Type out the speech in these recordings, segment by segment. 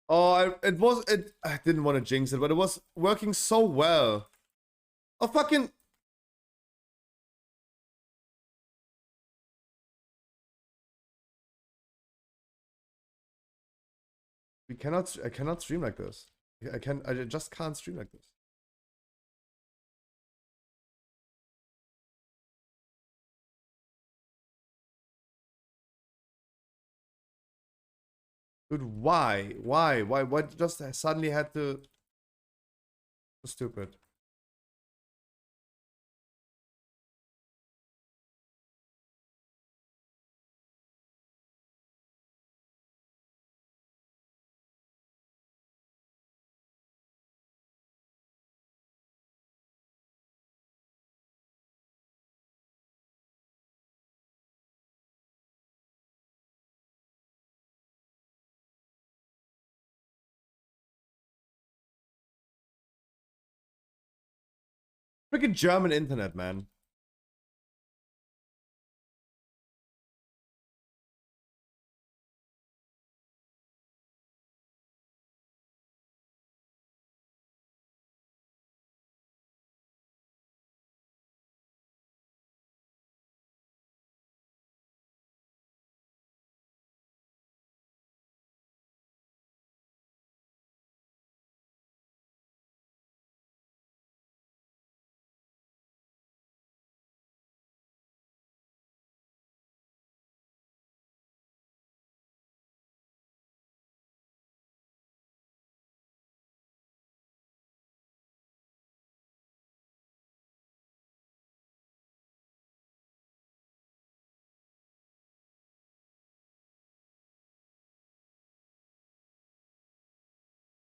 Oh, I didn't want to jinx it, but it was working so well. Oh, fucking. I cannot stream like this. I just can't stream like this. Dude, why? Why just suddenly had to... So stupid. Freaking German internet, man.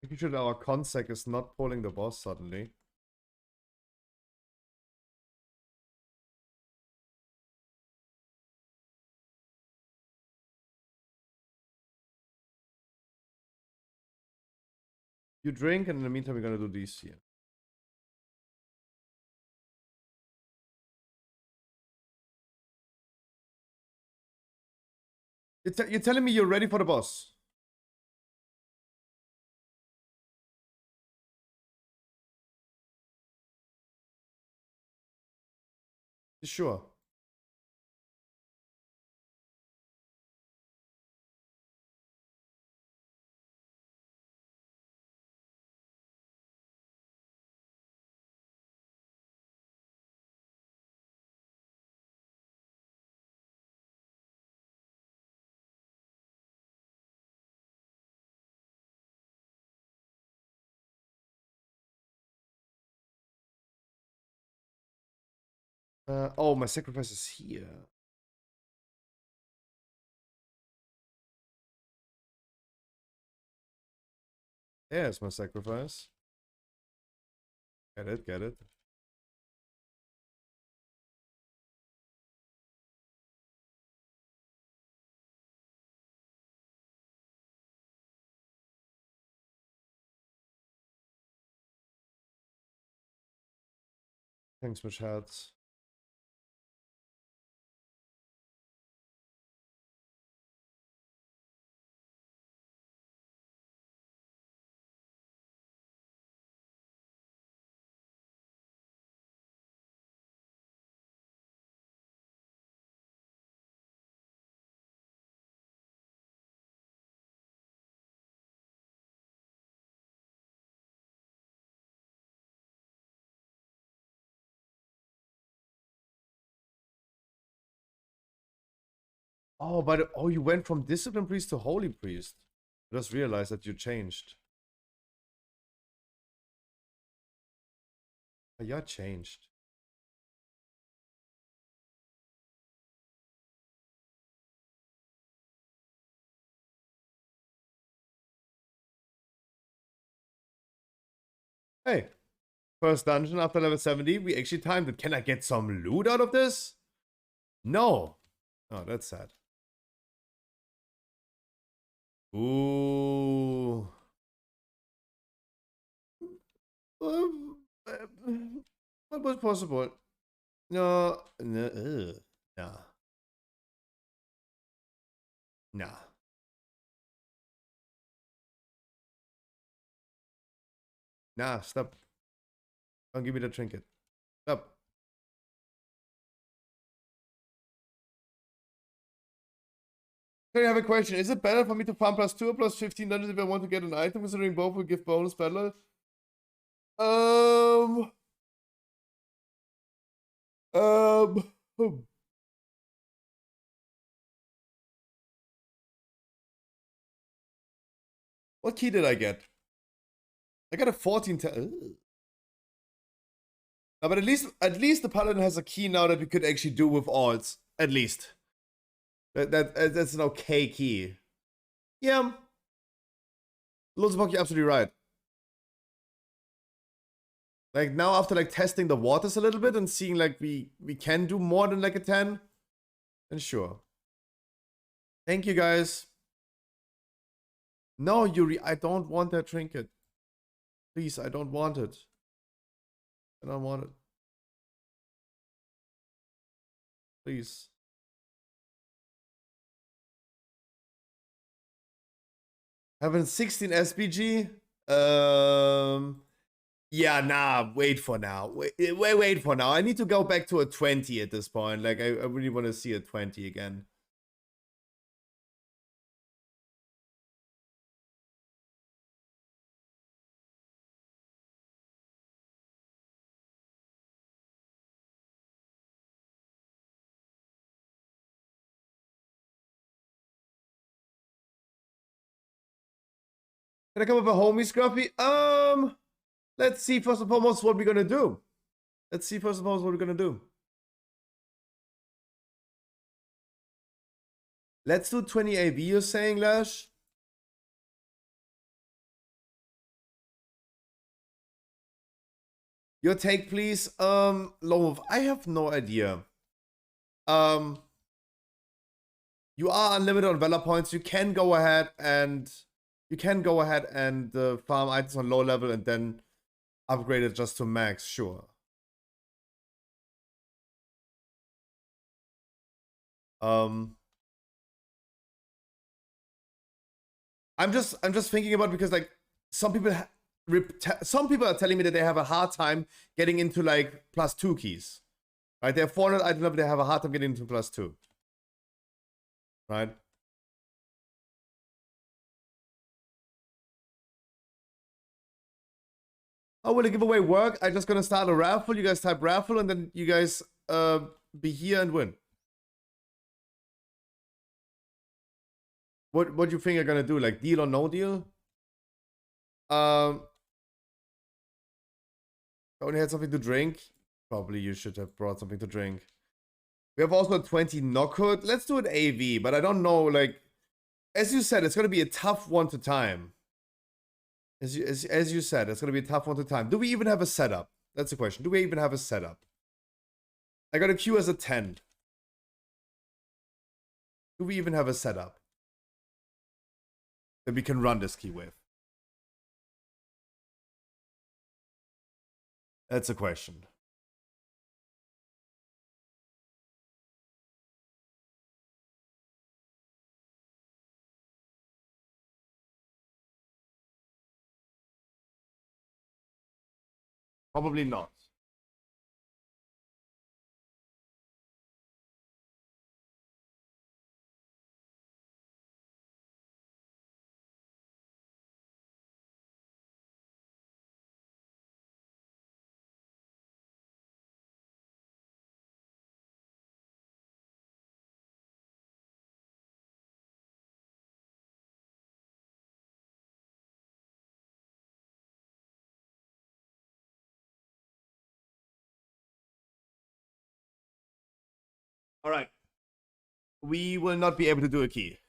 Making sure that our consec is not pulling the boss suddenly. You drink, and in the meantime, we're gonna do these here. You're telling me you're ready for the boss? Sure. Oh, my sacrifice is here. There's my sacrifice. Get it, get it. Thanks, much heads. Oh, but oh, you went from discipline priest to holy priest. I just realized that you changed. Oh, yeah, changed. Hey, first dungeon after level 70. We actually timed it. Can I get some loot out of this? No. Oh, that's sad. Ooh. What was possible? No, no, nah, nah. Nah, stop. Don't give me the trinket. Stop. I have a question. Is it better for me to farm +2 or +15 dungeons if I want to get an item, considering both will give bonus battle? Um. Hmm. What key did I get? I got a 14. No, but at least the paladin has a key now that we could actually do with alts. At least that's an okay key. Yeah, Lulzbach, you're absolutely right. Like now after like testing the waters a little bit and seeing like we can do more than like a 10, then sure. Thank you guys. No, Yuri, I don't want that trinket. Please, I don't want it. I don't want it. Please. Having 16 SPG? Yeah, nah, wait for now. Wait for now. I need to go back to a 20 at this point. Like, I really want to see a 20 again. Can I come up with a homie, Scruffy? Let's see first and foremost what we're gonna do. Let's see first and foremost what we're gonna do. Let's do 20 AV, you're saying, Lash? Your take, please. Lomov, I have no idea. You are unlimited on Valor points. You can go ahead and farm items on low level and then upgrade it just to max, sure. I'm just thinking about, because like some people are telling me that they have a hard time getting into like +2 keys. Right? They have 400 item level, they have a hard time getting into +2. Right? Oh, will the giveaway work? I'm just gonna start a raffle. You guys type raffle and then you guys be here and win. What do you think you're gonna do? Like deal or no deal? Only had something to drink. Probably you should have brought something to drink. We have also a 20 knockhood. Let's do an AV, but I don't know, like, as you said, it's gonna be a tough one to time. As you said, it's gonna be a tough one to time. Do we even have a setup? That's the question. Do we even have a setup? I got a queue as a 10. Do we even have a setup that we can run this key with? That's a question. Probably not. All right. We will not be able to do a key.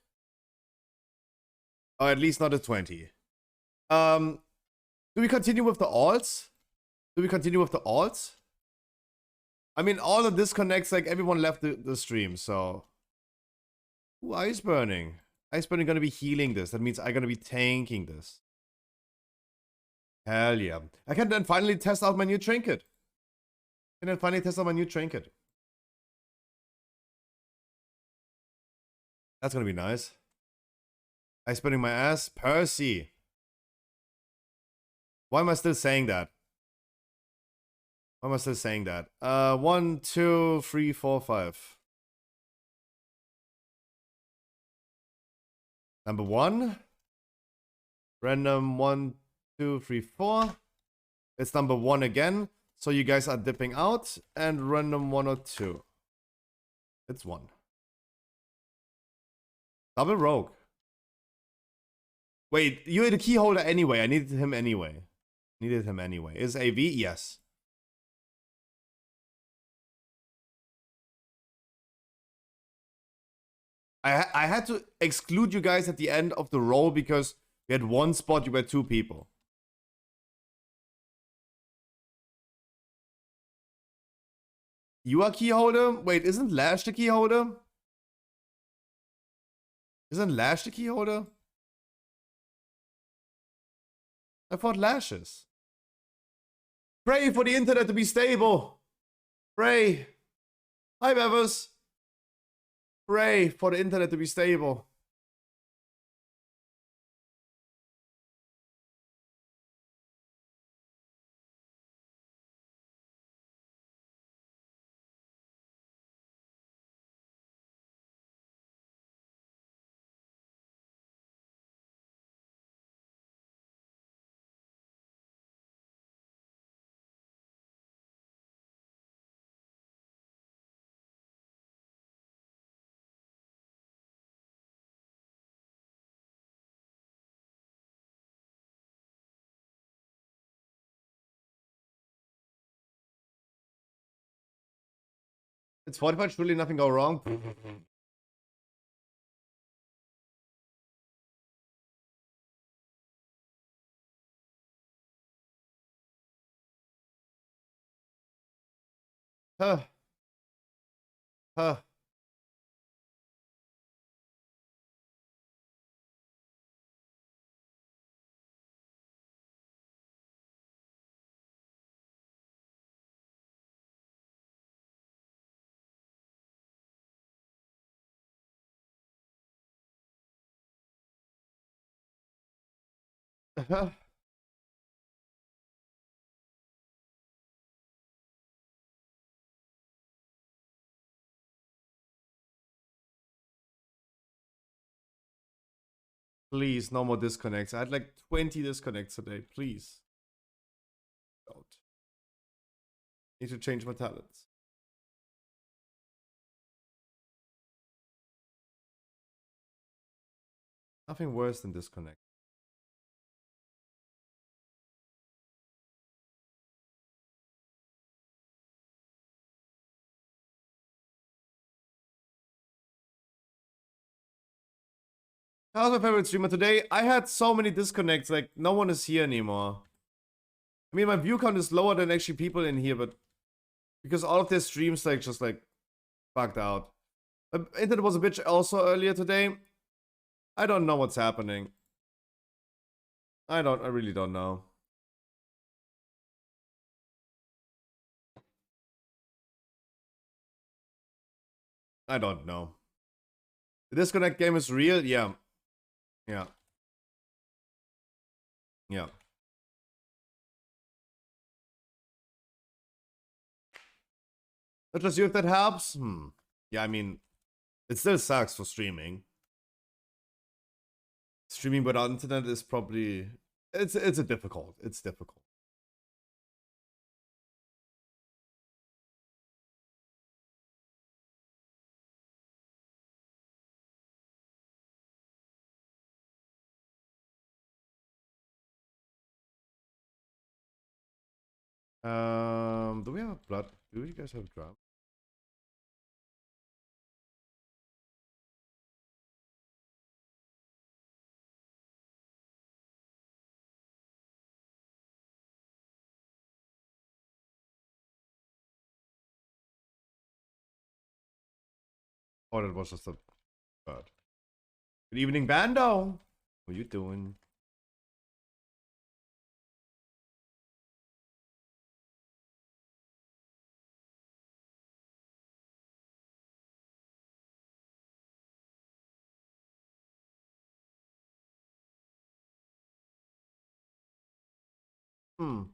Or at least not a 20. Do we continue with the alts? Do we continue with the alts? I mean, all the disconnects, like everyone left the stream, so. Ooh, ice burning. Ice burning gonna be healing this. That means I'm gonna be tanking this. Hell yeah. I can then finally test out my new trinket. That's gonna be nice. Ice burning my ass. Percy. Why am I still saying that? Why am I still saying that? 1, 2, 3, 4, 5. Number 1. Random 1, 2, 3, 4. It's number 1 again. So you guys are dipping out. And random 1 or 2. It's 1. Double rogue. Wait, you had a key holder anyway. I needed him anyway. Is AV? Yes. I had to exclude you guys at the end of the roll because we had one spot, you were 2 people. You are key holder? Wait, isn't Lash the key holder? Isn't Lash the key holder? I thought Lash is. Pray for the internet to be stable. Pray. Hi, Bevers. Pray for the internet to be stable. It's 45, surely nothing go wrong. Huh. Huh. Please, no more disconnects. I had like 20 disconnects today. Please. Don't. Need to change my talents. Nothing worse than disconnect. How's my favorite streamer today? I had so many disconnects, like no one is here anymore. I mean, my view count is lower than actually people in here, but because all of their streams like just like fucked out. Internet was a bitch also earlier today. I don't know what's happening. I really don't know. I don't know. The disconnect game is real? Yeah. Yeah. Yeah. Not just you if that helps? Yeah, I mean, it still sucks for streaming. Streaming without internet is probably it's a difficult. It's difficult. Do we have a blood? Do you guys have a drum? Oh, that was just a bird. Good evening, Bando. What are you doing?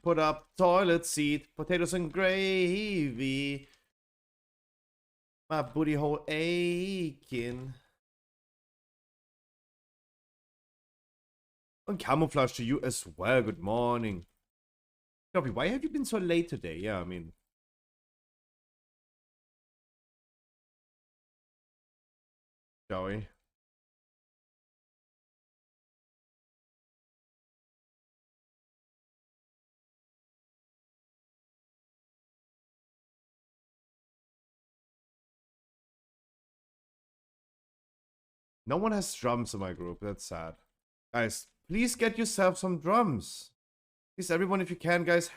Put up toilet seat, potatoes and gravy. My booty hole aching. And camouflage to you as well. Good morning. Copy, why have you been so late today? Yeah, I mean. Shall we? No one has drums in my group. That's sad. Guys, please get yourself some drums. Please, everyone, if you can, guys,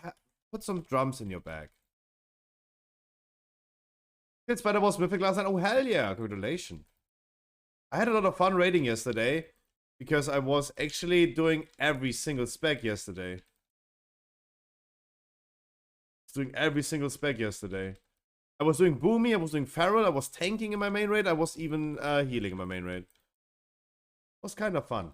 put some drums in your bag. It's Spider-Ball's Mythic last night. Oh, hell yeah. Congratulations. I had a lot of fun raiding yesterday because I was actually doing every single spec yesterday. Doing every single spec yesterday. I was doing Boomy, I was doing Feral, I was tanking in my main raid, I was even healing in my main raid. It was kind of fun.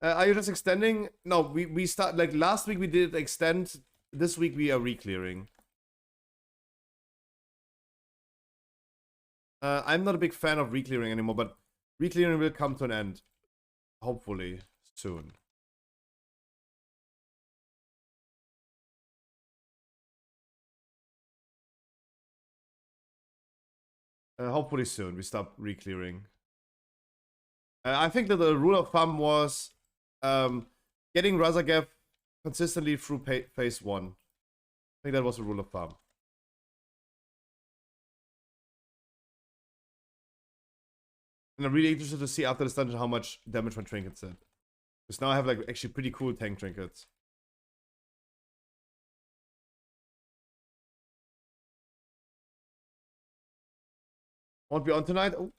Are you just extending? No, we start, like, last week we did extend. This week we are re-clearing. I'm not a big fan of re-clearing anymore, but re-clearing will come to an end. Hopefully, soon. Hopefully soon we stop re-clearing. I think that the rule of thumb was getting Razagav consistently through phase 1. I think that was the rule of thumb. And I'm really interested to see after this dungeon how much damage my trinkets did. Because now I have, like, actually pretty cool tank trinkets. Won't be on tonight? Oh.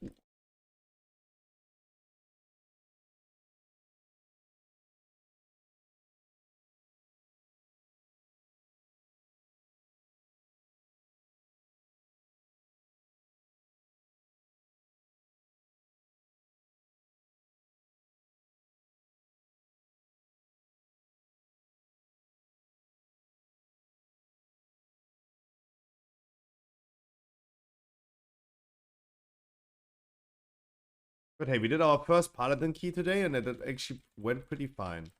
But hey, we did our first Paladin key today, and it actually went pretty fine.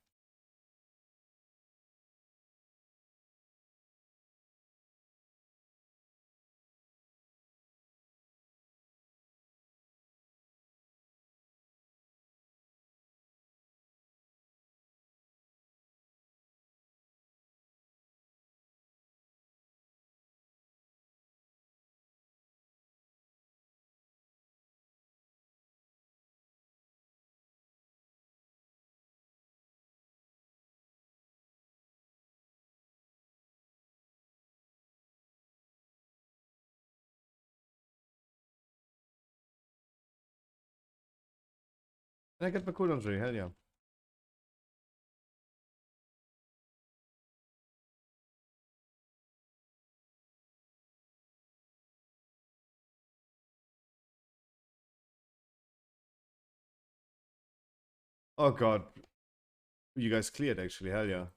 And I get my cooldowns ready, hell yeah. Oh god. You guys cleared, actually, hell yeah.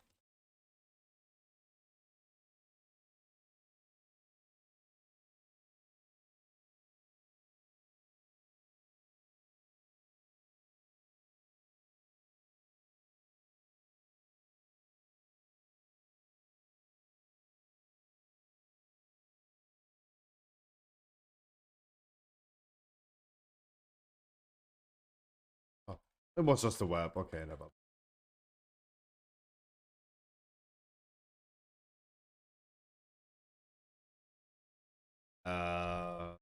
Oh, it was just a web. Okay, never. Uh...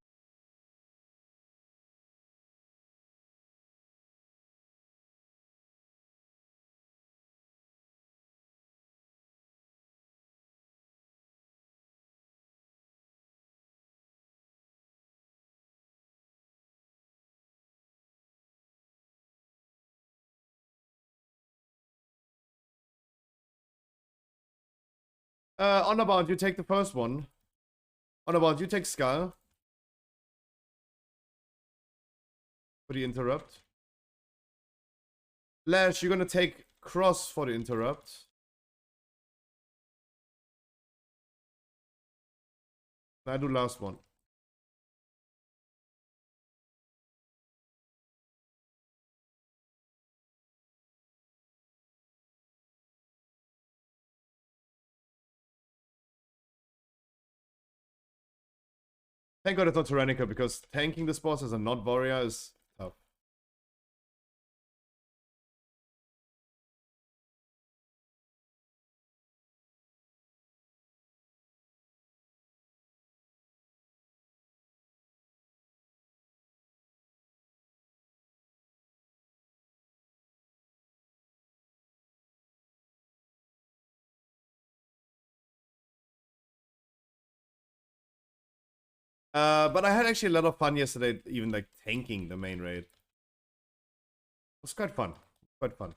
On about, you take the first one. On about, you take Skull. for the interrupt. Lash, you're gonna take cross for the interrupt. I do last one. Thank god it's not Tyrannica, because tanking this boss as a not warrior is tough. But I had actually a lot of fun yesterday, even like tanking the main raid. It was quite fun. Quite fun.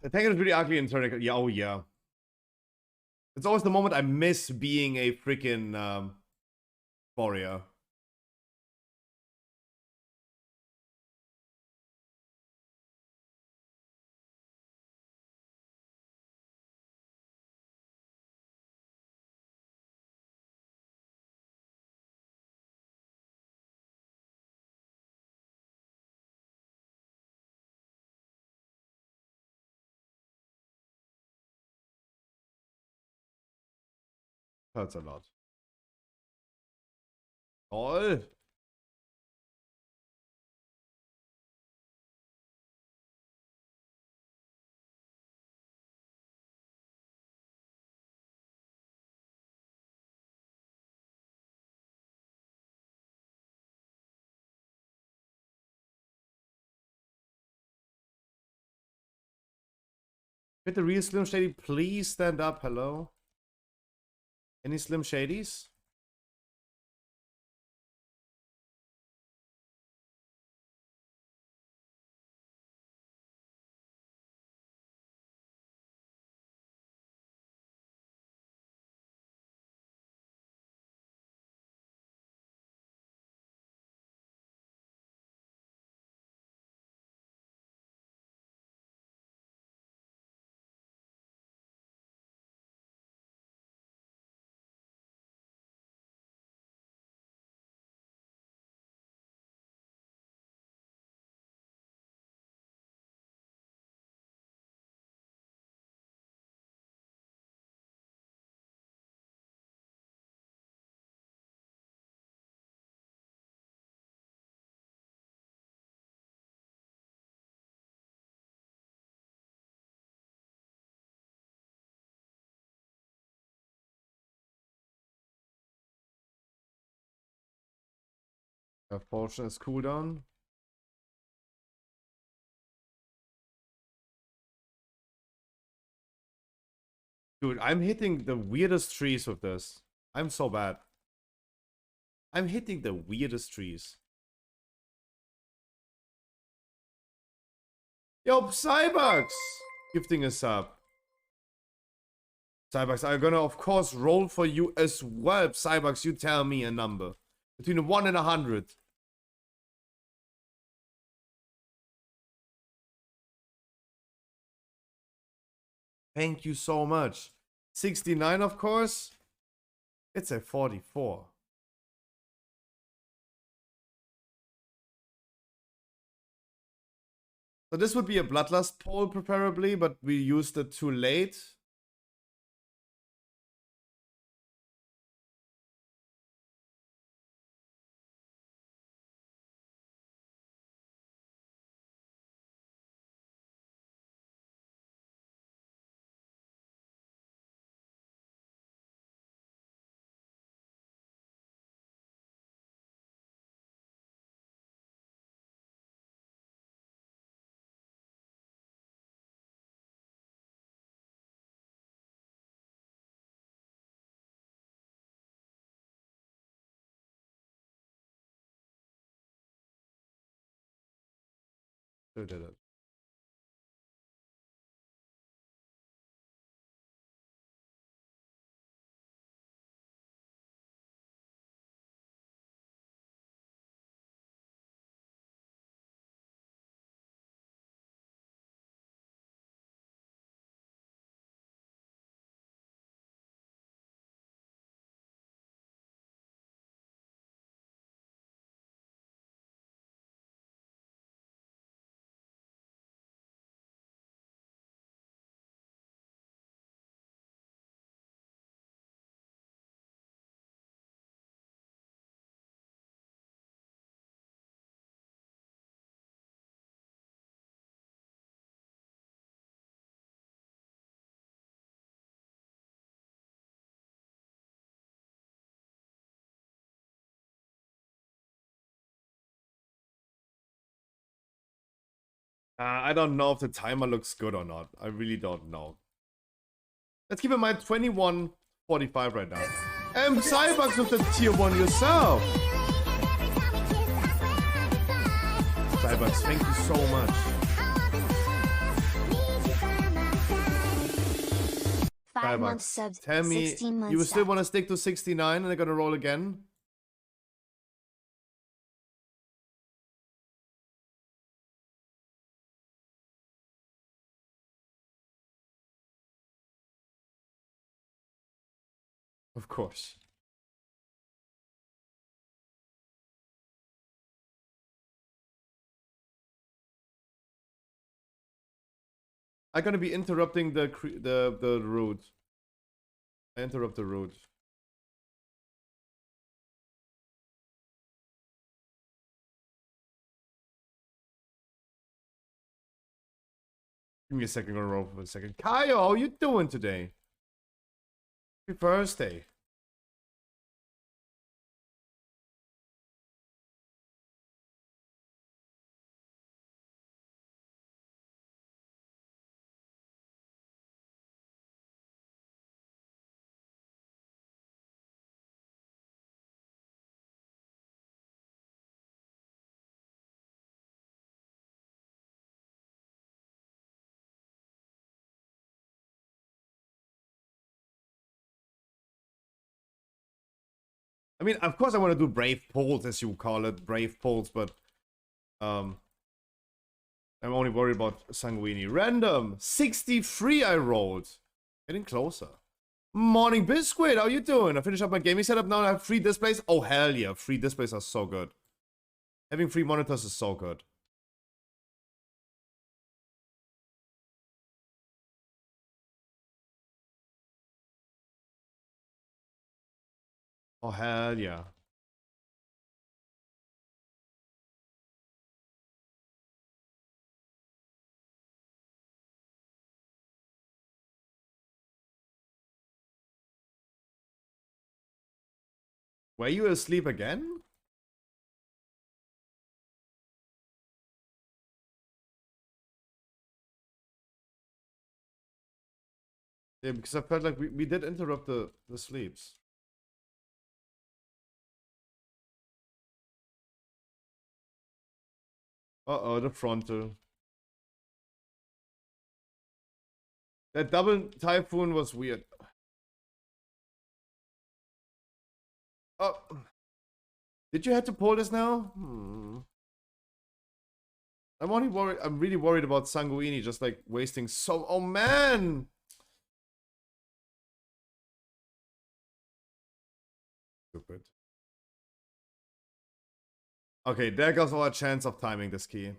The tank is really ugly in Tyrannica. Yeah, oh yeah. It's always the moment I miss being a freaking warrior. Hurts a lot. Oh. Could the real Slim Shady please stand up? Hello? Any Slim Shadies? Have Potion as cooldown. Dude, I'm hitting the weirdest trees with this. I'm so bad. I'm hitting the weirdest trees. Yo, Cybugs! Gifting us up. Cybugs, I'm gonna of course roll for you as well. Cybugs, you tell me a number. Between 1 and 100. Thank you so much. 69, of course. It's a 44. So this would be a Bloodlust poll, preferably, but we used it too late. Who did it? I don't know if the timer looks good or not. I really don't know. Let's keep in mind 21:45 right now. Cybucks with the tier 1 yourself. Cybucks, thank you so much. 5 months subbed. Tell me, 16 months you still subbed. want to stick to 69 and they're gonna roll again? Of course. I'm gonna be interrupting the route. I interrupt the route. Give me a second, I'm gonna roll for a second. Kaio, how you doing today? Happy Thursday. I mean, of course I want to do brave polls, as you call it, brave polls, but I'm only worried about Sanguini. Random 63 I rolled. Getting closer. Morning Biscuit, how you doing? I finished up my gaming setup now and I have free displays. Oh hell yeah, free displays are so good. Having free monitors is so good. Oh hell yeah. Were you asleep again? Yeah, because I felt like we did interrupt the sleeps. Uh-oh, the frontal. That double typhoon was weird. Oh. Did you have to pull this now? I'm only worried. I'm really worried about Sanguini just like wasting so. Oh man! Stupid. Okay, there goes our chance of timing this key.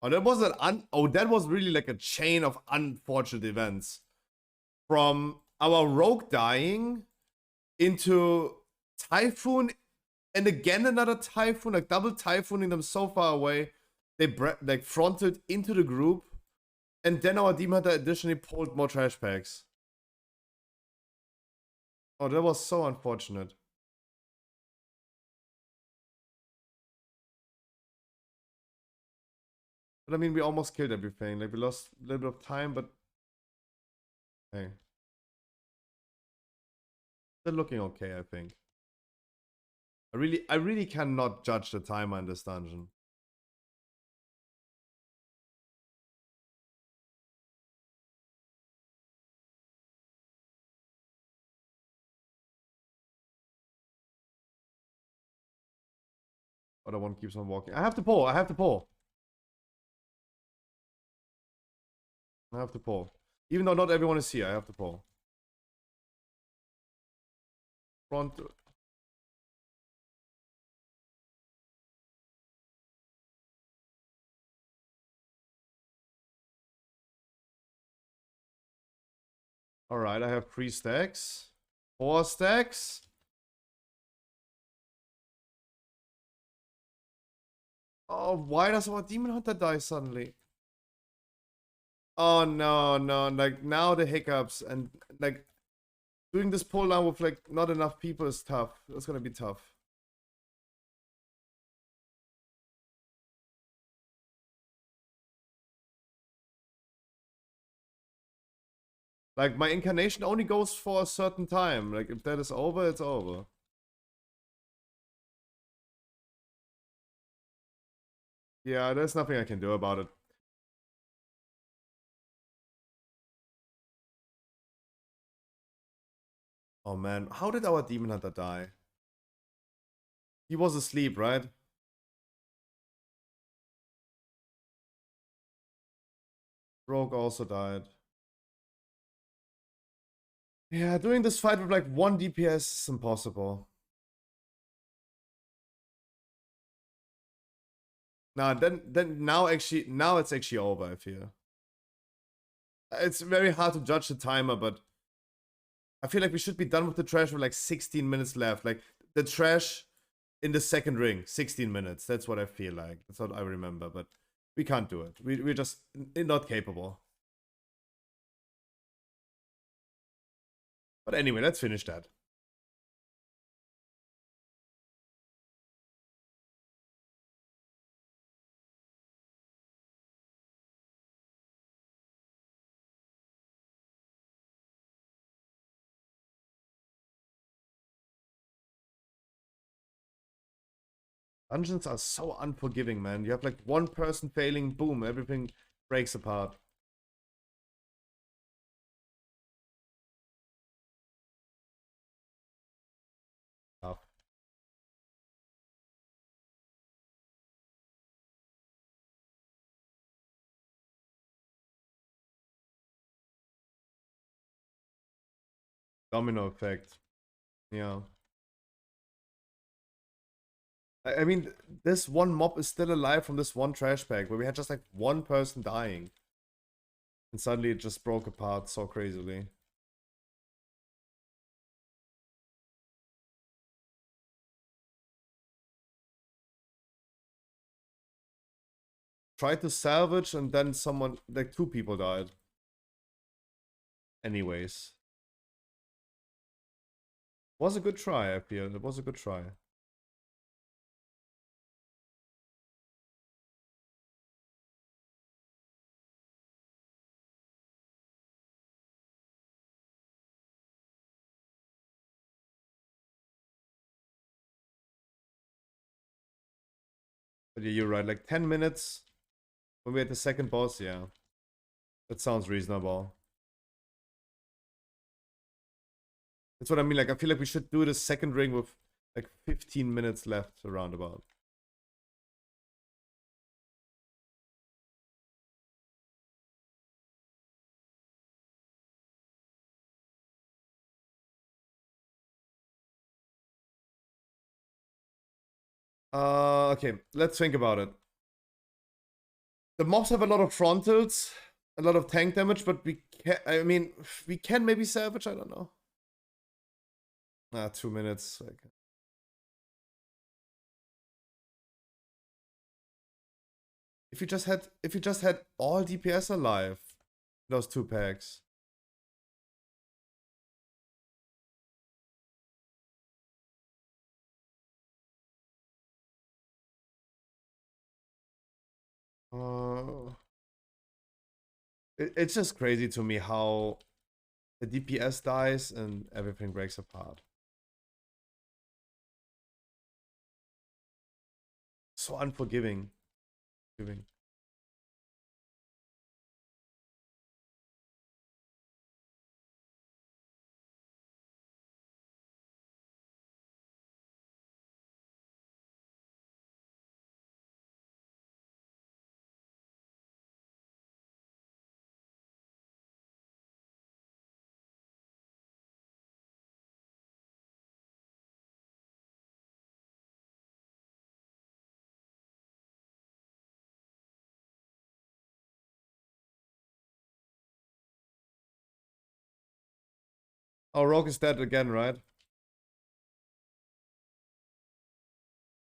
Oh, that was that was really like a chain of unfortunate events. From our rogue dying into Typhoon and again another Typhoon, like double Typhooning them so far away. They like fronted into the group. And then our Demon Hunter additionally pulled more trash packs. Oh, that was so unfortunate. But I mean, we almost killed everything. Like, we lost a little bit of time, but... Hey. They're looking okay, I think. I really cannot judge the timer in this dungeon. But one keeps on walking. I have to pull. I have to pull. I have to pull. Even though not everyone is here, I have to pull. Front. Alright, I have 3 stacks. 4 stacks. Oh, why does our Demon Hunter die suddenly? Oh no, no, like now the hiccups and like doing this pull down with like not enough people is tough. That's gonna be tough. Like my incarnation only goes for a certain time. Like if that is over, it's over. Yeah, there's nothing I can do about it. Oh man, how did our Demon Hunter die? He was asleep, right? Rogue also died. Yeah, doing this fight with like 1 DPS is impossible. Nah, then now it's actually over, I feel. It's very hard to judge the timer, but I feel like we should be done with the trash with like 16 minutes left. Like the trash in the second ring, 16 minutes. That's what I feel like. That's what I remember, but we can't do it. We're just not capable. But anyway, let's finish that. Dungeons are so unforgiving, man. You have like one person failing, boom, everything breaks apart. Tough. Domino effect. Yeah. I mean, this one mob is still alive from this one trash pack where we had just like one person dying. And suddenly it just broke apart so crazily. Tried to salvage and then someone, like 2 people died. Anyways. Was a good try, I feel. It was a good try. But yeah, you're right. Like 10 minutes when we had the second boss, yeah. That sounds reasonable. That's what I mean. Like, I feel like we should do the second ring with like 15 minutes left around about. Okay, let's think about it. The mobs have a lot of frontals, a lot of tank damage, but we can, I mean, we can maybe salvage, I don't know. 2 minutes. Okay. If you just had all DPS alive, those 2 packs. It's just crazy to me how the DPS dies and everything breaks apart. so unforgiving. Giving. Oh, Rogue is dead again, right?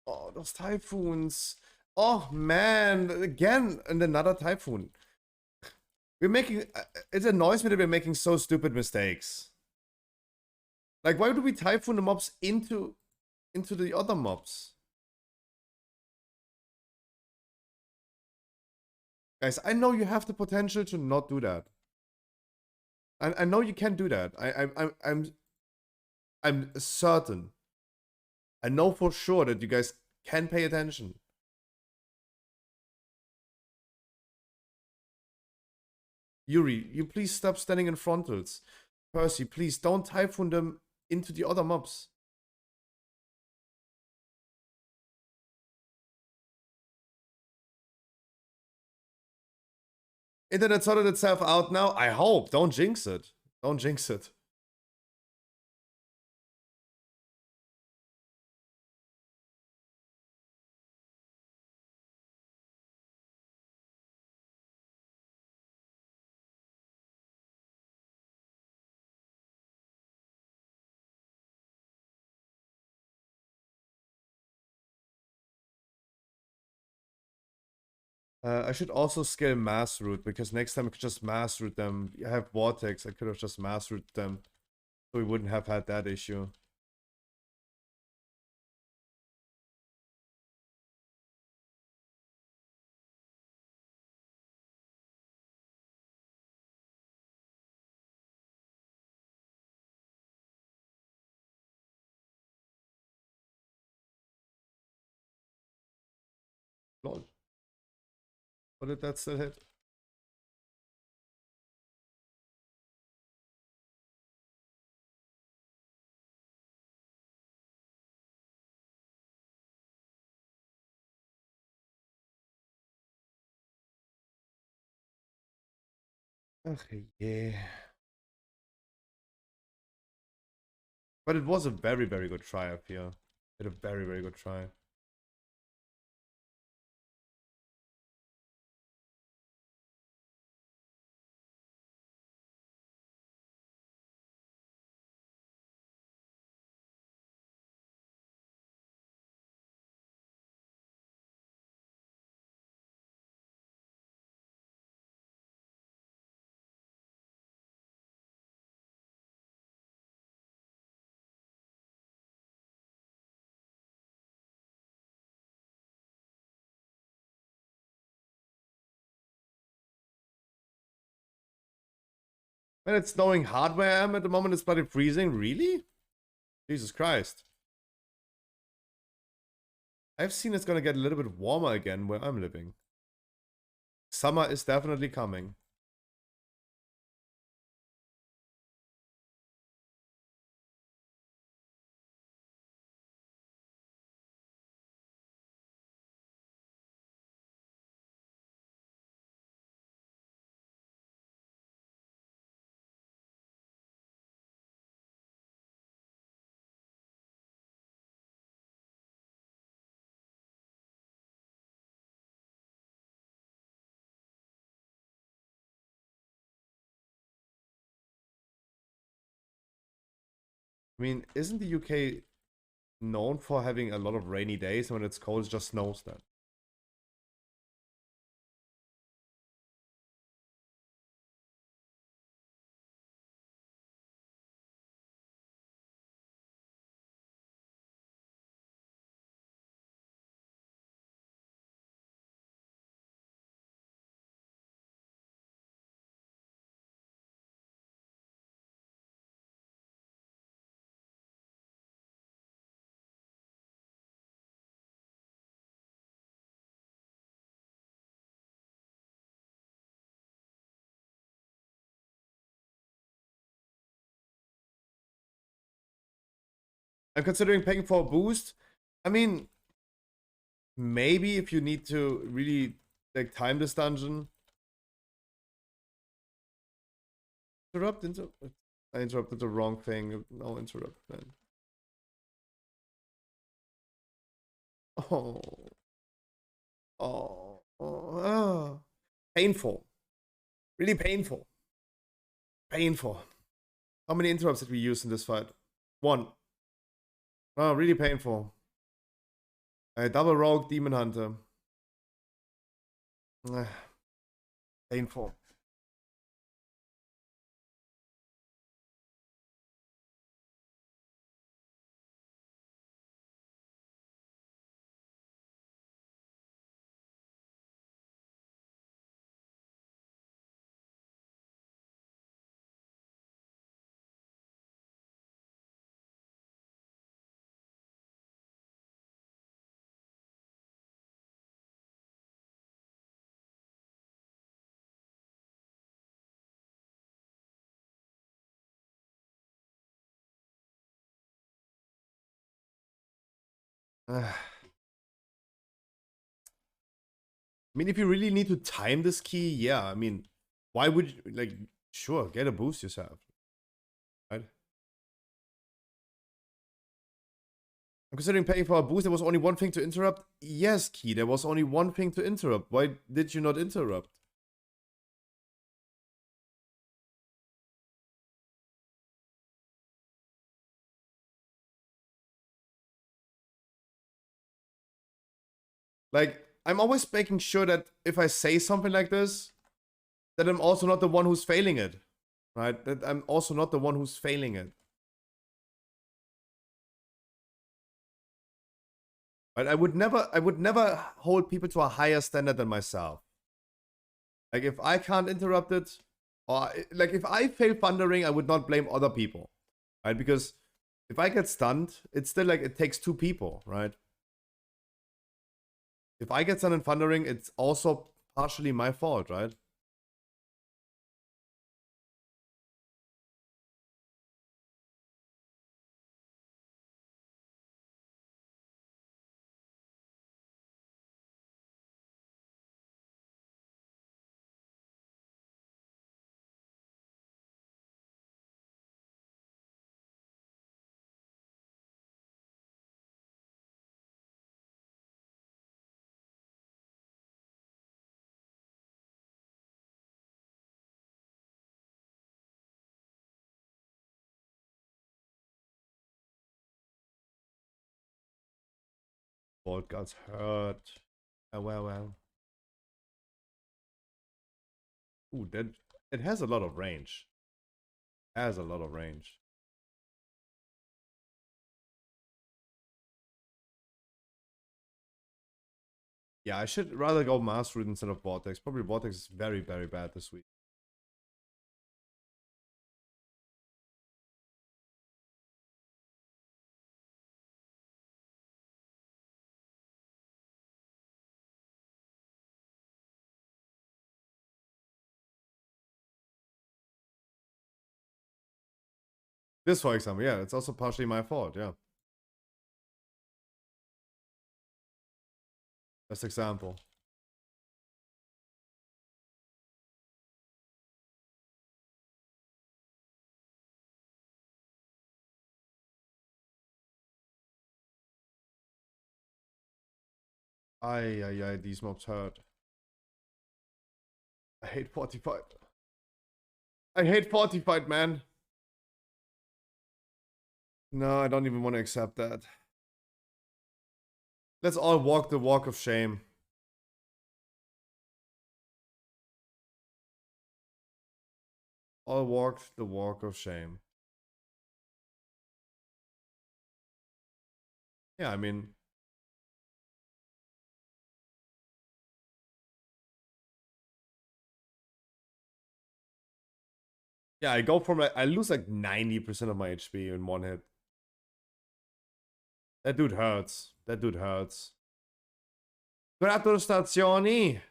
Oh, those typhoons. Oh, man. Again, and another typhoon. We're making... it annoys me that we're making so stupid mistakes. Like, why do we typhoon the mobs into the other mobs? Guys, I know you have the potential to not do that. I know you can do that. I'm certain. I know for sure that you guys can pay attention. Yuri, you please stop standing in frontals. Percy, please don't typhoon them into the other mobs. Internet sorted itself out now. I hope. Don't jinx it. Don't jinx it. I should also scale mass route because next time I could just mass route them. I have vortex. I could have just mass route them, so we wouldn't have had that issue. Lol. What did that still hit? Okay, yeah. But it was a very, very good try up here. It a very, very good try. And it's snowing hard where I am at the moment. It's bloody freezing. Really? Jesus Christ. I've seen it's gonna get a little bit warmer again where I'm living. Summer is definitely coming. I mean, isn't the UK known for having a lot of rainy days, and when it's cold, it just snows then? I'm considering paying for a boost. I mean, maybe if you need to really like time this dungeon. I interrupted the wrong thing. No, interrupt, man. Oh. Oh. Oh. Painful. Really painful. Painful. How many interrupts did we use in this fight? 1. Oh, really painful. A double rogue demon hunter. Painful. I mean, if you really need to time this key, yeah. I mean, why would you, like, sure, get a boost yourself. Right? I'm considering paying for a boost. There was only one thing to interrupt. Yes, Key, there was only one thing to interrupt. Why did you not interrupt? Like, I'm always making sure that if I say something like this, that I'm also not the one who's failing it. Right? That I'm also not the one who's failing it. Right? I would never hold people to a higher standard than myself. Like, if I can't interrupt it, or like if I fail thundering, I would not blame other people. Right? Because if I get stunned, it's still like it takes 2 people, right? If I get stunned in thundering, it's also partially my fault, right? Vault guards hurt. Oh, well. Ooh, that it has a lot of range. Has a lot of range. Yeah, I should rather go Mass Root instead of Vortex. Probably Vortex is very, very bad this week. This, for example, yeah, it's also partially my fault, yeah. Best example. Ay, these mobs hurt. I hate Fortified. I hate Fortified, man. No, I don't even want to accept that. Let's all walk the walk of shame. All walked the walk of shame. Yeah, I mean, yeah, I go from I lose like 90% of my HP in one hit. That dude hurts. That dude hurts. Gratulazioni!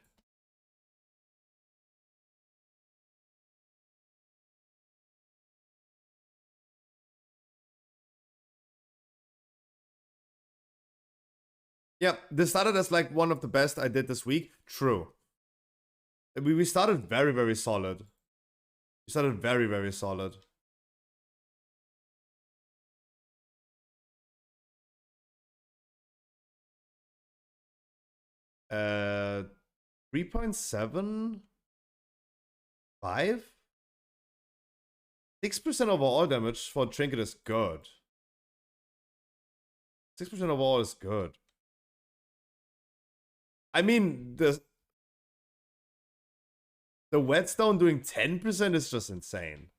Yeah, this started as like one of the best I did this week. True. We started very, very solid. We started very, very solid. Uh, 3.75? 6% overall damage for Trinket is good. 6% overall is good. I mean, the whetstone doing 10% is just insane.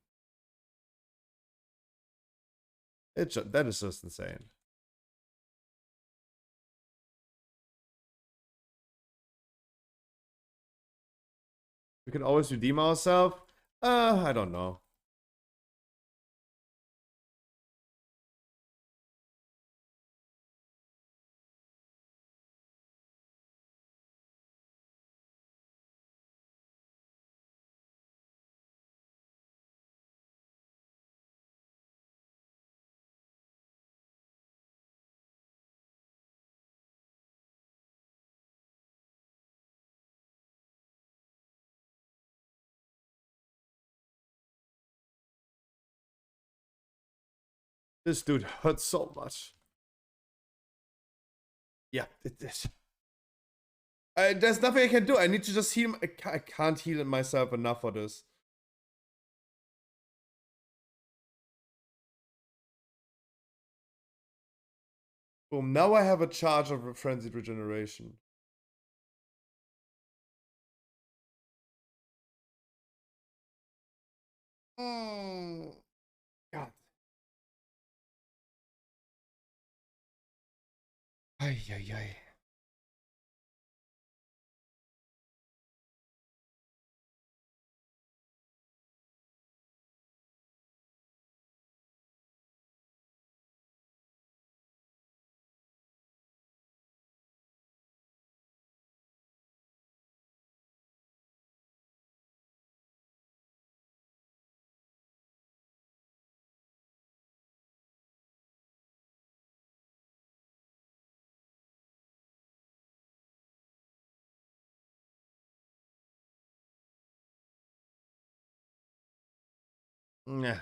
That is just insane. We can always redeem ourselves. I don't know. This dude hurts so much. Yeah, it is. There's nothing I can do. I need to just heal. I can't heal myself enough for this. Boom. Now I have a charge of frenzied regeneration. God. Ay, ay, ay. Yeah.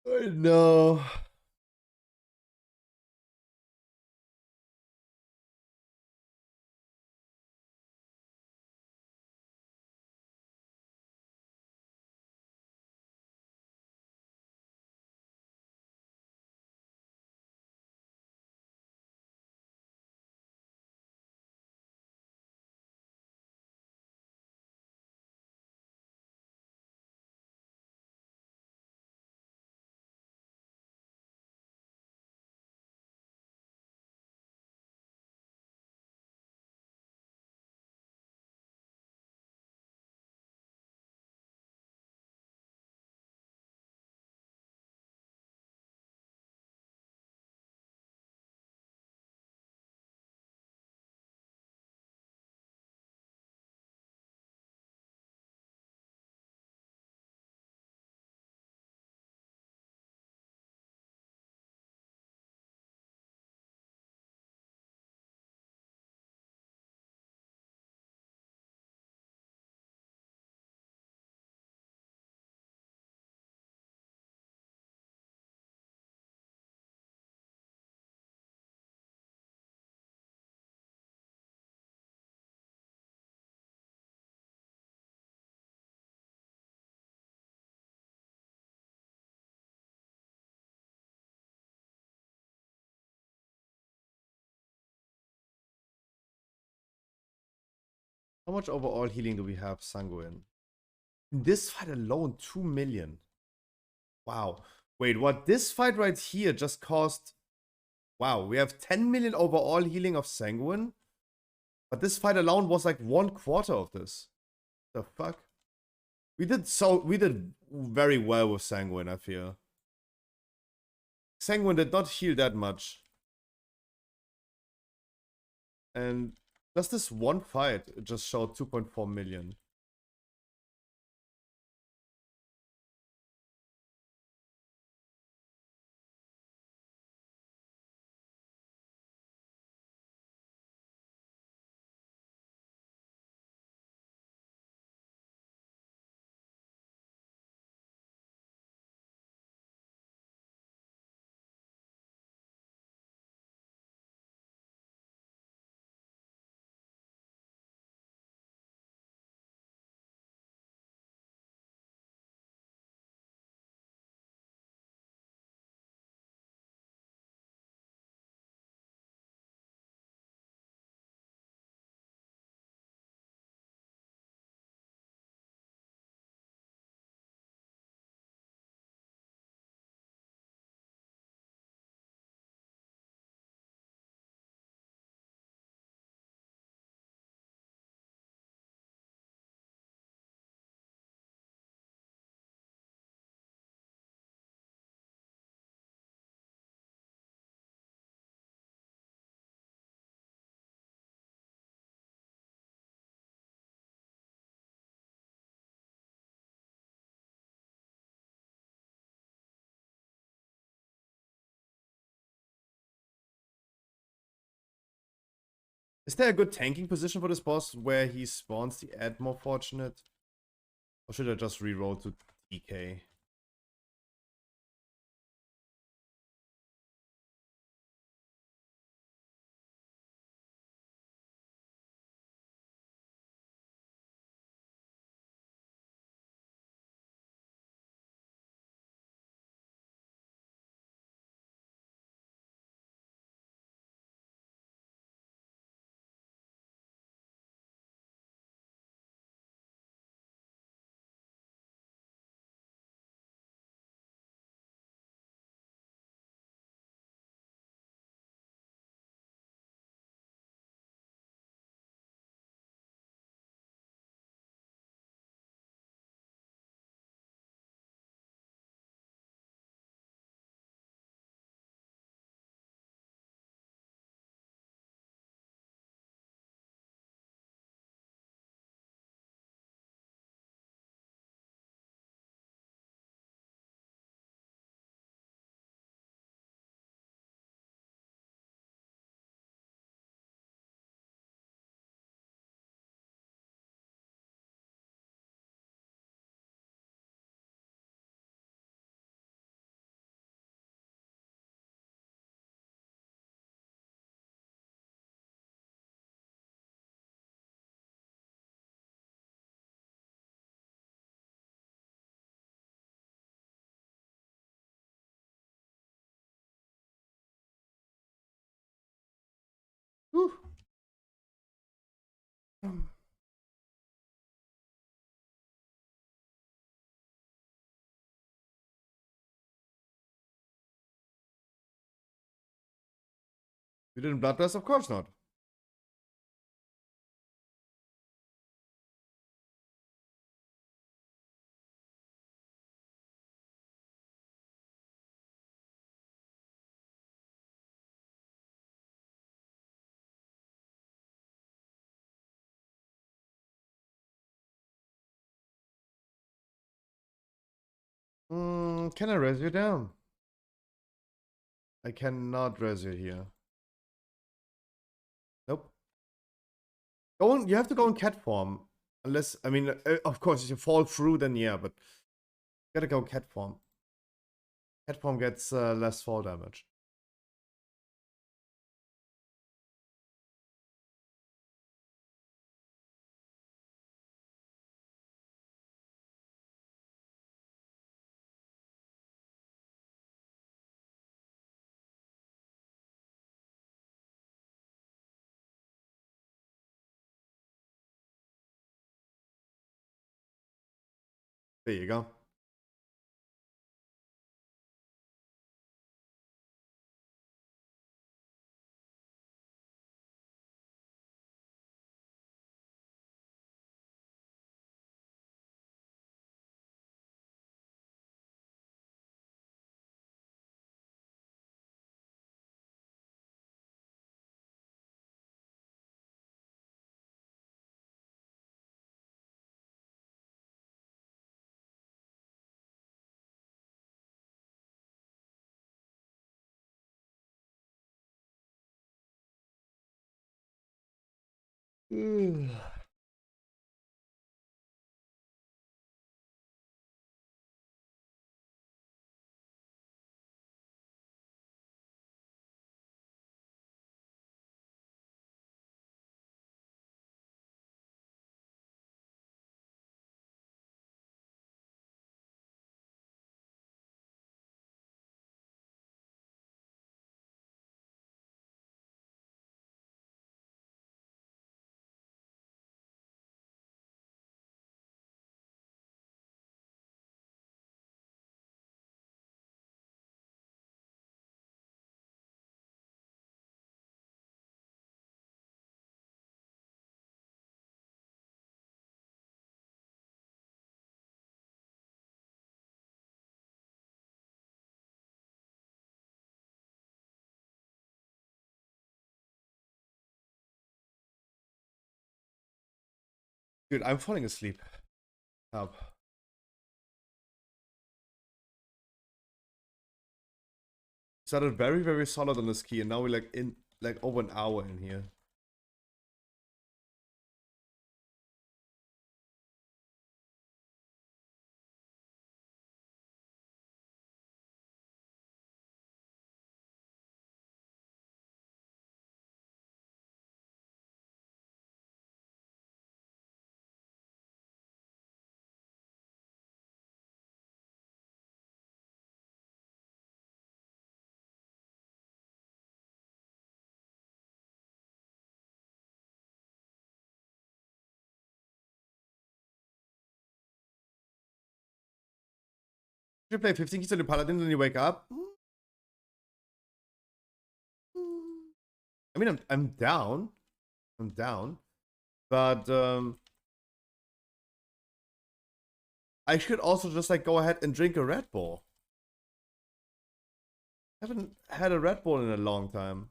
I know. How much overall healing do we have, Sanguine? In this fight alone, 2 million. Wow. Wait, what? This fight right here just cost... Wow, we have 10 million overall healing of Sanguine? But this fight alone was like 1/4 of this. The fuck? We did very well with Sanguine, I feel. Sanguine did not heal that much. And just this one fight, it just showed 2.4 million. Is there a good tanking position for this boss where he spawns the Add More Fortunate? Or should I just reroll to TK? Whew. You didn't Bloodlust? Of course not. Can I res you down? I cannot res you here. Nope. You have to go in cat form. Unless, I mean, of course, if you fall through, then yeah, but you gotta go cat form. Cat form gets less fall damage. There you go. Dude, I'm falling asleep. Started very, very solid on this key, and now we're like in like over an hour in here. You play 15 keys on the paladin and you wake up. I mean, I'm down. I'm down. But I should also just like go ahead and drink a Red Bull. I haven't had a Red Bull in a long time.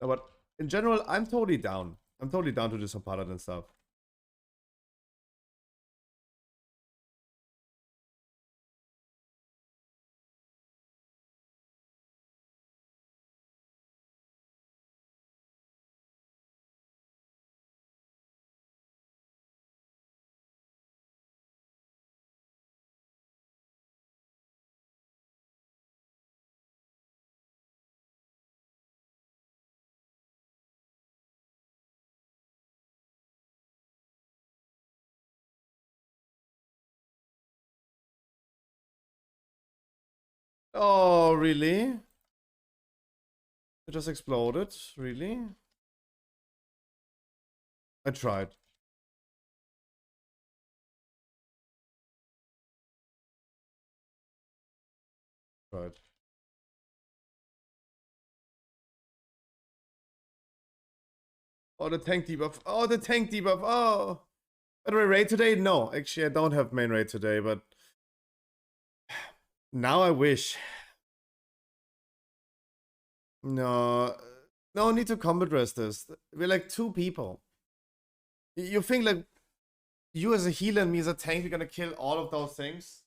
No, but in general, I'm totally down. I'm totally down to do some paladin stuff. Oh, really? It just exploded? Really? I tried. Tried. Oh, the tank debuff. Oh, the tank debuff. Oh. By the way, raid today? No, actually, I don't have main raid today, but now I wish. No, no need to combat rest this. We're like 2 people. You think like you as a healer and me as a tank, we're gonna kill all of those things?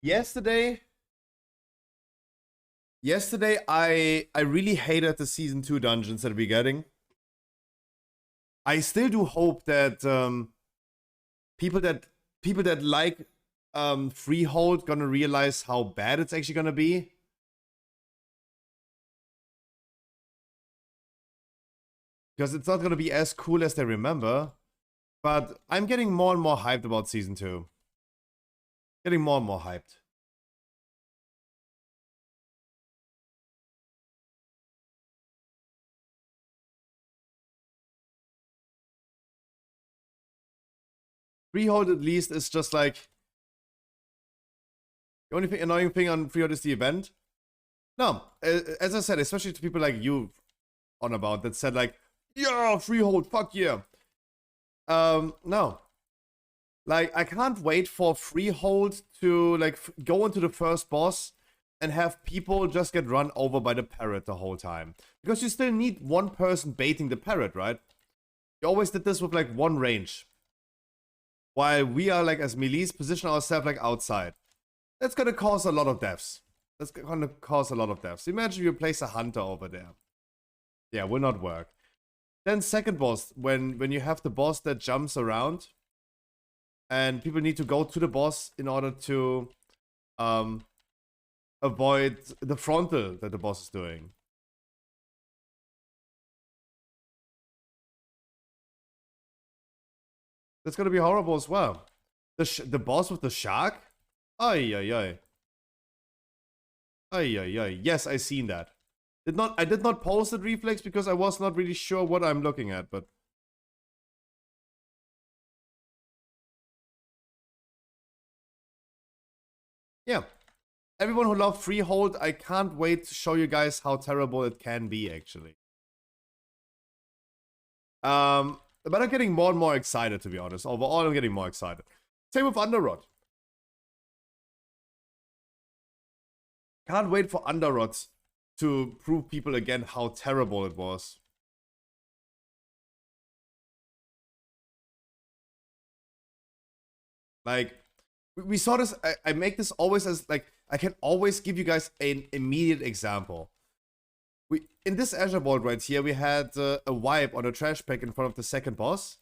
Yesterday, Yesterday, I really hated the season 2 dungeons that we're getting. I still do hope that people that like Freehold gonna realize how bad it's actually gonna be. Because it's not gonna be as cool as they remember. But I'm getting more and more hyped about season 2. Getting more and more hyped. Freehold at least is just like... The only annoying thing on Freehold is the event. No, as I said, especially to people like you on about that said like, yeah, Freehold, fuck yeah. No. Like, I can't wait for Freehold to like go into the first boss and have people just get run over by the parrot the whole time. Because you still need one person baiting the parrot, right? You always did this with like one range. While we are like as melees position ourselves like outside. That's gonna cause a lot of deaths. That's gonna cause a lot of deaths. Imagine you place a hunter over there. Yeah, will not work. Then second boss, when you have the boss that jumps around and people need to go to the boss in order to avoid the frontal that the boss is doing. That's gonna be horrible as well. The boss with the shark? Ay ay ay. Ay ay ay. Yes, I seen that. I did not post it reflex because I was not really sure what I'm looking at, but yeah. Everyone who loved Freehold, I can't wait to show you guys how terrible it can be, actually. But I'm getting more and more excited, to be honest. Overall, I'm getting more excited. Same with Underrod. Can't wait for Underrod to prove people again how terrible it was. Like, we saw this, I make this always as, like, I can always give you guys an immediate example. In this Azure Vault right here, we had a wipe on a trash pack in front of the second boss.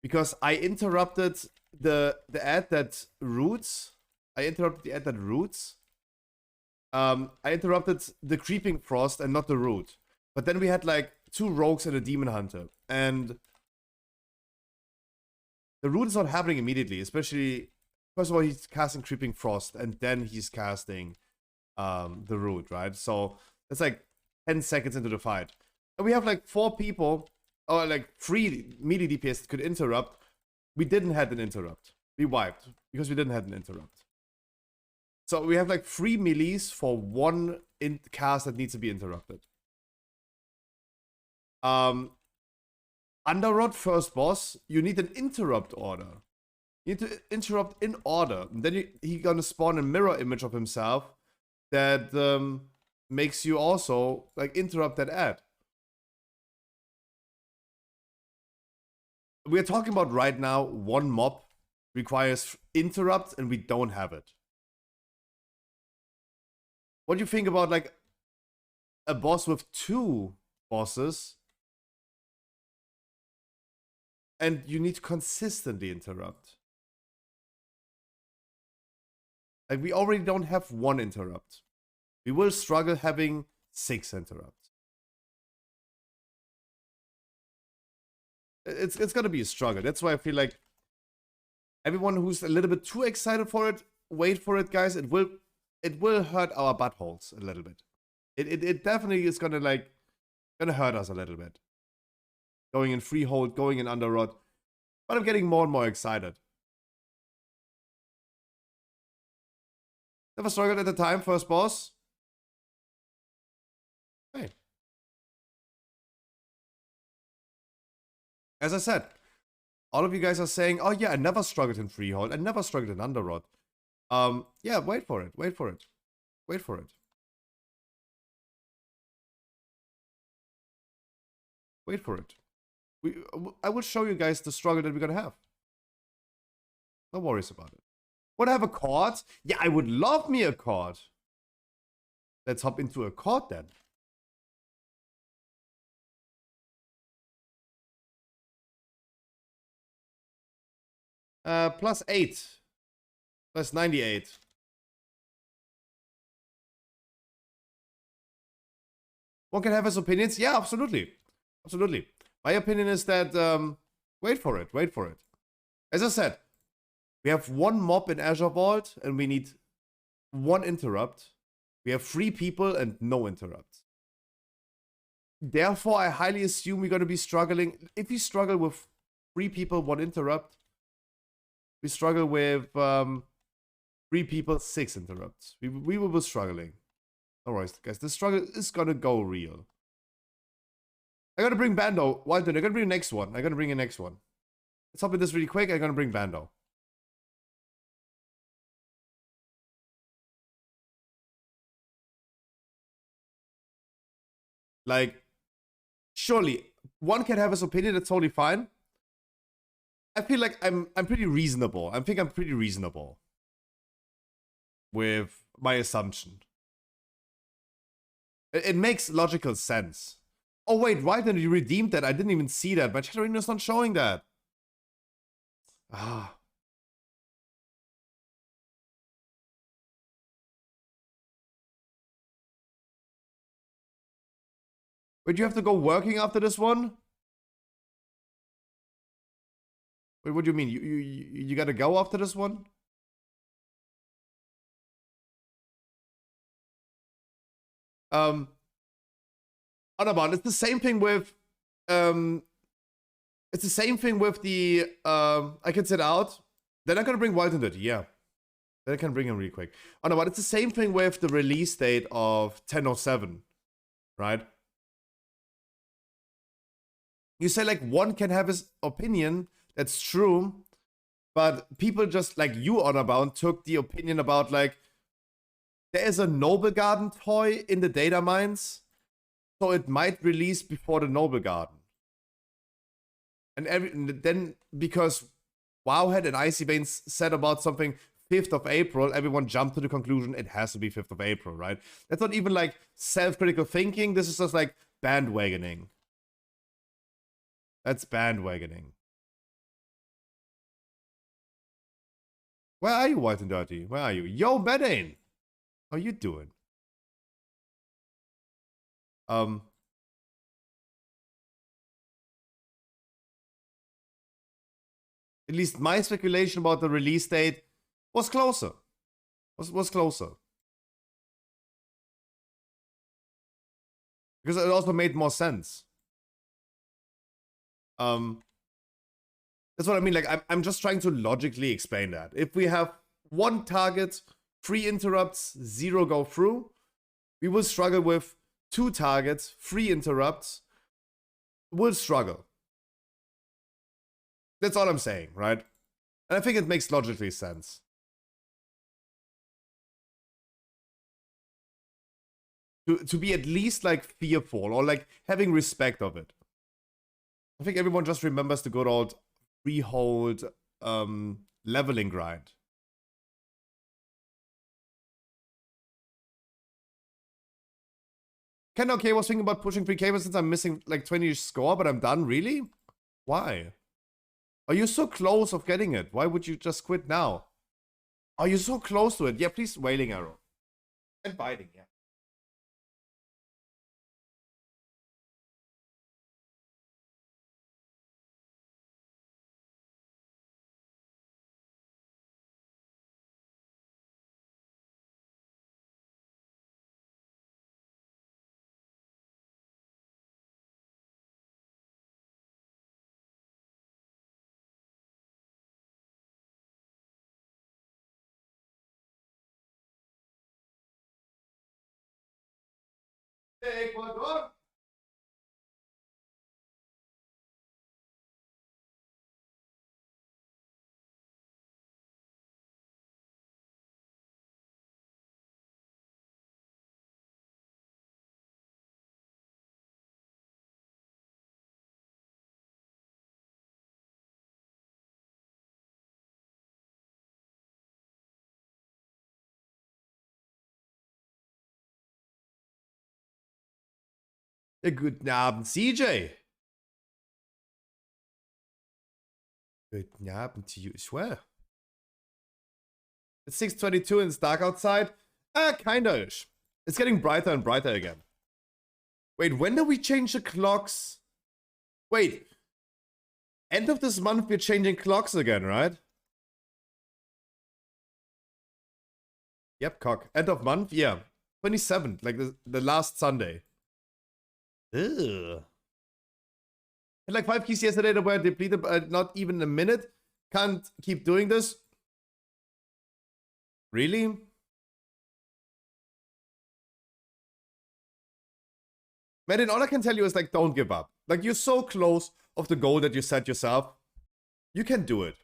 Because I interrupted the ad that roots. I interrupted the ad that roots. I interrupted the creeping frost and not the root. But then we had like 2 rogues and a demon hunter. And the root is not happening immediately, especially... First of all, he's casting Creeping Frost, and then he's casting the root, right? So it's like 10 seconds into the fight. And we have like 4 people, or like 3 melee DPS that could interrupt. We didn't have an interrupt. We wiped, because we didn't have an interrupt. So we have like 3 melees for 1 cast that needs to be interrupted. Underrod first boss, you need an interrupt order. You need to interrupt in order. And then he's gonna spawn a mirror image of himself that makes you also like interrupt that ad. We're talking about right now 1 mob requires interrupt and we don't have it. What do you think about like a boss with 2 bosses and you need to consistently interrupt? Like, we already don't have 1 interrupt. We will struggle having 6 interrupts. It's gonna be a struggle. That's why I feel like everyone who's a little bit too excited for it, wait for it, guys. It will hurt our buttholes a little bit. It definitely is gonna hurt us a little bit. Going in Freehold, going in Underrod. But I'm getting more and more excited. Never struggled at the time, first boss. Hey. As I said, all of you guys are saying, oh yeah, I never struggled in Freehold. I never struggled in Underrod. Yeah, wait for it. Wait for it. Wait for it. Wait for it. I will show you guys the struggle that we're gonna have. No worries about it. Would I have a card? Yeah, I would love me a card. Let's hop into a chord then. +8. Plus 98. One can have his opinions. Yeah, absolutely. Absolutely. My opinion is that, wait for it. Wait for it. As I said, we have one mob in Azure Vault and we need one interrupt. We have 3 people and no interrupts. Therefore, I highly assume we're going to be struggling. If we struggle with 3 people, 1 interrupt, we struggle with 3 people, 6 interrupts. We will be struggling. Alright, guys, this struggle is going to go real. I gotta bring Bando. Why don't I gotta bring the next one? I gotta bring the next one. Let's hop in this really quick. I'm gonna bring Bando. Like, surely one can have his opinion. That's totally fine. I feel like I'm pretty reasonable. I think I'm pretty reasonable with my assumption. It makes logical sense. Oh wait, why didn't you redeem that? I didn't even see that. My chat is not showing that. Ah. Wait, you have to go working after this one? Wait, what do you mean? You gotta go after this one? About it's the same thing with it's the same thing with the I can sit out. Then I'm gonna bring Wild and Dirty, yeah. Then I can bring him really quick. About it's the same thing with the release date of 1007, right? You say like one can have his opinion, that's true, but people just like you, Honorbound, took the opinion about like there is a Noble Garden toy in the data mines, so it might release before the Noble Garden. And then because Wowhead and Icy Veins said about something 5th of April, everyone jumped to the conclusion it has to be 5th of April, right? That's not even like self-critical thinking. This is just like bandwagoning. That's bandwagoning. Where are you, White and Dirty? Where are you? Yo, Bedane! How you doing? At least my speculation about the release date was closer. Was closer. Because it also made more sense. That's what I mean. Like, I'm just trying to logically explain that. If we have 1 target, 3 interrupts, 0 go through, we will struggle with 2 targets, 3 interrupts. We'll struggle. That's all I'm saying, right? And I think it makes logically sense. To be at least like fearful or like having respect of it. I think everyone just remembers the good old freehold leveling grind. Ken okay was thinking about pushing 3K since I'm missing like 20 score, but I'm done. Really? Why? Are you so close of getting it? Why would you just quit now? Are you so close to it? Yeah, please, Wailing Arrow. And biting, yeah. Ecuador. Ja, guten Abend, CJ. Guten Abend to you as well. It's 6:22 and it's dark outside. Kinda-ish. It's getting brighter and brighter again. Wait, when do we change the clocks? Wait. End of this month, we're changing clocks again, right? Yep, cock. End of month, yeah. 27th, like the last Sunday. Ugh. Had like 5 keys yesterday that were depleted, not even a minute. Can't keep doing this. Really? Man, all I can tell you is like, don't give up. Like, you're so close of the goal that you set yourself. You can do it.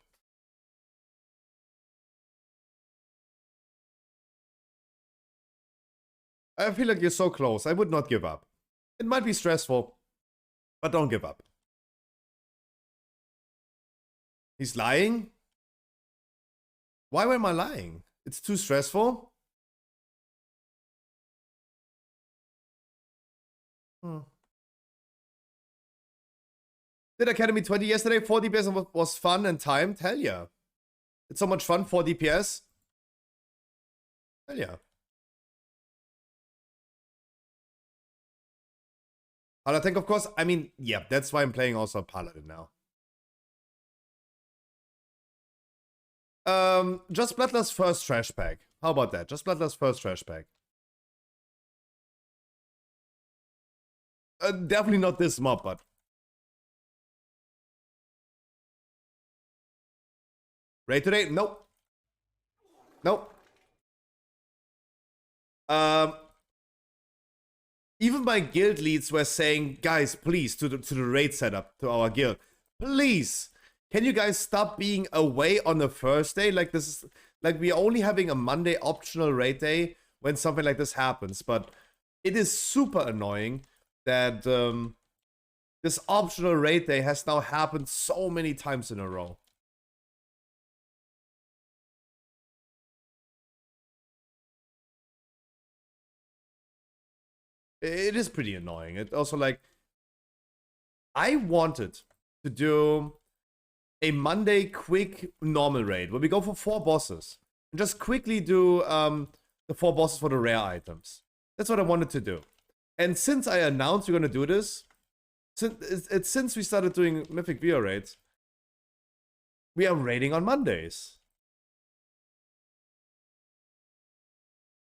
I feel like you're so close. I would not give up. It might be stressful, but don't give up. He's lying? Why am I lying? It's too stressful? Did Academy 20 yesterday? 4 DPS was fun and timed? Hell yeah. It's so much fun, 4 DPS. Hell yeah. Paladin, of course. I mean, yeah, that's why I'm playing also Paladin now. Just Bloodlust first trash pack. How about that? Just Bloodlust first trash pack. Definitely not this mob, but raid today? Nope. Nope. Even my guild leads were saying, guys, please, to the raid setup, to our guild, please, can you guys stop being away on the first day? Like, this is, like, we're only having a Monday optional raid day when something like this happens, but it is super annoying that this optional raid day has now happened so many times in a row. It is pretty annoying. It also, like, I wanted to do a Monday quick normal raid where we go for 4 bosses and just quickly do the 4 bosses for the rare items. That's what I wanted to do. And since I announced we're gonna do this, since we started doing Mythic VR raids, we are raiding on Mondays.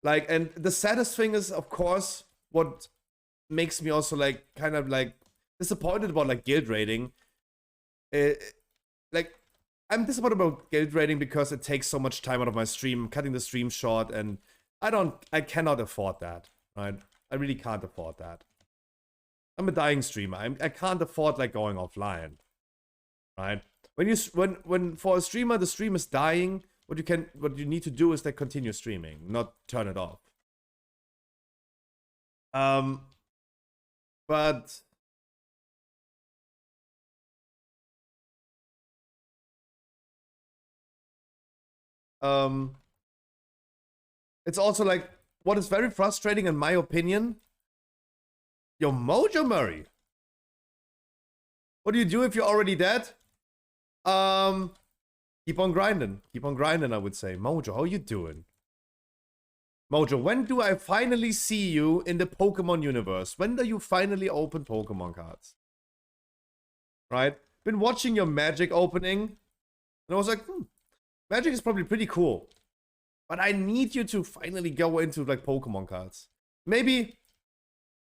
Like, and the saddest thing is, of course, what makes me also like kind of like disappointed about like guild raiding. Like, I'm disappointed about guild raiding because it takes so much time out of my stream, cutting the stream short, and I cannot afford that, right? I really can't afford that. I'm a dying streamer. I can't afford like going offline, right? When for a streamer the stream is dying, what you need to do is like continue streaming, not turn it off. But it's also like, what is very frustrating in my opinion, yo, Mojo Murray, what do you do if you're already dead? Keep on grinding. Keep on grinding, I would say. Mojo, how you doing? Mojo, when do I finally see you in the Pokemon universe? When do you finally open Pokemon cards? Right? Been watching your Magic opening, and I was like, Magic is probably pretty cool. But I need you to finally go into like Pokemon cards. Maybe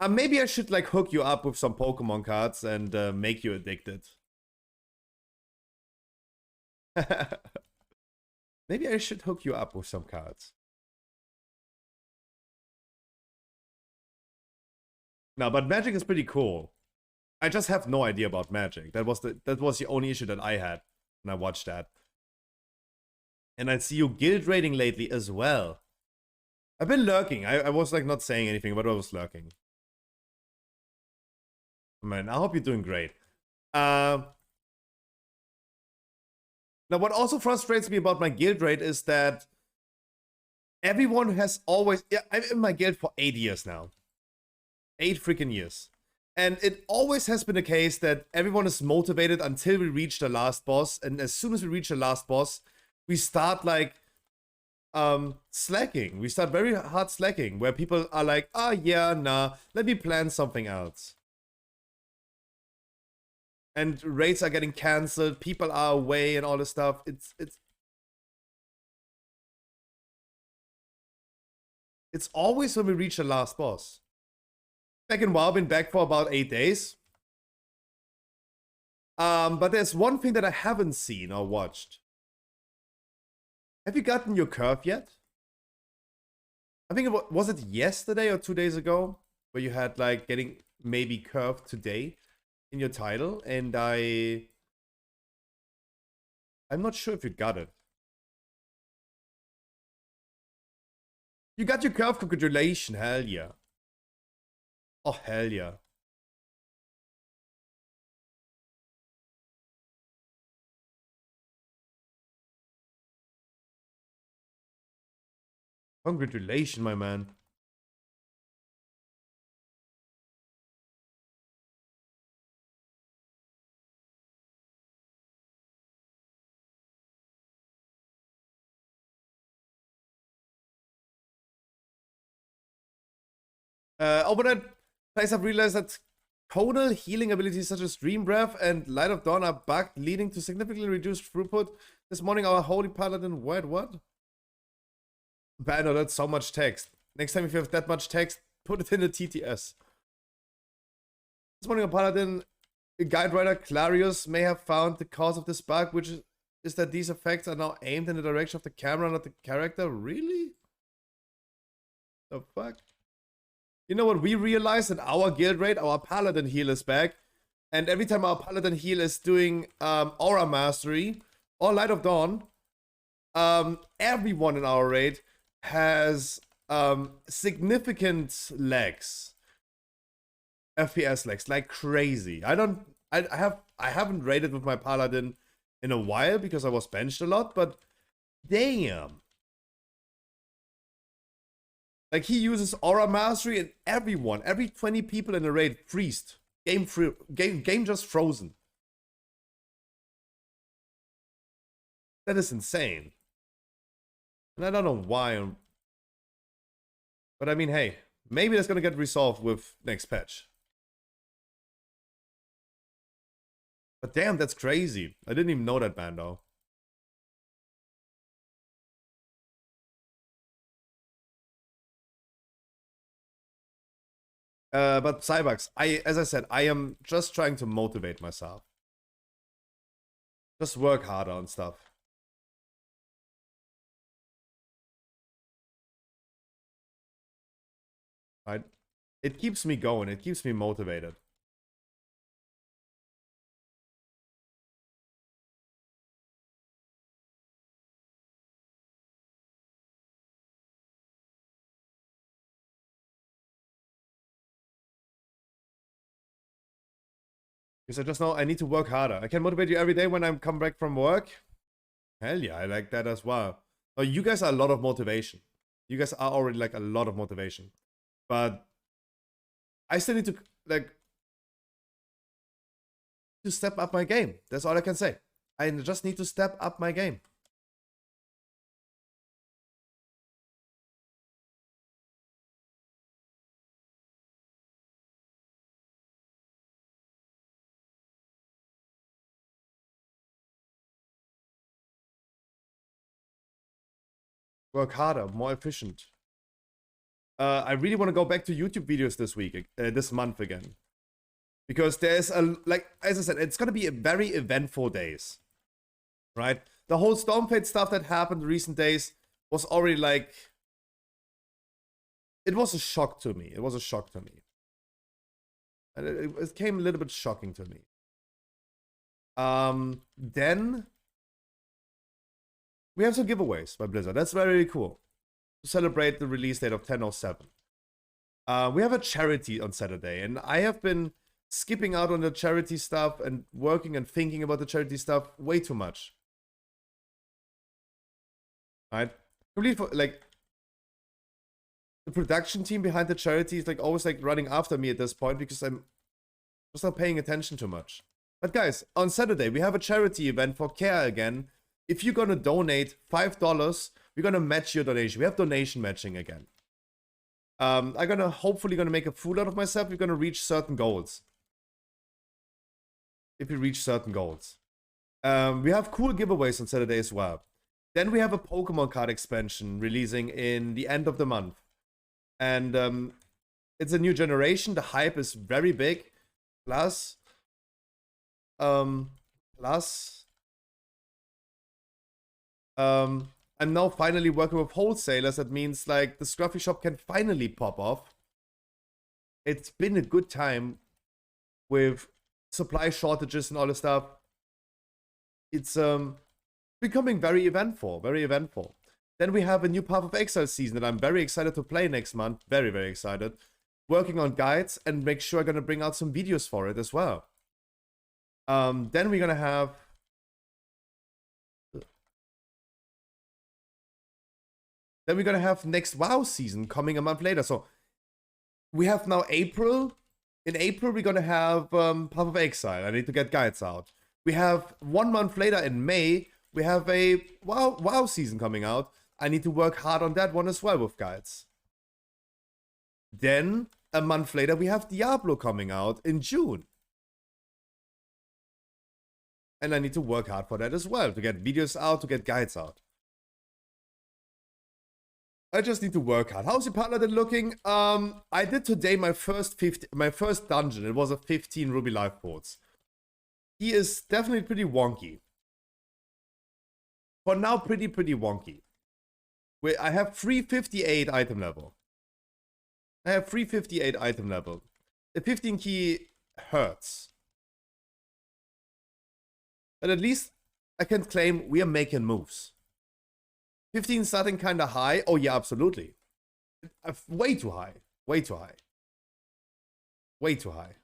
I should like hook you up with some Pokemon cards and make you addicted. Maybe I should hook you up with some cards. No, but Magic is pretty cool. I just have no idea about Magic. That was the only issue that I had when I watched that. And I see you guild raiding lately as well. I've been lurking. I was like not saying anything, but I was lurking. Man, I hope you're doing great. Now, what also frustrates me about my guild raid is that everyone has always... Yeah, I'm in my guild for 8 years now. 8 freaking years. And it always has been the case that everyone is motivated until we reach the last boss. And as soon as we reach the last boss, we start like slacking. We start very hard slacking, where people are like, oh yeah, nah, let me plan something else. And raids are getting cancelled, people are away and all this stuff. It's always when we reach the last boss. Back in WoW, been back for about 8 days. But there's one thing that I haven't seen or watched. Have you gotten your curve yet? I think was it yesterday or 2 days ago where you had like getting maybe curved today in your title, and I'm not sure if you got it. You got your curve, congratulations, hell yeah. Oh, hell yeah. Congratulations, my man. Over that place, I've realized that tonal healing abilities such as Dream Breath and Light of Dawn are bugged, leading to significantly reduced throughput. This morning, our Holy Paladin, what? Banner, that's so much text. Next time, if you have that much text, put it in the TTS. This morning, our Paladin, Guide Rider Clarius may have found the cause of this bug, which is that these effects are now aimed in the direction of the camera, not the character. Really? The fuck? You know what we realized in our guild raid? Our Paladin heal is back. And every time our Paladin heal is doing Aura Mastery or Light of Dawn, everyone in our raid has significant lags. FPS lags, like crazy. I haven't raided with my Paladin in a while because I was benched a lot, but damn. Like, he uses Aura Mastery and every 20 people in the raid freezed. Game just frozen. That is insane. And I don't know why. But I mean, hey, maybe that's gonna get resolved with next patch. But damn, that's crazy. I didn't even know that, Bando. But Cybucks, as I said, I am just trying to motivate myself. Just work harder on stuff. Right? It keeps me going. It keeps me motivated. Because I just know I need to work harder. I can motivate you every day when I come back from work. Hell yeah, I like that as well. Oh, you guys are a lot of motivation. You guys are already like a lot of motivation. But I still need to step up my game. That's all I can say. I just need to step up my game. Work harder, more efficient. I really want to go back to YouTube videos this week, this month again. Because there's like, as I said, it's going to be a very eventful days. Right? The whole Stormfade stuff that happened in recent days was already like, it was a shock to me. It was a shock to me. And it came a little bit shocking to me. Then we have some giveaways by Blizzard. That's very cool. To celebrate the release date of 10/07. We have a charity on Saturday, and I have been skipping out on the charity stuff and working and thinking about the charity stuff way too much. Right? Like, the production team behind the charity is like always like running after me at this point because I'm Just not paying attention too much. But guys, on Saturday, we have a charity event for care again. If you're gonna donate $5, we're gonna match your donation. We have donation matching again. I'm hopefully gonna make a fool out of myself. We're gonna reach certain goals. If we reach certain goals. We have cool giveaways on Saturday as well. Then we have a Pokemon card expansion releasing in the end of the month. And it's a new generation. The hype is very big. Plus, I'm now finally working with wholesalers. That means like the Scruffy shop can finally pop off. It's been a good time with supply shortages and all this stuff. It's becoming very eventful, very eventful. Then we have a new Path of Exile season that I'm very excited to play next month. Very, very excited. Working on guides and make sure I'm gonna bring out some videos for it as well. Then we're gonna have next WoW season coming a month later. So we have now April. In April, we're gonna have Path of Exile. I need to get guides out. We have 1 month later in May, we have a WoW season coming out. I need to work hard on that one as well with guides. Then, a month later, we have Diablo coming out in June. And I need to work hard for that as well, to get videos out, to get guides out. I just need to work hard. How's your Paladin looking? I did today my first dungeon. It was a 15 Ruby Life Ports. He is definitely pretty wonky. For now, pretty wonky. I have 358 item level. The 15 key hurts. But at least I can claim we are making moves. 15 starting kind of high. Oh yeah, absolutely. Way too high. Way too high. Way too high.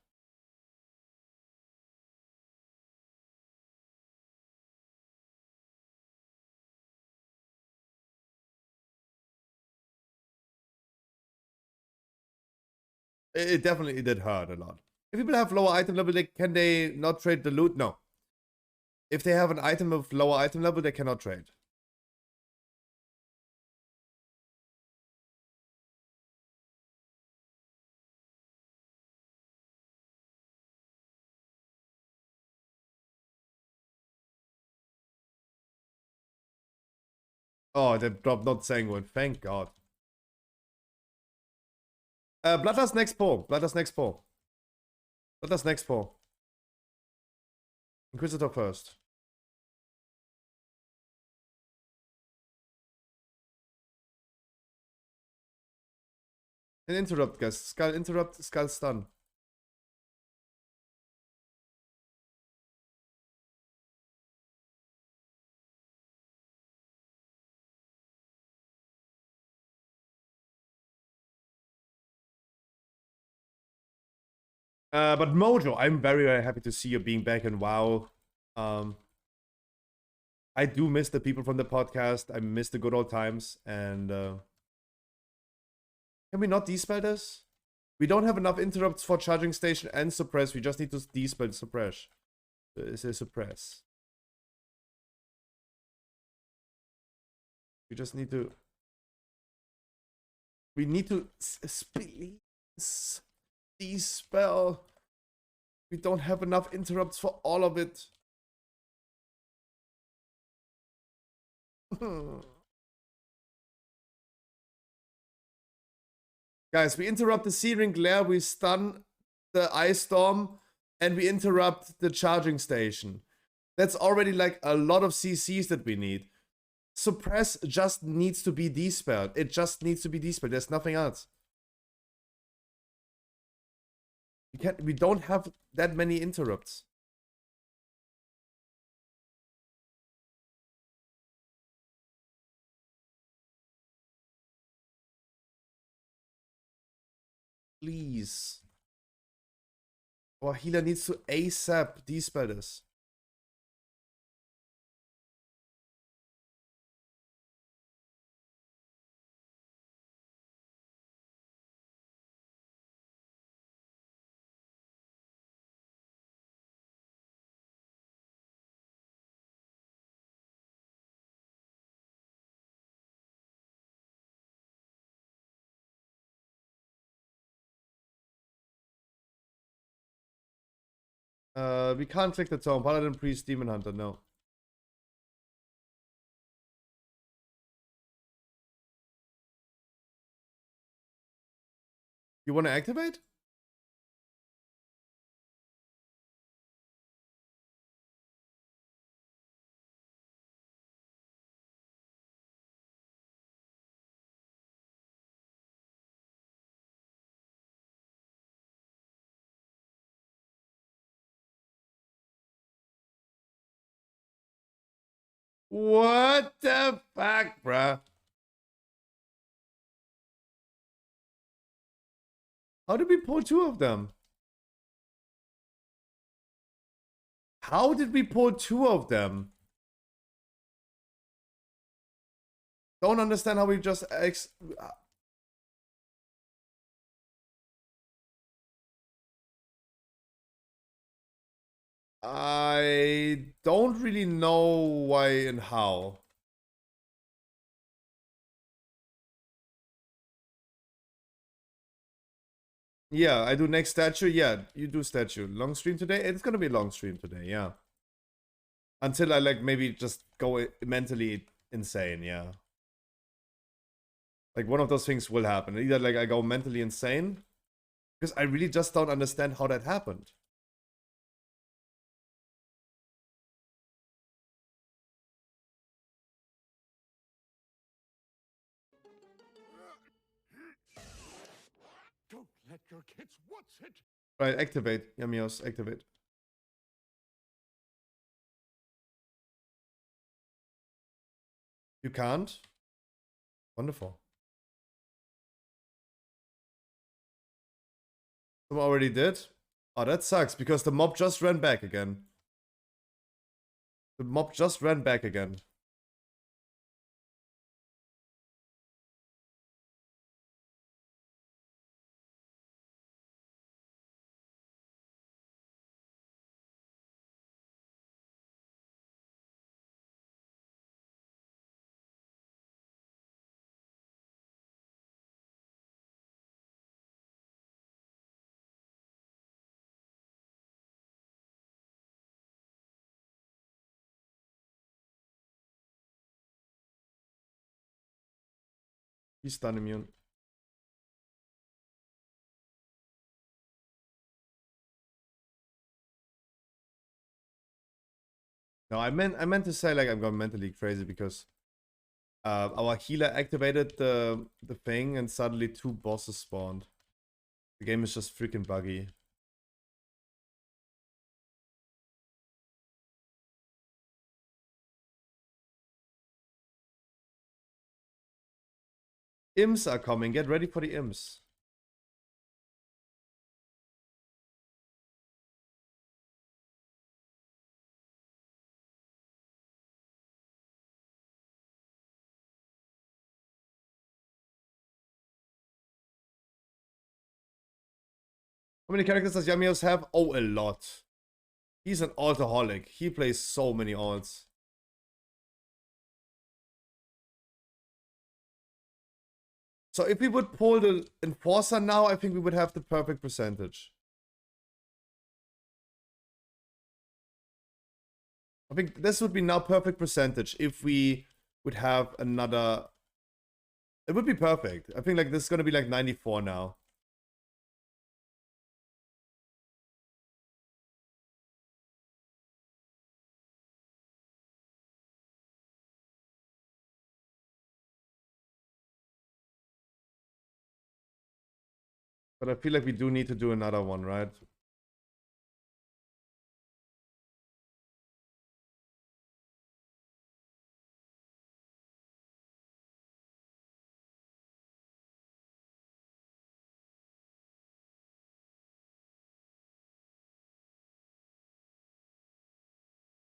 It definitely did hurt a lot. If people have lower item level, can they not trade the loot? No. If they have an item of lower item level, they cannot trade. Oh, they dropped not Sanguine. Thank God. Bloodlust next pull. Bloodlust next pull. Bloodlust next pull. Inquisitor first. And interrupt, guys. Skull interrupt, skull stun. But Mojo, I'm very, very happy to see you being back in WoW. I do miss the people from the podcast. I miss the good old times. And can we not dispel this? We don't have enough interrupts for charging station and suppress. We just need to dispel suppress. Suppress. We just need to. We need to please dispel. We don't have enough interrupts for all of it. Guys, we interrupt the Searing Glare, we stun the Ice Storm, and we interrupt the charging station. That's already like a lot of CCs that we need. Suppress just needs to be dispelled. It just needs to be dispelled. There's nothing else. We don't have that many interrupts. Please. Our healer needs to ASAP dispel this. We can't click the tome. Paladin, Priest, Demon Hunter, no. You want to activate? What the fuck, bruh? How did we pull 2 of them? How did we pull 2 of them? Don't understand how we just I don't really know why and how. Yeah, I do next statue. Yeah, you do statue. Long stream today? It's gonna be a long stream today, yeah. Until I like maybe just go mentally insane, yeah. Like one of those things will happen. Either like I go mentally insane, because I really just don't understand how that happened. Don't let your kids watch it. Right, activate. Yamios, activate. You can't? Wonderful. Some already did? Oh, that sucks, because the mob just ran back again. The mob just ran back again. He's stun immune. No, I meant to say like I'm going mentally crazy because our healer activated the thing and suddenly 2 bosses spawned. The game is just freaking buggy. Imps are coming. Get ready for the imps. How many characters does Yamios have? Oh, a lot. He's an altaholic. He plays so many alts. So if we would pull the Enforcer now, I think we would have the perfect percentage. I think this would be now perfect percentage if we would have another... It would be perfect. I think like this is going to be like 94 now. But I feel like we do need to do another one, right?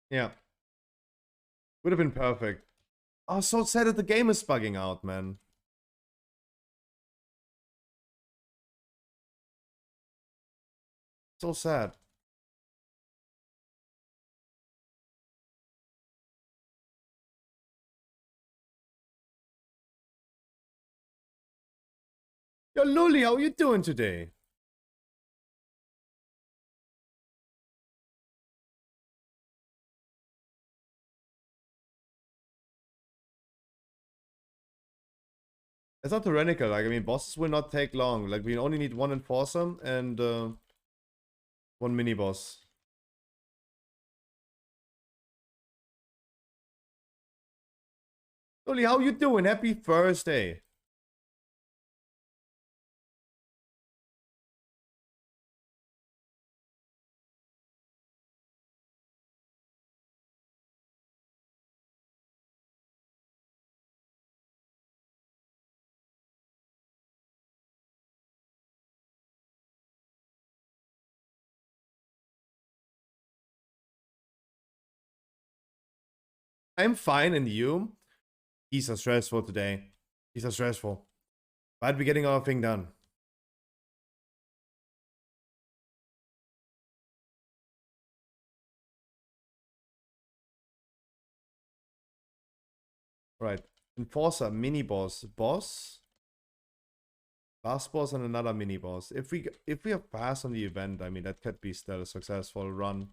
Yeah. Would have been perfect. Oh, so sad that the game is bugging out, man. So sad. Yo, Luli, how you doing today? It's not tyrannical. Like, I mean, bosses will not take long. Like, we only need one enforcer and one mini boss. Oli, how you doing? Happy Thursday. I'm fine, and you? He's so stressful today. He's so stressful. But we're getting our thing done. Right. Enforcer, mini boss, boss, last boss, and another mini boss. If we have passed on the event, I mean that could be still a successful run.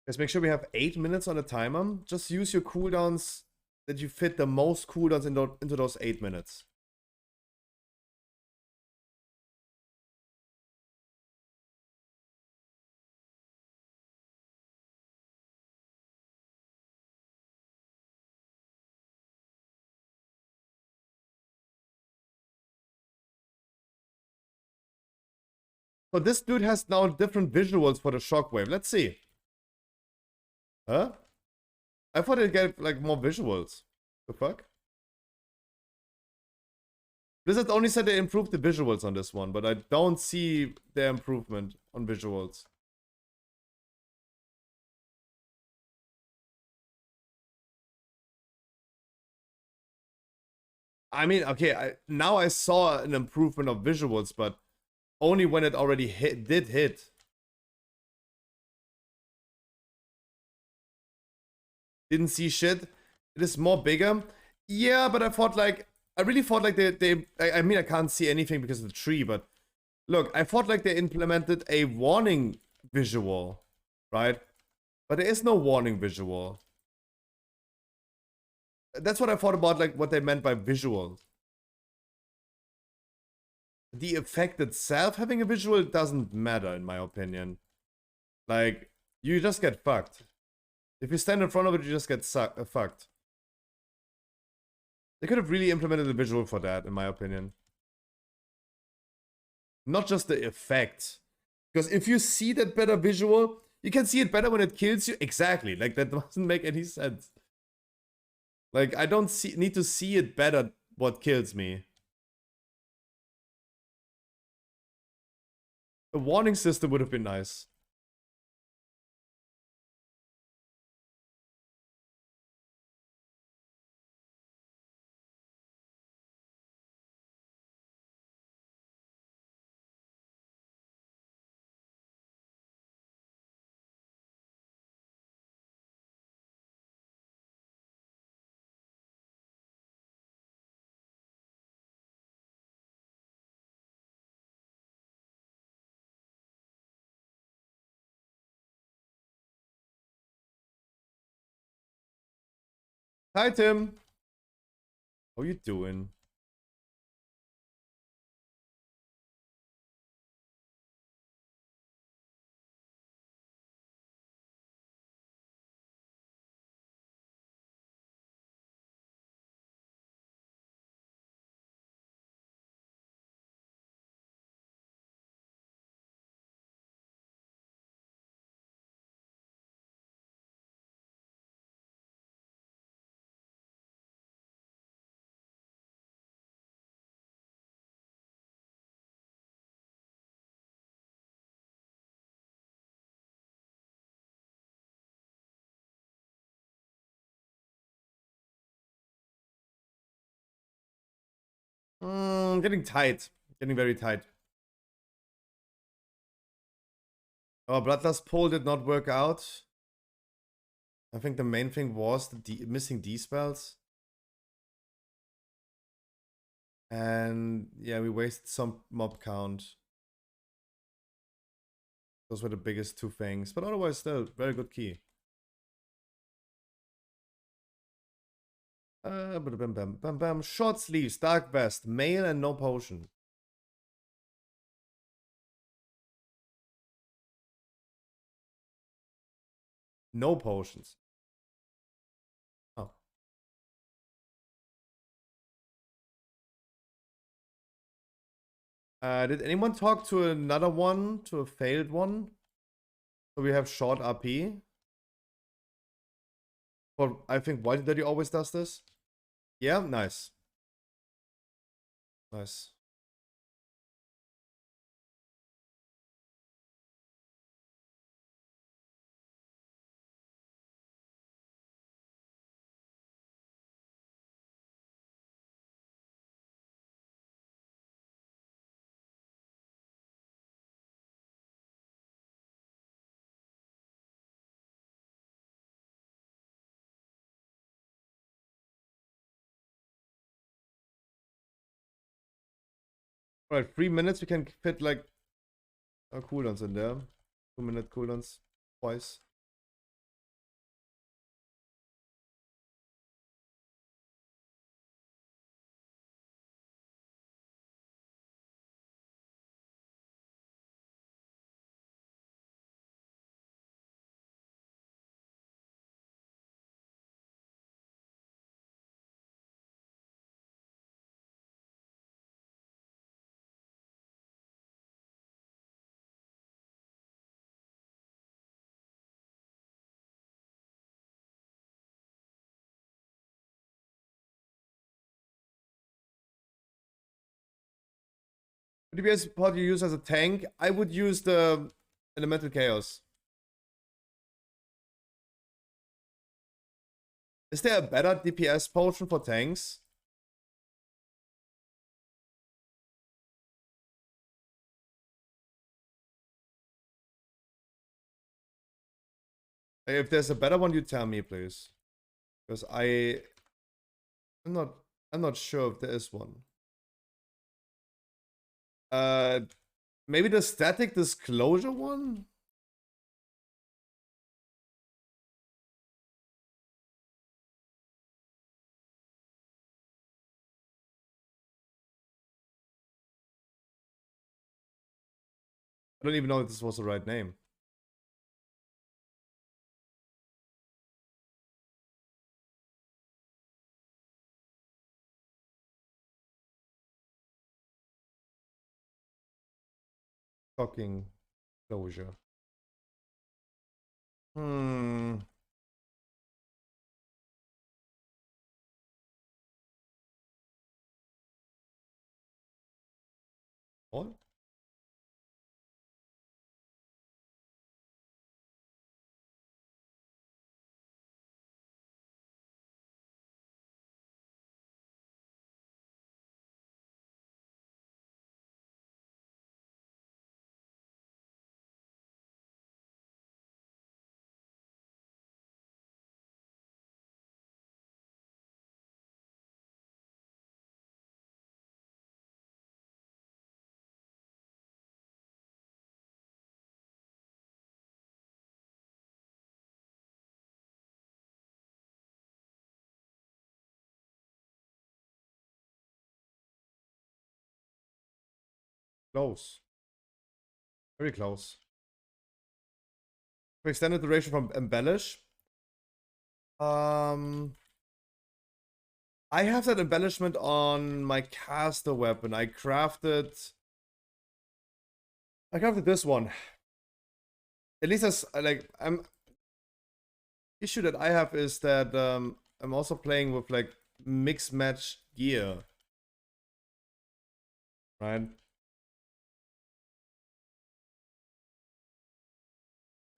Let's make sure we have 8 minutes on the timer. Just use your cooldowns that you fit the most cooldowns into those 8 minutes. So this dude has now different visuals for the shockwave. Let's see. Huh? I thought it'd get like more visuals. The fuck? Blizzard only said they improved the visuals on this one, but I don't see their improvement on visuals. I mean, okay, now I saw an improvement of visuals, but only when it already did hit. Didn't see shit. It is more bigger. Yeah, but I really thought like I mean, I can't see anything because of the tree, but look, I thought like they implemented a warning visual, right? But there is no warning visual. That's what I thought about, like what they meant by visual. The effect itself having a visual doesn't matter, in my opinion. Like, you just get fucked. If you stand in front of it, you just get fucked. They could have really implemented a visual for that, in my opinion. Not just the effect. Because if you see that better visual, you can see it better when it kills you. Exactly. Like, that doesn't make any sense. Like, I don't need to see it better what kills me. A warning system would have been nice. Hi, Tim. How you doing? Getting tight. Getting very tight. Our Bloodlust poll did not work out. I think the main thing was the missing D spells. And yeah, we wasted some mob count. Those were the biggest two things, but otherwise still very good key. Bam, bam, bam, bam. Short sleeves, dark vest, mail, and no potion. No potions. Oh. Did anyone talk to another one, to a failed one? So we have short RP. But I think White Daddy always does this. Yeah, nice. Nice. Alright, 3 minutes we can fit like cooldowns in there. 2-minute cooldowns twice. What DPS pod you use as a tank? I would use the Elemental Chaos. Is there a better DPS potion for tanks? If there's a better one, you tell me, please. Because I'm not sure if there is one. Maybe the static disclosure one? I don't even know if this was the right name. Shocking closure. Hmm. What? Close. Very close. Extended duration from embellish. I have that embellishment on my caster weapon. I crafted this one. At least as like issue that I have is that I'm also playing with like mix match gear. Right?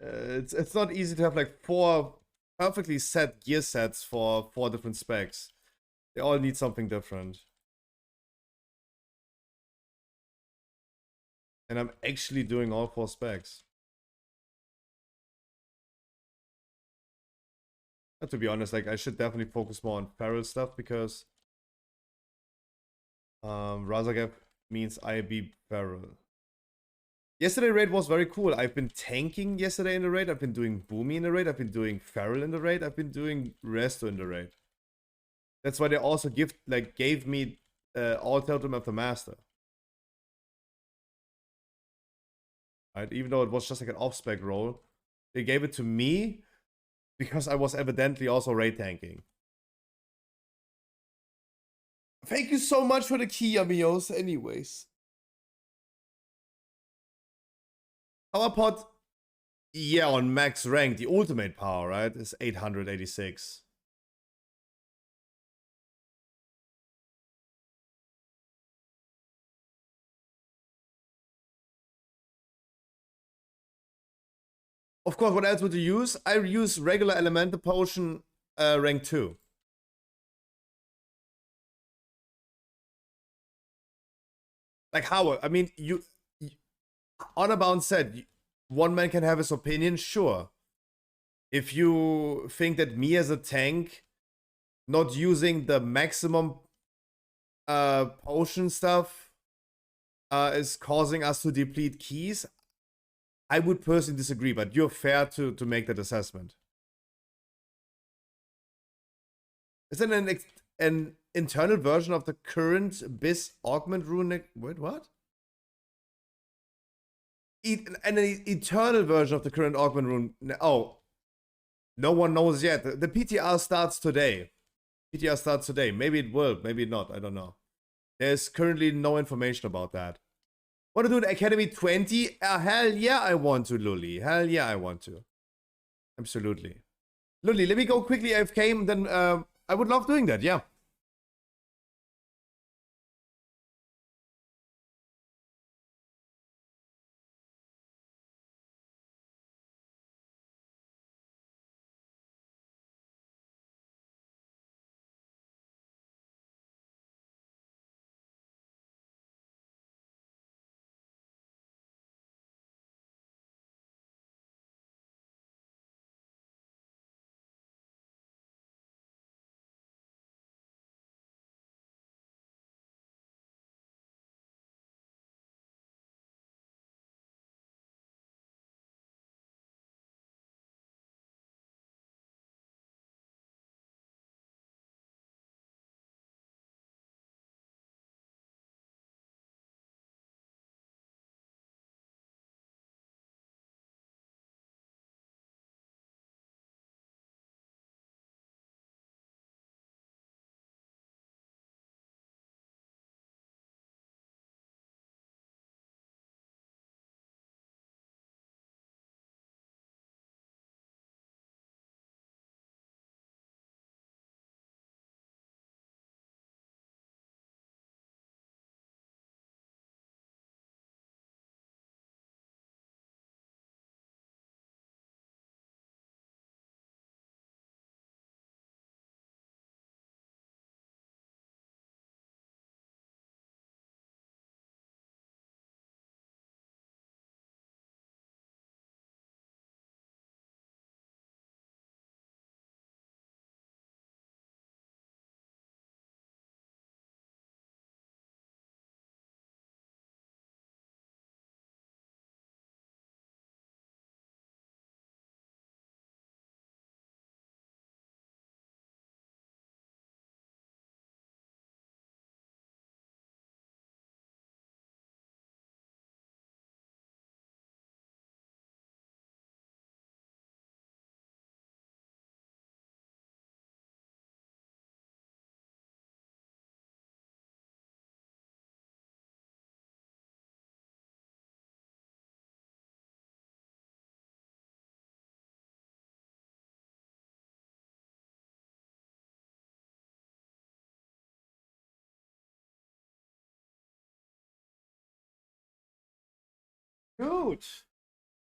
It's not easy to have like 4 perfectly set gear sets for 4 different specs. They all need something different. And I'm actually doing all 4 specs. And to be honest, like I should definitely focus more on feral stuff because Razagap means IB Feral. Yesterday raid was very cool. I've been tanking yesterday in the raid. I've been doing Boomy in the raid. I've been doing Feral in the raid. I've been doing Resto in the raid. That's why they also gave me all Totem of the Master. Right? Even though it was just like an off-spec role, they gave it to me because I was evidently also raid tanking. Thank you so much for the key, amigos. Anyways. Our pot, yeah, on max rank, the ultimate power, right, is 886. Of course, what else would you use? I use regular elemental potion, rank 2. Like how? I mean, Honorbound said, one man can have his opinion, sure. If you think that me as a tank, not using the maximum potion stuff is causing us to deplete keys, I would personally disagree, but you're fair to make that assessment. Is it an internal version of the current Bis augment runic? Wait, what? An eternal version of the current augment rune. Oh, no one knows yet. The PTR starts today. PTR starts today. Maybe it will, maybe not. I don't know. There's currently no information about that. Want to do an Academy 20? Hell yeah, I want to, Lully. Hell yeah, I want to. Absolutely. Lully, let me go quickly AFK, then I would love doing that, yeah.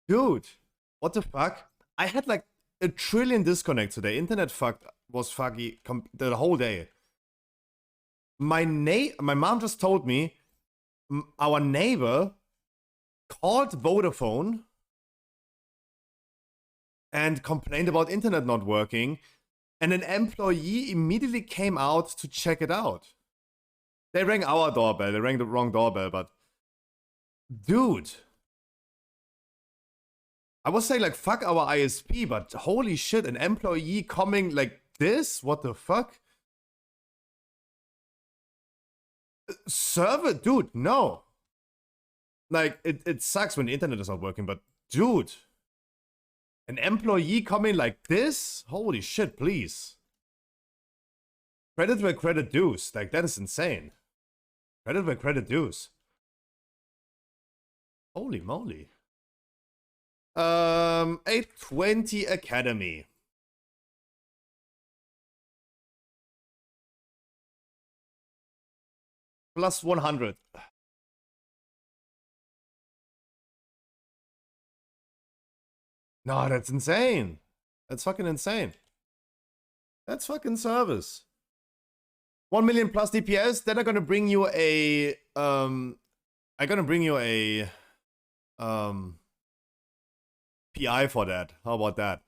Dude, what the fuck? I had like a trillion disconnects today. Internet was fuggy the whole day. My mom just told me our neighbor called Vodafone and complained about internet not working, and an employee immediately came out to check it out. They rang our doorbell. They rang the wrong doorbell, but... Dude. I was saying, like, fuck our ISP, but holy shit, an employee coming like this? What the fuck? Server? Dude, no. Like, it sucks when the internet is not working, but dude. An employee coming like this? Holy shit, please. Credit where credit dues. Like, that is insane. Credit where credit dues. Holy moly. 820 Academy. Plus 100. No, that's insane. That's fucking insane. That's fucking service. 1 million plus DPS. Then I'm gonna bring you a I'm gonna bring you a PI for that. How about that?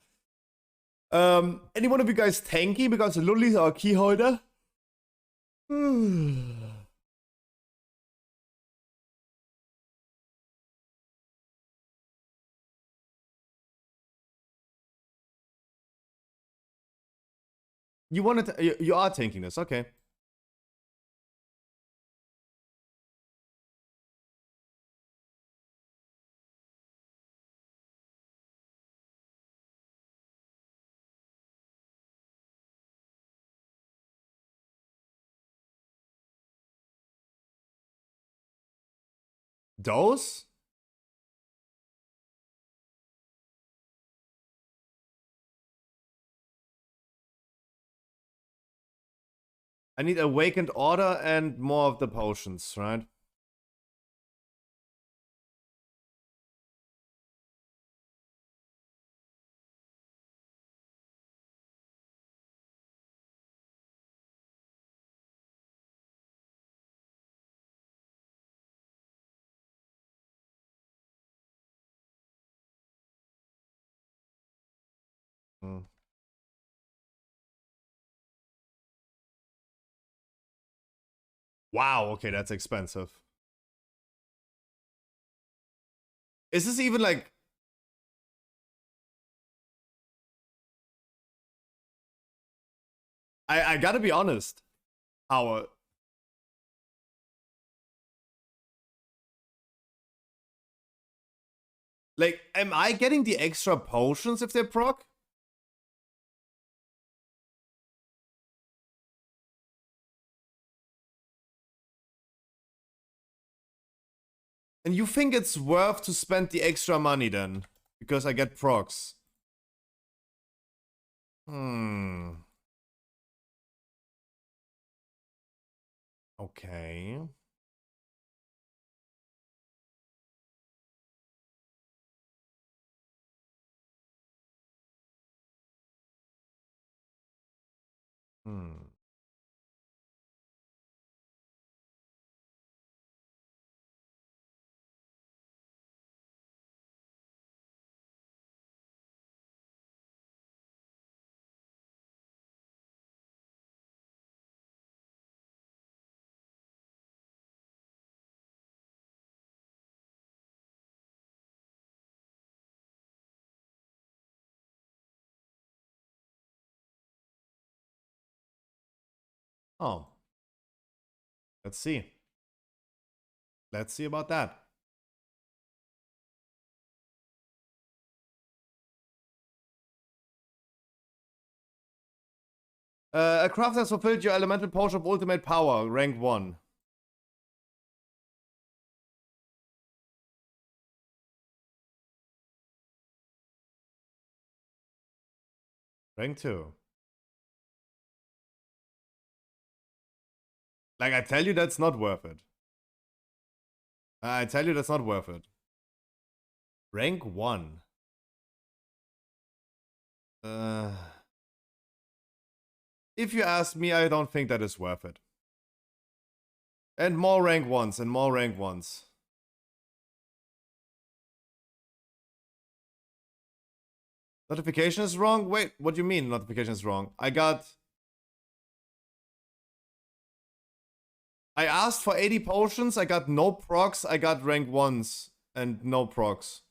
Any one of you guys tanky because Lully's our key holder? You wanted to, you are tanking this, okay. Dose? I need Awakened Order and more of the potions, right? Hmm. Wow, okay, that's expensive. Is this even like... I gotta be honest. How... Like, am I getting the extra potions if they proc? And you think it's worth to spend the extra money then? Because I get procs. Okay. Oh. Let's see. Let's see about that. A craft has fulfilled your elemental potion of ultimate power, rank 1. Rank 2. Like, I tell you that's not worth it. I tell you that's not worth it. Rank 1. If you ask me, I don't think that is worth it. And more rank 1s and more rank 1s. Notification is wrong? Wait, what do you mean notification is wrong? I got... I asked for 80 potions, I got no procs, I got rank 1s and no procs.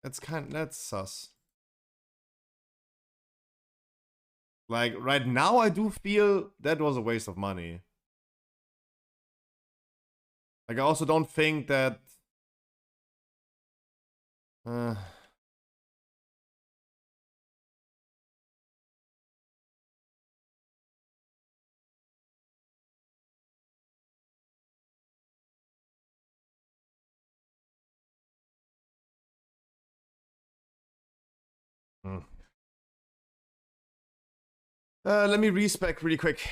That's sus. Like, right now I do feel that was a waste of money. Like, I also don't think that... let me respec really quick.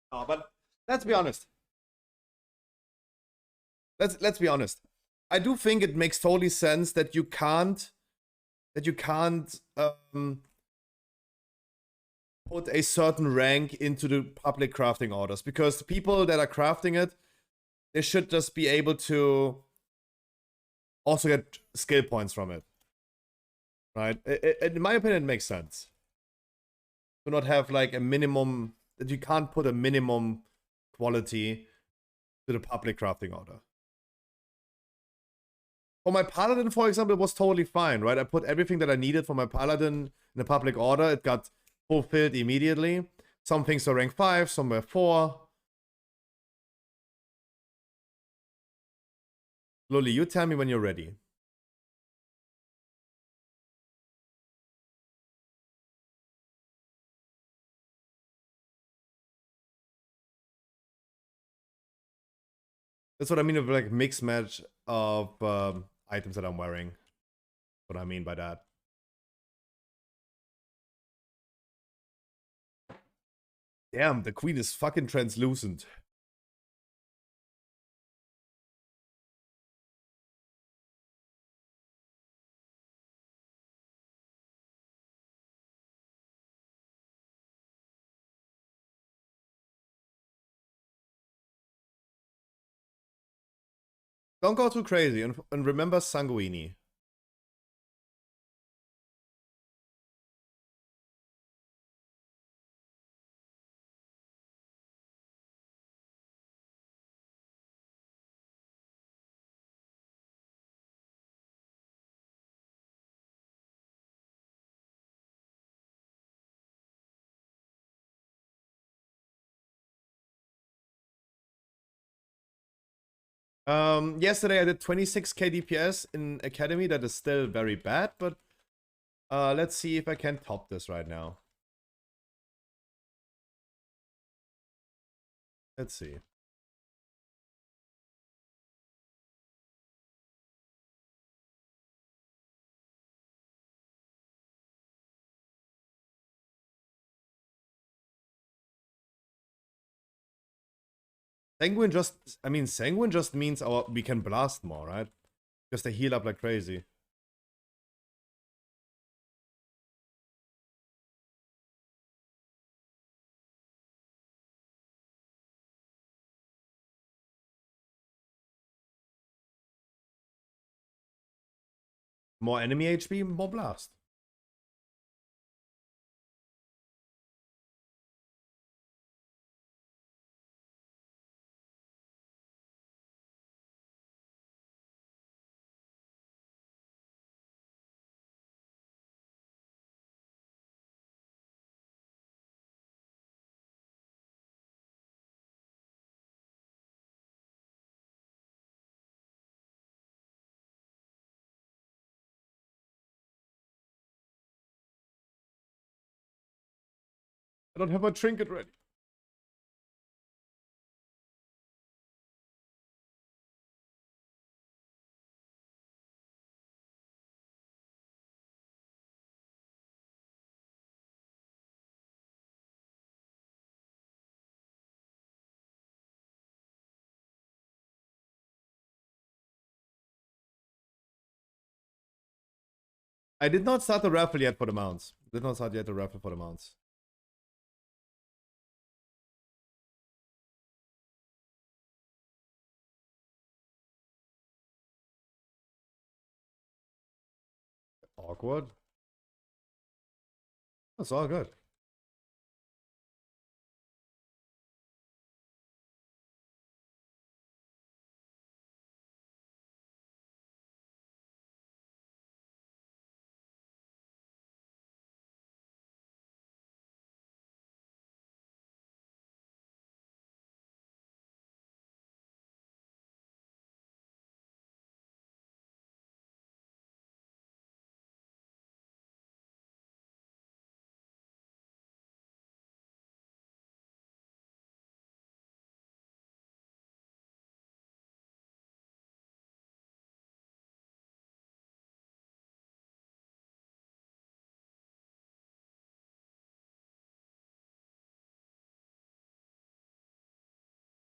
Oh, but let's be honest. Let's be honest. I do think it makes totally sense that you can't put a certain rank into the public crafting orders, because the people that are crafting it, they should just be able to also get skill points from it, right? In my opinion, it makes sense to not have like a minimum, that you can't put a minimum quality to the public crafting order. For my paladin, for example, it was totally fine, right? I put everything that I needed for my paladin in the public order. It got fulfilled immediately. Some things were rank 5, some were 4. Loli, you tell me when you're ready. That's what I mean with like mixed match of items that I'm wearing. What I mean by that. Damn, the queen is fucking translucent. Don't go too crazy, and remember Sanguini. Yesterday I did 26k DPS in Academy. That is still very bad, but let's see if I can top this right now. Let's see. Sanguine just, I mean, Sanguine just means we can blast more, right? Because they heal up like crazy. More enemy HP, more blast. I don't have my trinket ready. I did not start the raffle yet for the mounts. Did not start yet the raffle for the mounts. Awkward. That's all good.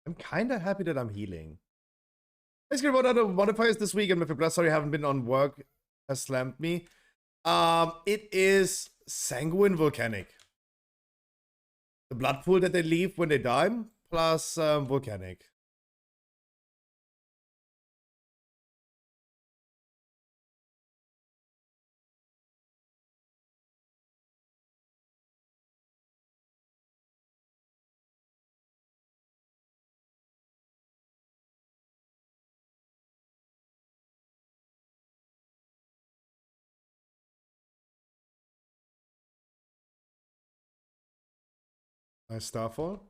I'm kind of happy that I'm healing. Basically, what other modifiers this weekend with the blood? Sorry, I haven't been on work. Has slammed me. It is Sanguine Volcanic. The blood pool that they leave when they die, plus Volcanic. Nice Starfall.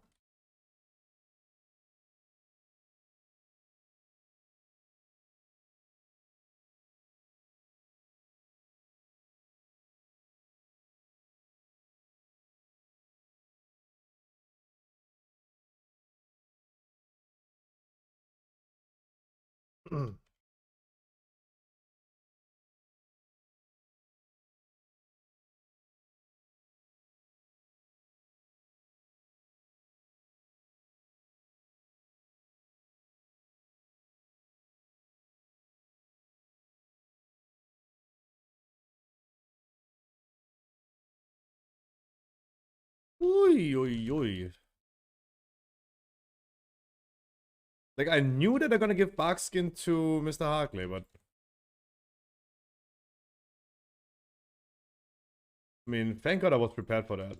Oi, oi, oi. Like, I knew that they're gonna give Barkskin to Mr. Harkley, but... I mean, thank God I was prepared for that.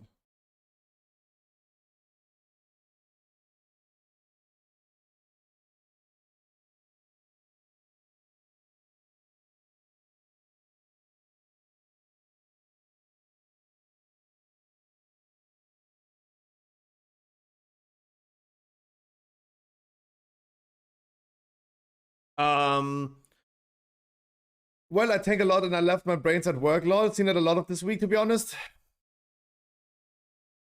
Well, I tank a lot and I left my brains at work. Lol, seen it a lot of this week, to be honest.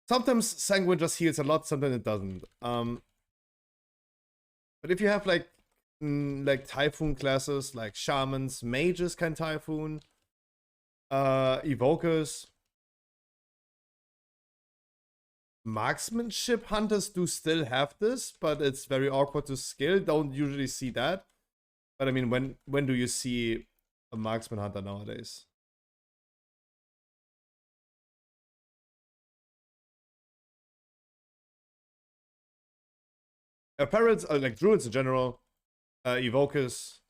Sometimes Sanguine just heals a lot, sometimes it doesn't. But if you have like Typhoon classes, like Shamans, Mages can Typhoon, Evokers. Marksmanship hunters do still have this, but it's very awkward to skill. Don't usually see that. But I mean, when do you see a marksman hunter nowadays? Parrots, like druids in general, evokers.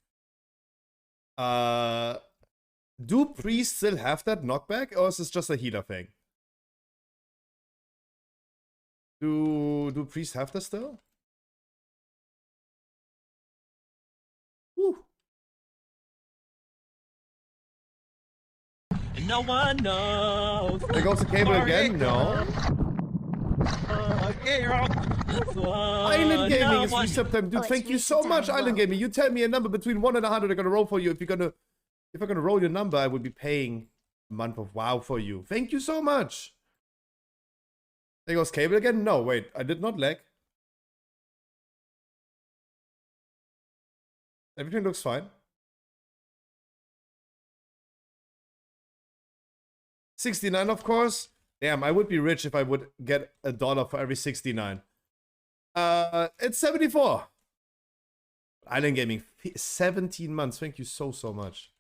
Do priests still have that knockback, or is this just a healer thing? Do priests have this still? Woo. No one knows. There goes the cable again? No. Island Gaming is receptive. Dude, Oh, thank it's you so recent much, time. Island Whoa. Gaming. You tell me a number between 1 and 100 I'm gonna roll for you. If I'm gonna roll your number, I would be paying a month of WoW for you. Thank you so much. There goes cable again? No, wait, I did not lag. Everything looks fine. 69, of course. Damn, I would be rich if I would get $1 for every 69. It's 74. Island Gaming, 17 months. Thank you so much.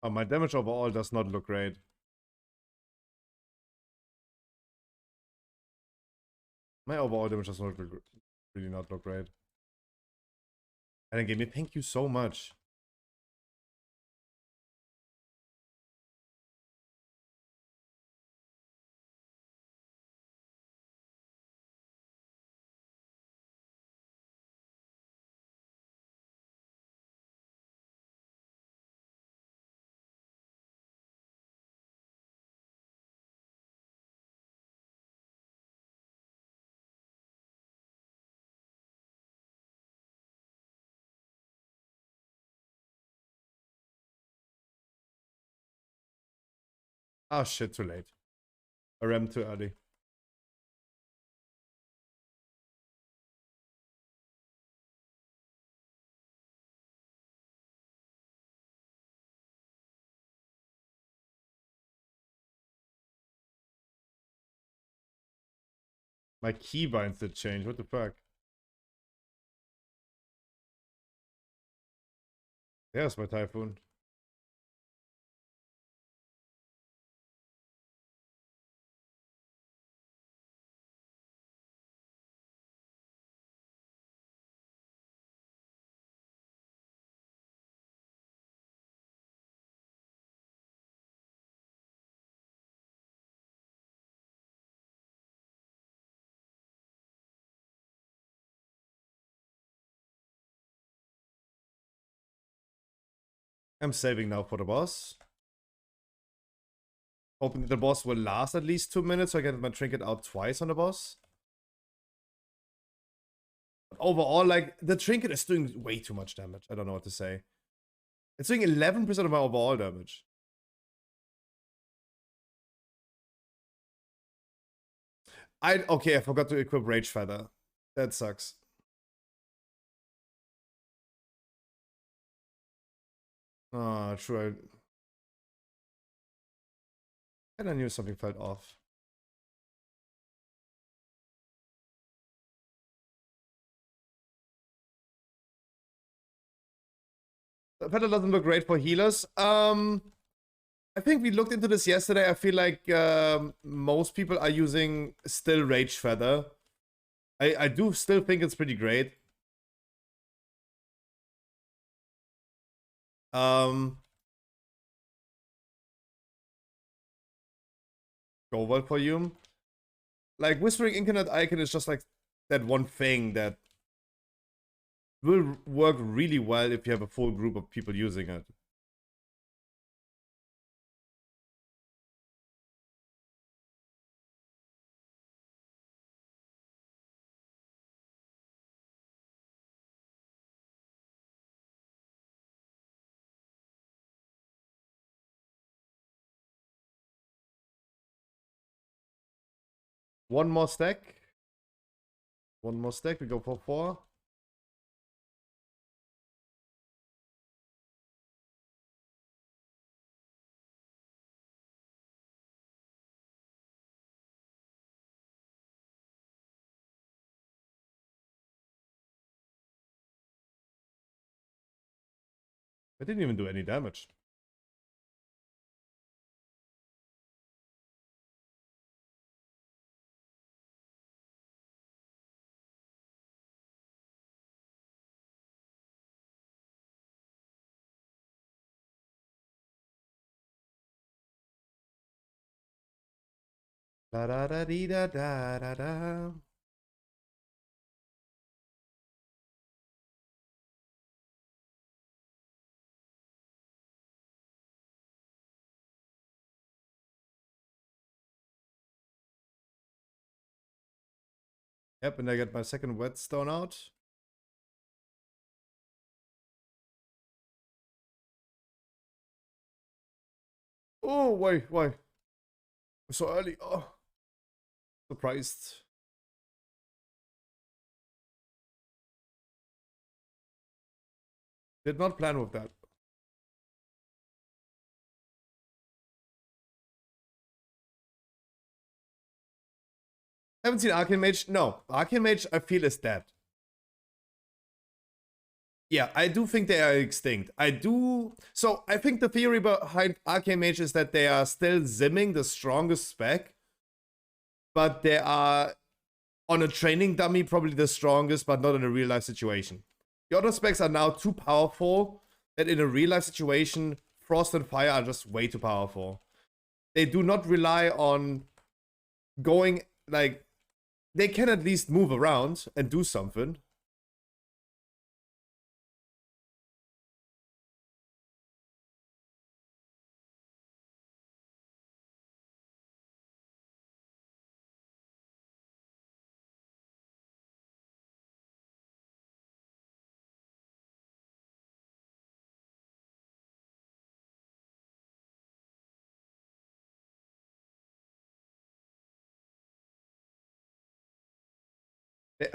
Oh, my damage overall does not look great. My overall damage does not look, really not look great. And again, thank you so much. Ah, shit, too late. I rammed too early. My keybinds did change. What the fuck? There's my Typhoon. I'm saving now for the boss. Hoping that the boss will last at least 2 minutes so I get my trinket out twice on the boss. But overall, like, the trinket is doing way too much damage. I don't know what to say. It's doing 11% of my overall damage. Okay, I forgot to equip Rage Feather. That sucks. Ah, true. And I knew something felt off. The feather doesn't look great for healers. I think we looked into this yesterday. I feel like most people are using still Rage Feather. I do still think it's pretty great. Go well for you. Like, Whispering Incarnate Icon is just like that one thing that will work really well if you have a full group of people using it. One more stack. One more stack. We go for 4. I didn't even do any damage. Da da da dee da da da da. Yep, and I get my second whetstone out. Oh, why? So early. Oh, surprised. Did not plan with that. Haven't seen Arcane Mage? No. Arcane Mage, I feel, is dead. Yeah, I do think they are extinct. I do. So I think the theory behind Arcane Mage is that they are still zimming the strongest spec, but they are on a training dummy probably the strongest, but not in a real life situation. The other specs are now too powerful that in a real life situation, Frost and Fire are just way too powerful. They do not rely on going, like, they can at least move around and do something.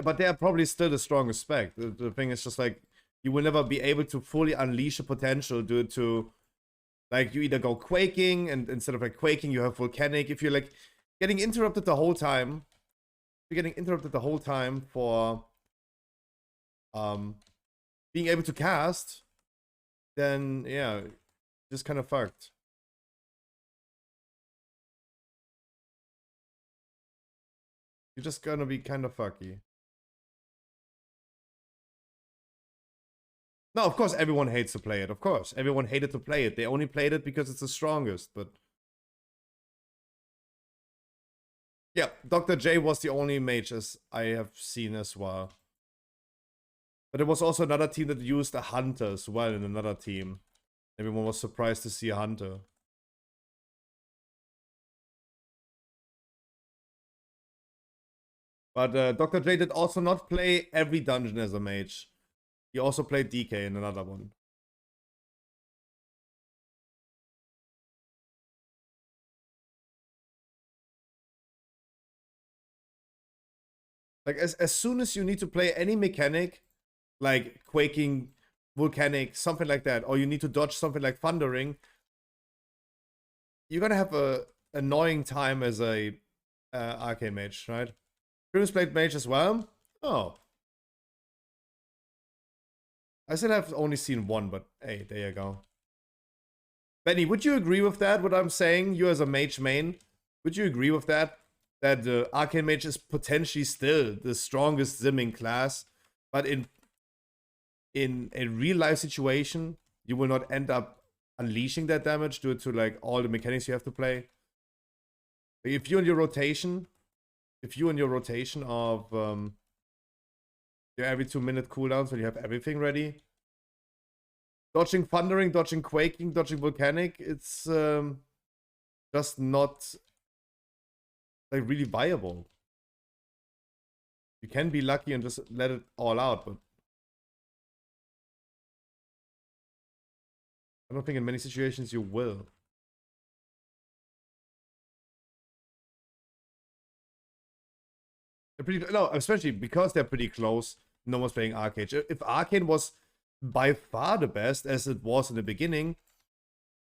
But they are probably still the strongest spec. The thing is just like, you will never be able to fully unleash a potential due to, like, you either go quaking, and instead of like quaking, you have volcanic. If you're like getting interrupted the whole time, you're getting interrupted the whole time for being able to cast, then yeah, just kind of fucked. You're just gonna be kind of fucky. No, of course everyone hates to play it. Of course, everyone hated to play it. They only played it because it's the strongest. But yeah, Dr. J was the only mage as I have seen as well. But there was also another team that used a hunter as well in another team. Everyone was surprised to see a hunter. But Dr. J did also not play every dungeon as a mage. He also played DK in another one. Like, as soon as you need to play any mechanic, like quaking, volcanic, something like that, or you need to dodge something like thundering, you're gonna have a annoying time as a arcane mage, right? Previous played mage as well. Oh, I still have only seen one, but hey, there you go. Benny, would you agree with that? What I'm saying, you as a mage main, would you agree with that? That the arcane mage is potentially still the strongest zimming class, but in a real life situation, you will not end up unleashing that damage due to like all the mechanics you have to play. If you're in your rotation, of your every 2-minute cooldowns when you have everything ready, dodging thundering, dodging quaking, dodging volcanic, it's just not like really viable. You can be lucky and just let it all out, but I don't think in many situations you will. No, especially because they're pretty close. No one's playing Arcane. If Arcane was by far the best, as it was in the beginning,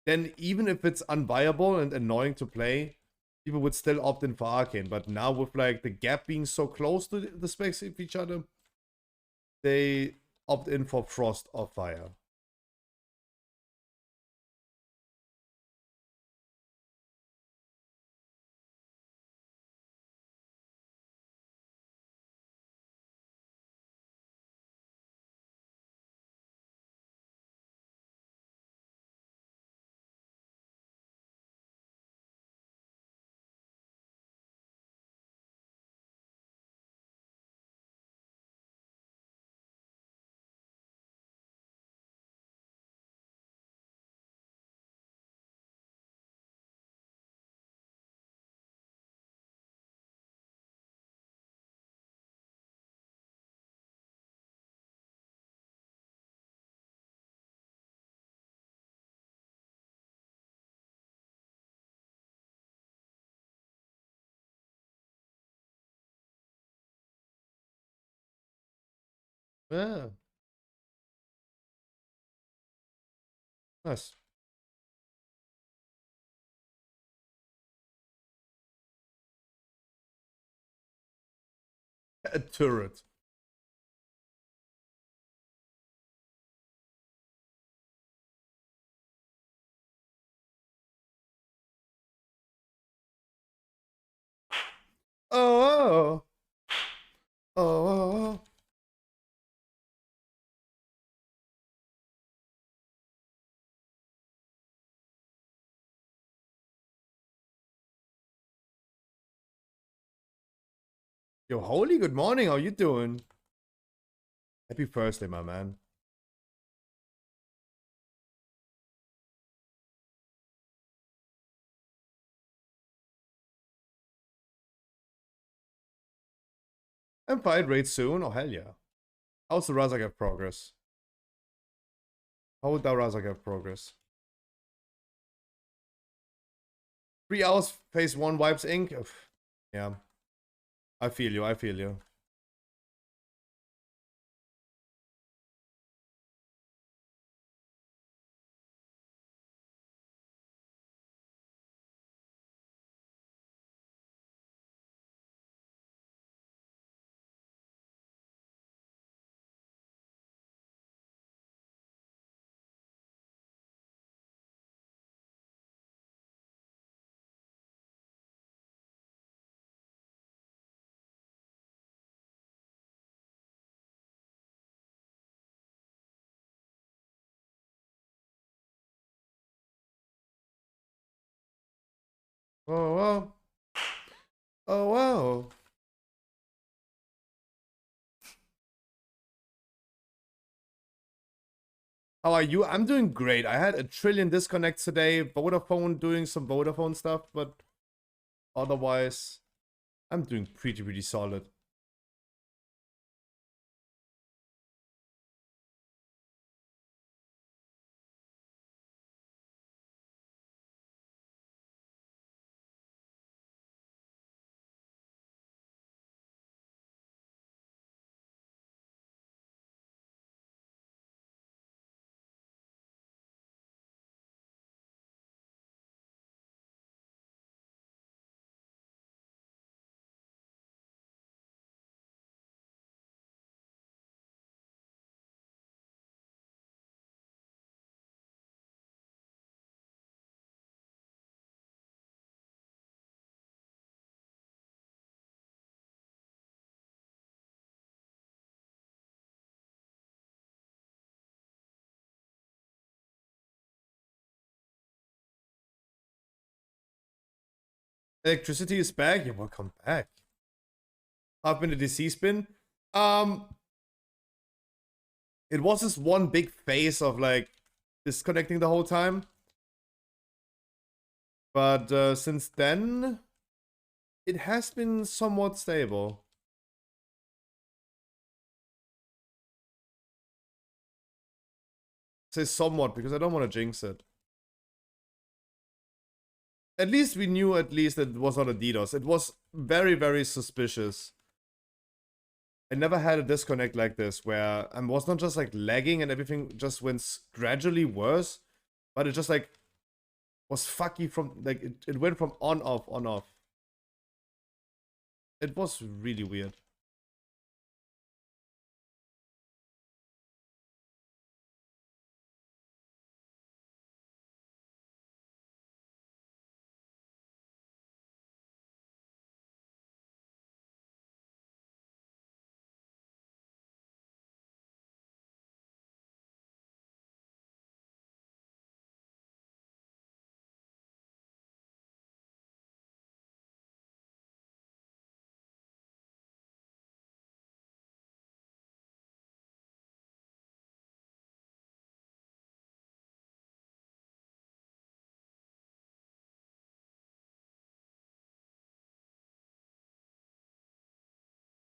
then even if it's unviable and annoying to play, people would still opt in for Arcane. But now with like the gap being so close to the specs of each other, they opt in for Frost or Fire. Yeah. Nice. A turret. Yo, holy good morning. How you doing? Happy Thursday, my man. And fight raid soon. Oh, hell yeah. How's the Razagav progress? How would the Razagav progress? 3 hours, phase 1 wipes ink. Ugh. Yeah. I feel you, I feel you. Oh, wow. Oh, wow. How are you? I'm doing great. I had a trillion disconnects today. Vodafone doing some Vodafone stuff, but otherwise, I'm doing pretty solid. Electricity is back. Yeah, welcome back. I've been a DC spin. It was this one big phase of like disconnecting the whole time. But since then, it has been somewhat stable. Say somewhat because I don't want to jinx it. At least we knew at least that it was not a DDoS. It was very suspicious. I never had a disconnect like this where I was not just like lagging and everything just went gradually worse, but it just like was fucky from like it went from on off. It was really weird.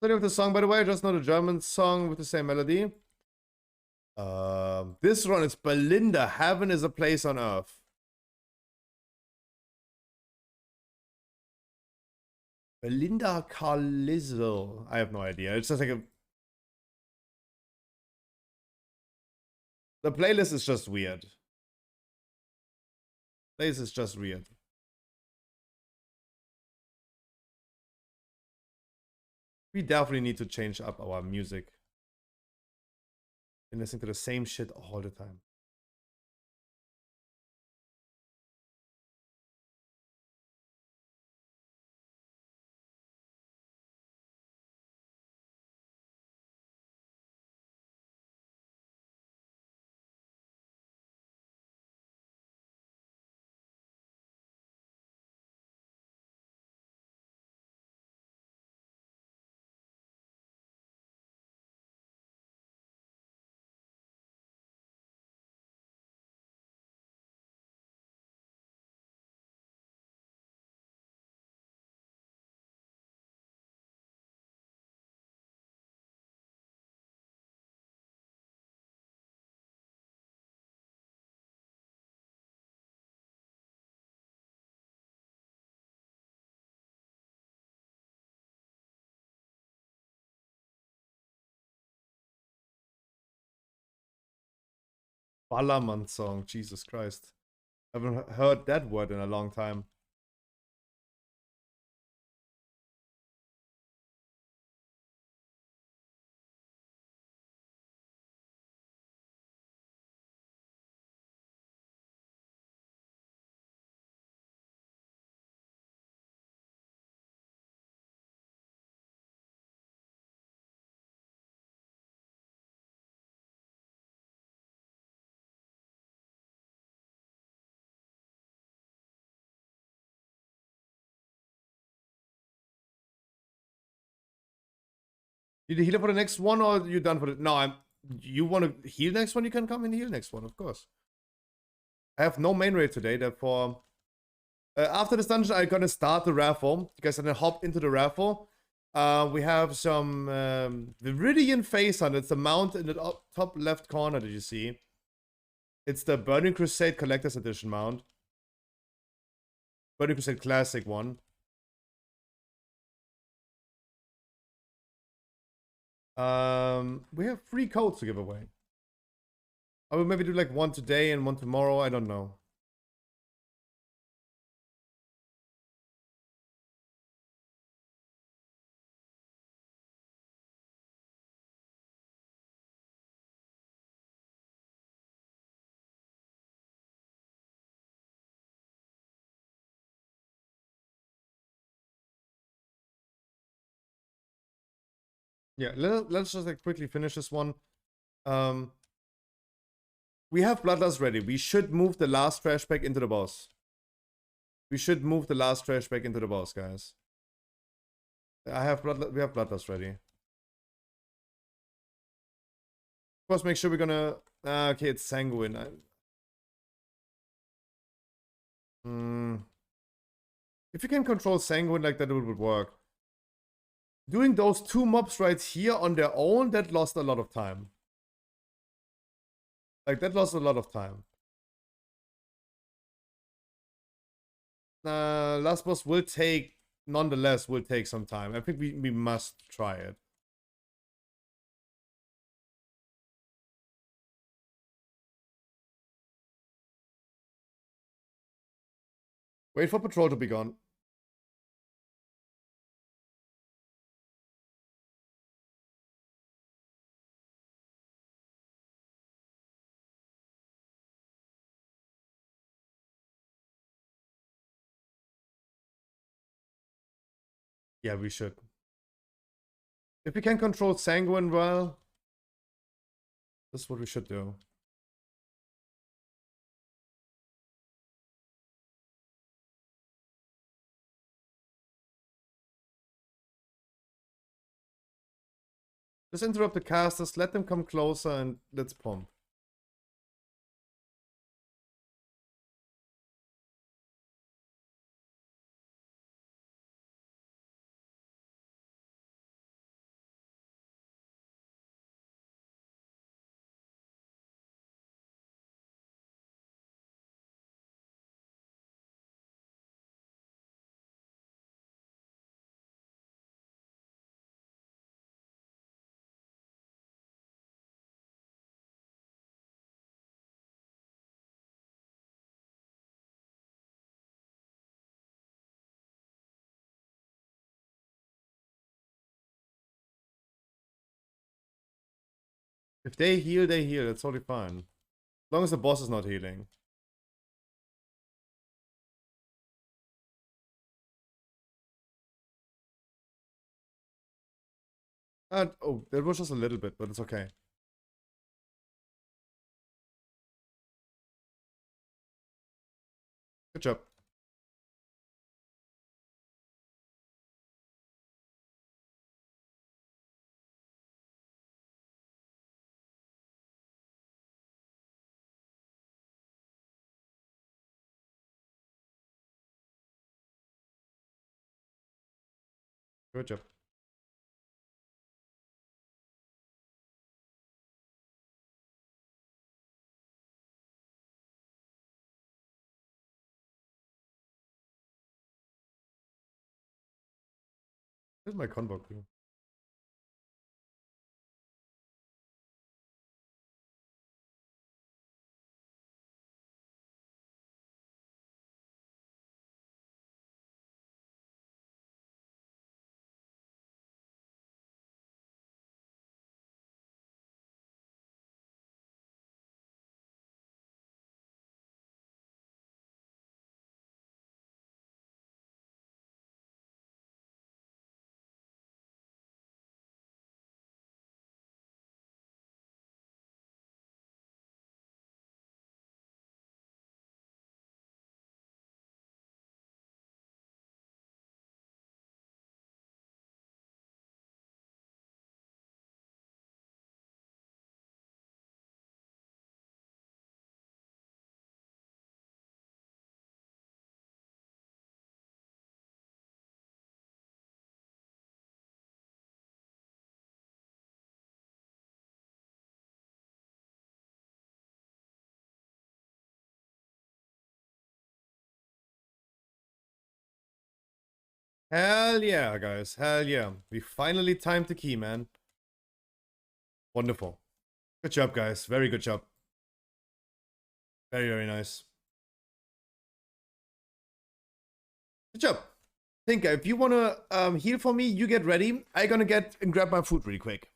Starting with the song, by the way, I just know the German song with the same melody. This one is Belinda. Heaven is a place on earth. Belinda Carlisle. I have no idea. It's just like a. The playlist is just weird. Playlist is just weird. We definitely need to change up our music. And listening to the same shit all the time. Ballermann song. Jesus Christ. I haven't heard that word in a long time. Did you heal for the next one or you done for the... No, you want to heal next one? You can come and heal next one, of course. I have no main raid today, therefore... after this dungeon, I'm gonna start the raffle. You guys are gonna hop into the raffle. We have some Viridian Face Hunt. It's the mount in the top left corner, did you see? It's the Burning Crusade Collector's Edition mount. Burning Crusade Classic one. We have 3 codes to give away. I will maybe do like one today and one tomorrow. I don't know. Yeah, let's just like quickly finish this one. We have Bloodlust ready. We should move the last trash bag into the boss. We should move the last trash bag into the boss, guys. We have Bloodlust ready. Of course, make sure we're gonna... okay, it's Sanguine. If you can control Sanguine like that, it would work. Doing those 2 mobs right here on their own, that lost a lot of time. Like, that lost a lot of time. Last boss will take, nonetheless, will take some time. I think we must try it. Wait for patrol to be gone. Yeah, we should. If we can control Sanguine well, this is what we should do. Just interrupt the casters, let them come closer, and let's pump. If they heal, they heal. That's totally fine. As long as the boss is not healing. Oh, that was just a little bit, but it's okay. Good job. Good job. Where's my convo crew? Hell yeah, guys. Hell yeah. We finally timed the key, man. Wonderful. Good job, guys. Very good job. Very, very nice. Good job. Tinker, if you want to heal for me, you get ready. I'm gonna get and grab my food really quick.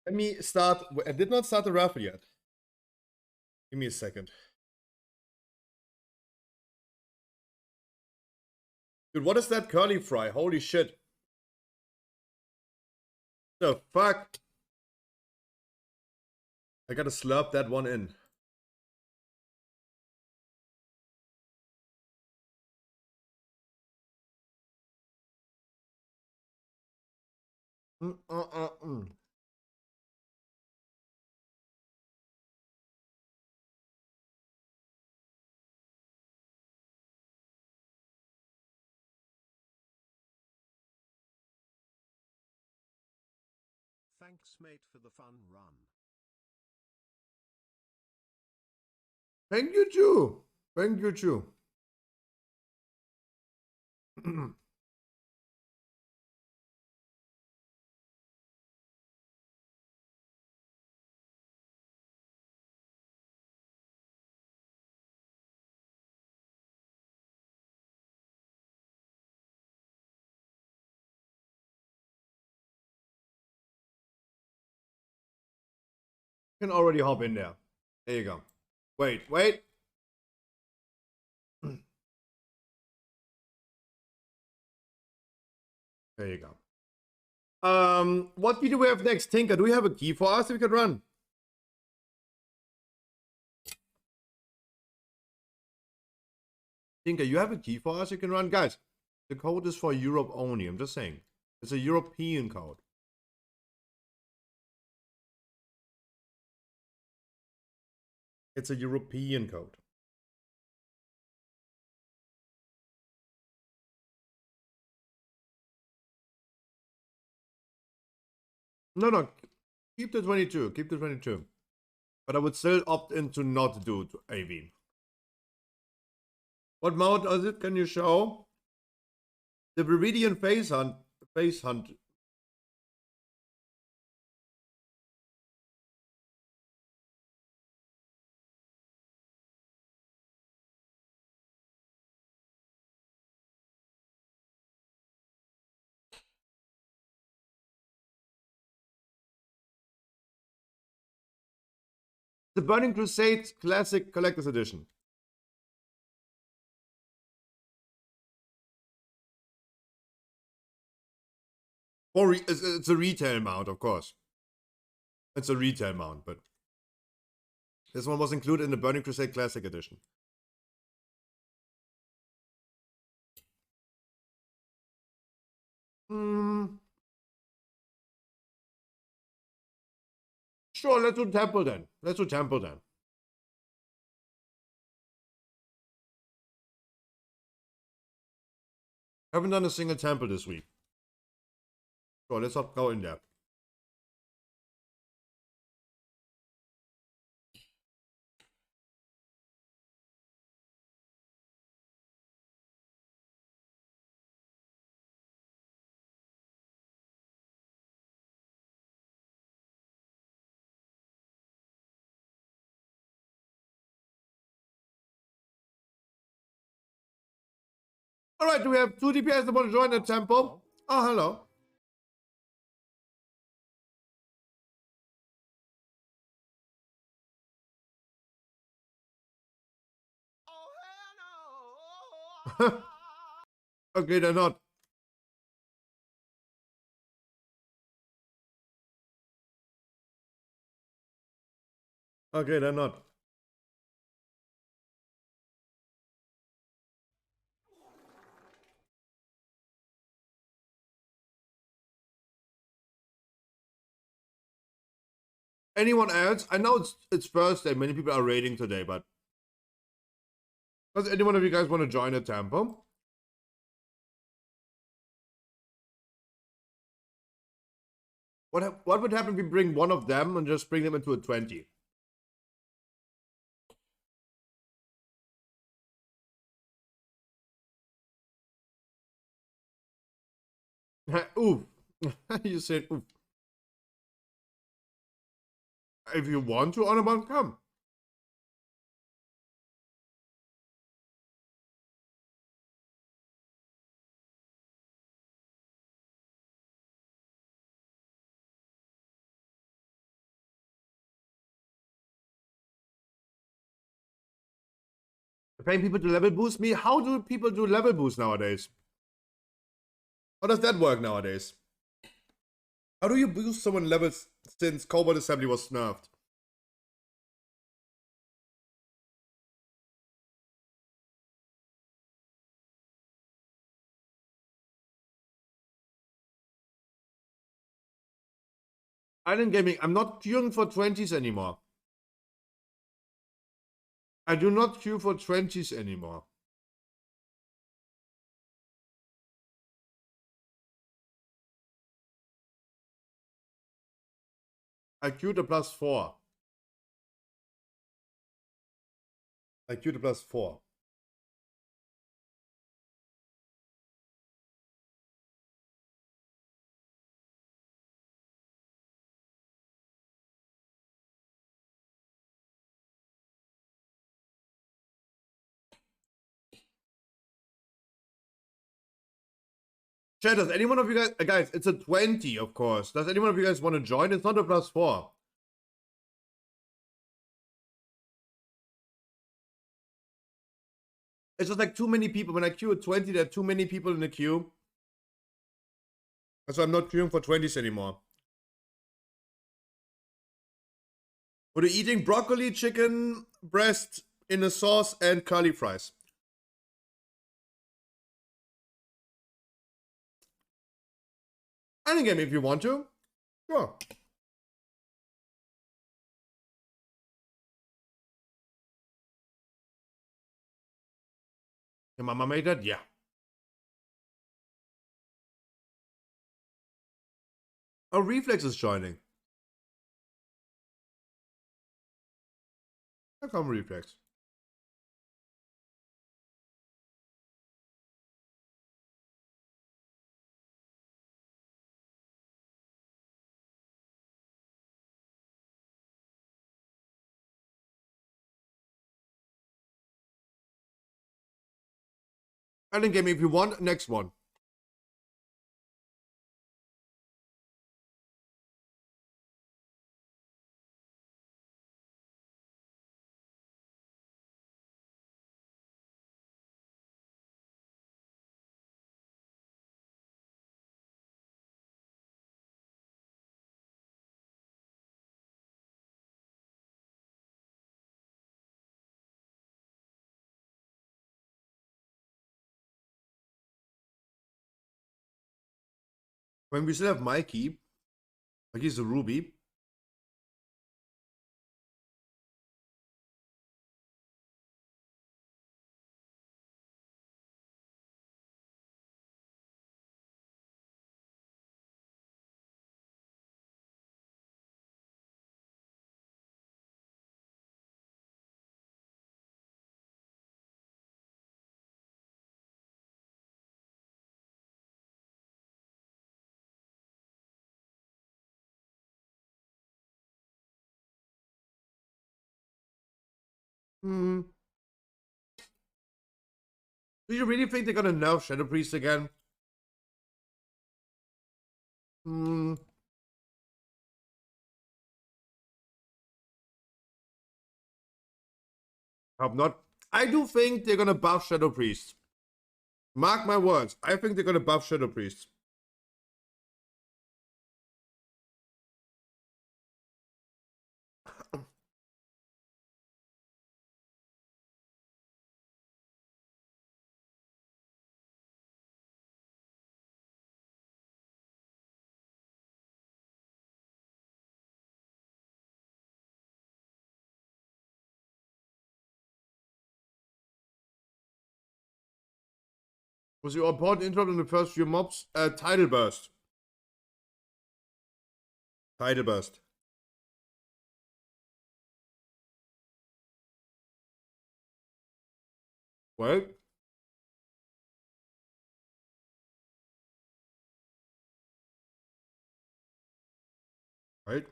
Let me start. I did not start the raffle yet. Give me a second. Dude, what is that curly fry? Holy shit. The fuck? I gotta slurp that one in. Mm. Thanks, mate, for the fun run. Thank you, too. Thank you, too. Can already hop in there. There you go. Wait. There you go. What do we have next? Tinker, do we have a key for us that we could run? Tinker, you have a key for us you can run? Guys, the code is for Europe only. I'm just saying. It's a European code. It's a European code. No, no. Keep the 22. Keep the 22. But I would still opt in to not do AV. What mount is it? Can you show? The Viridian Face Hunt. Face Hunt. The Burning Crusade Classic Collector's Edition. Or it's a retail mount, of course. It's a retail mount, but this one was included in the Burning Crusade Classic Edition. Sure, let's do Temple then. Let's do Temple then. Haven't done a single Temple this week. Sure, let's go in there. Alright, do we have 2 DPS that want to join the temple? Oh, hello. Okay, they're not. Okay, they're not. Anyone else? I know it's Thursday. Many people are raiding today, but does anyone of you guys want to join a temple? What would happen if we bring one of them and just bring them into a 20? Oof. You said oof. If you want to, Honorable, come. Paying people to level boost me? How do people do level boost nowadays? How does that work nowadays? How do you boost someone levels since Cobalt Assembly was nerfed? Island Gaming, I'm not queuing for 20s anymore. I do not queue for 20s anymore. I queued a +4. I queued a +4. Chat, does anyone of you guys, it's a 20, of course. Does anyone of you guys want to join? It's not a +4. It's just like too many people. When I queue at 20, there are too many people in the queue. So I'm not queuing for 20s anymore. Or they're eating broccoli, chicken breast in a sauce, and curly fries. And again, if you want to, sure. Your mama made that? Yeah. Oh, Reflex is joining. How come Reflex? Ending game if you want, next one. When we still have Mikey, Mikey's a Ruby. Hmm. Do you really think they're gonna nerf Shadow Priest again? Hmm. Hope not. I do think they're gonna buff Shadow Priest. Mark my words. I think they're gonna buff Shadow Priest. Was your important interrupt in the first few mobs? Tidal Burst. Tidal Burst. Well. Right.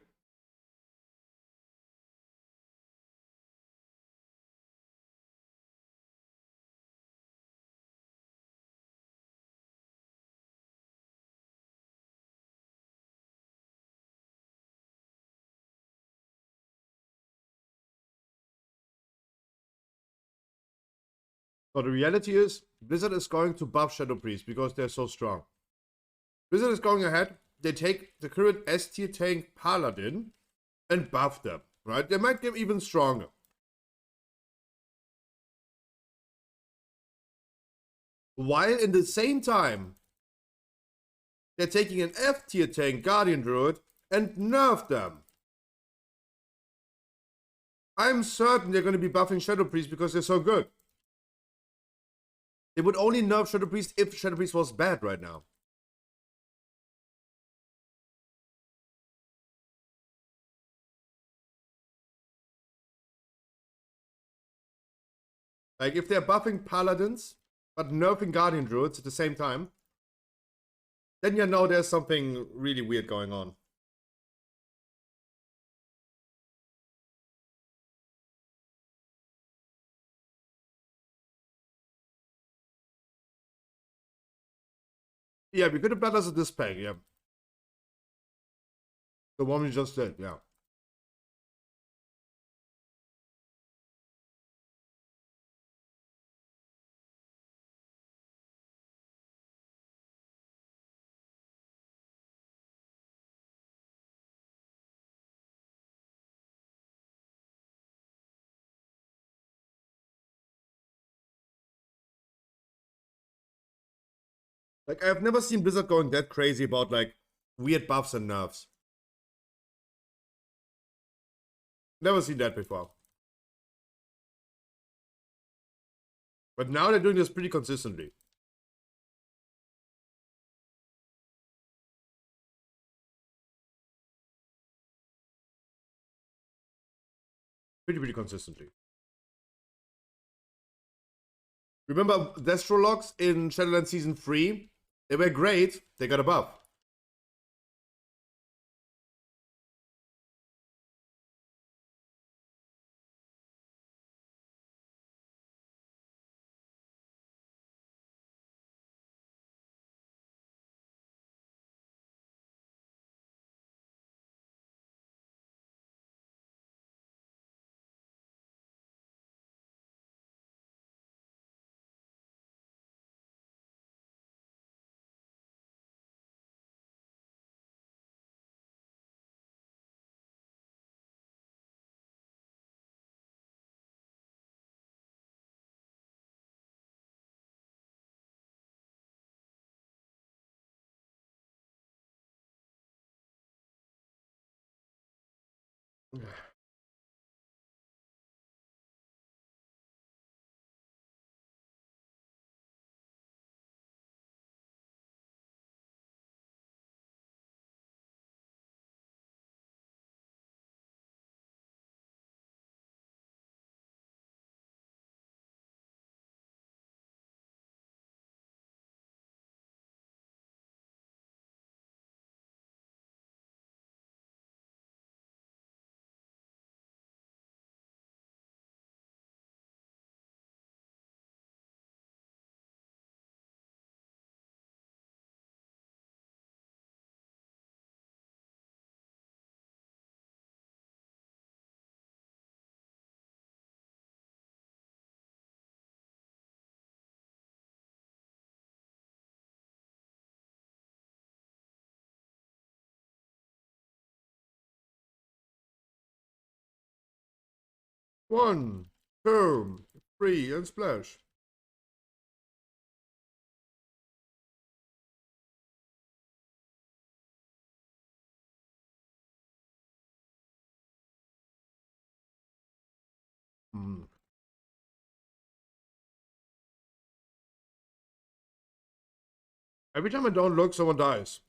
So the reality is, Blizzard is going to buff Shadow Priest because they're so strong. Blizzard is going ahead. They take the current S tier tank Paladin and buff them. Right? They might get even stronger. While in the same time, they're taking an F tier tank Guardian Druid and nerf them. I'm certain they're going to be buffing Shadow Priest because they're so good. They would only nerf Shadow Priest if Shadow Priest was bad right now. Like, if they're buffing Paladins, but nerfing Guardian Druids at the same time, then you know there's something really weird going on. Yeah, we could have done as a display, yeah. The one we just did, yeah. Like, I've never seen Blizzard going that crazy about, like, weird buffs and nerfs. Never seen that before. But now they're doing this pretty consistently. Pretty consistently. Remember Destrologs in Shadowlands Season 3? They were great. They got a buff. One, two, three, and splash. Every time I don't look, someone dies.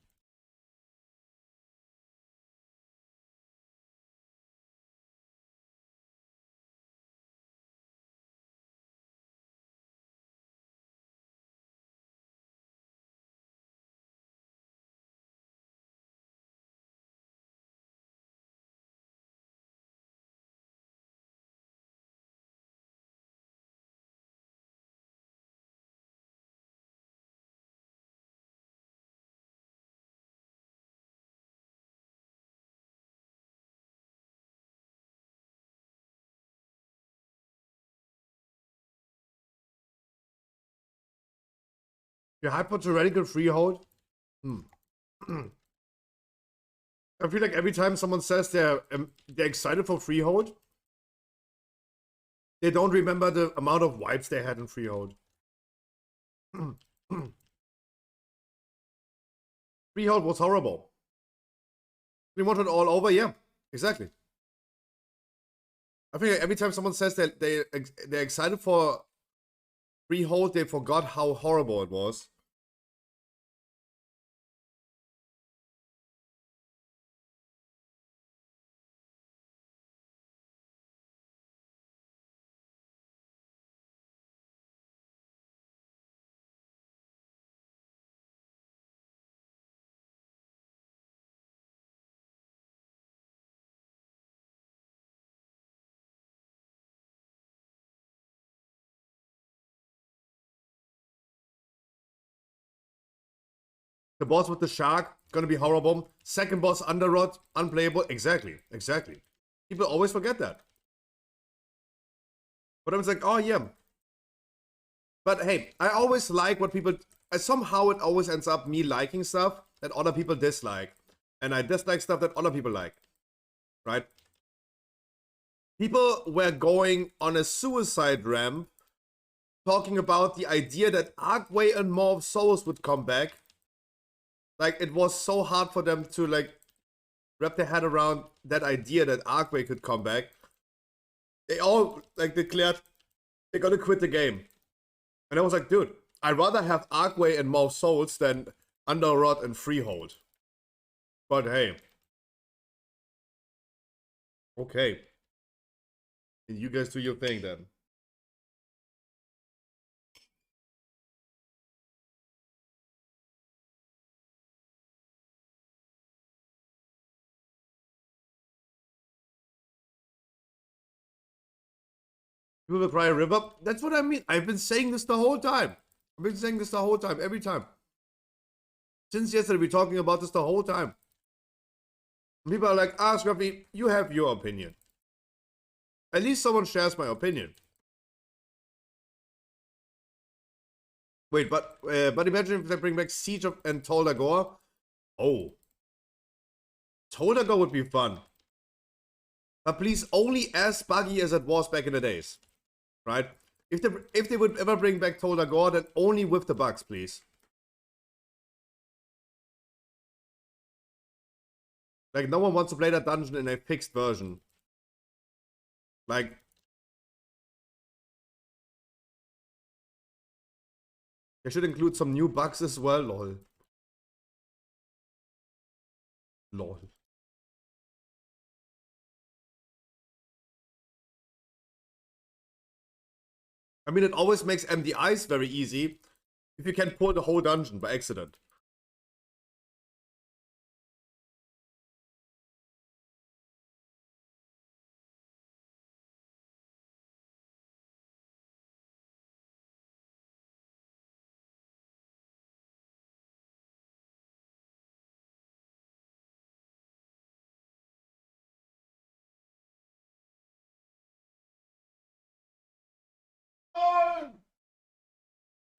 Your hypothetical freehold? I feel like every time someone says they're excited for freehold, they don't remember the amount of wipes they had in freehold. Freehold was horrible. We want it all over, yeah, exactly. I feel like every time someone says that they're excited for freehold, they forgot how horrible it was. The boss with the shark, gonna be horrible. Second boss, Underrod, unplayable. Exactly. People always forget that. But I was like, oh yeah. But hey, I always like what people... somehow it always ends up me liking stuff that other people dislike. And I dislike stuff that other people like. Right? People were going on a suicide ramp talking about the idea that Archway and More Souls would come back. Like, it was so hard for them to, like, wrap their head around that idea that Archway could come back. They all, like, declared they're gonna quit the game. And I was like, dude, I'd rather have Archway and More Souls than Underrod and Freehold. But hey. Okay. And you guys do your thing then. People will cry a river. That's what I mean. I've been saying this the whole time. I've been saying this the whole time, every time. Since yesterday, we're talking about this the whole time. People are like, ah, Scruffy, you have your opinion. At least someone shares my opinion. Wait, but imagine if they bring back Siege of and Toldagor. Oh. Toldagor would be fun. But please, only as buggy as it was back in the days. Right? If they would ever bring back Toldagor, then only with the bugs, please. Like, no one wants to play that dungeon in a fixed version. Like... They should include some new bugs as well, lol. Lol. I mean, it always makes MDIs very easy if you can pull the whole dungeon by accident.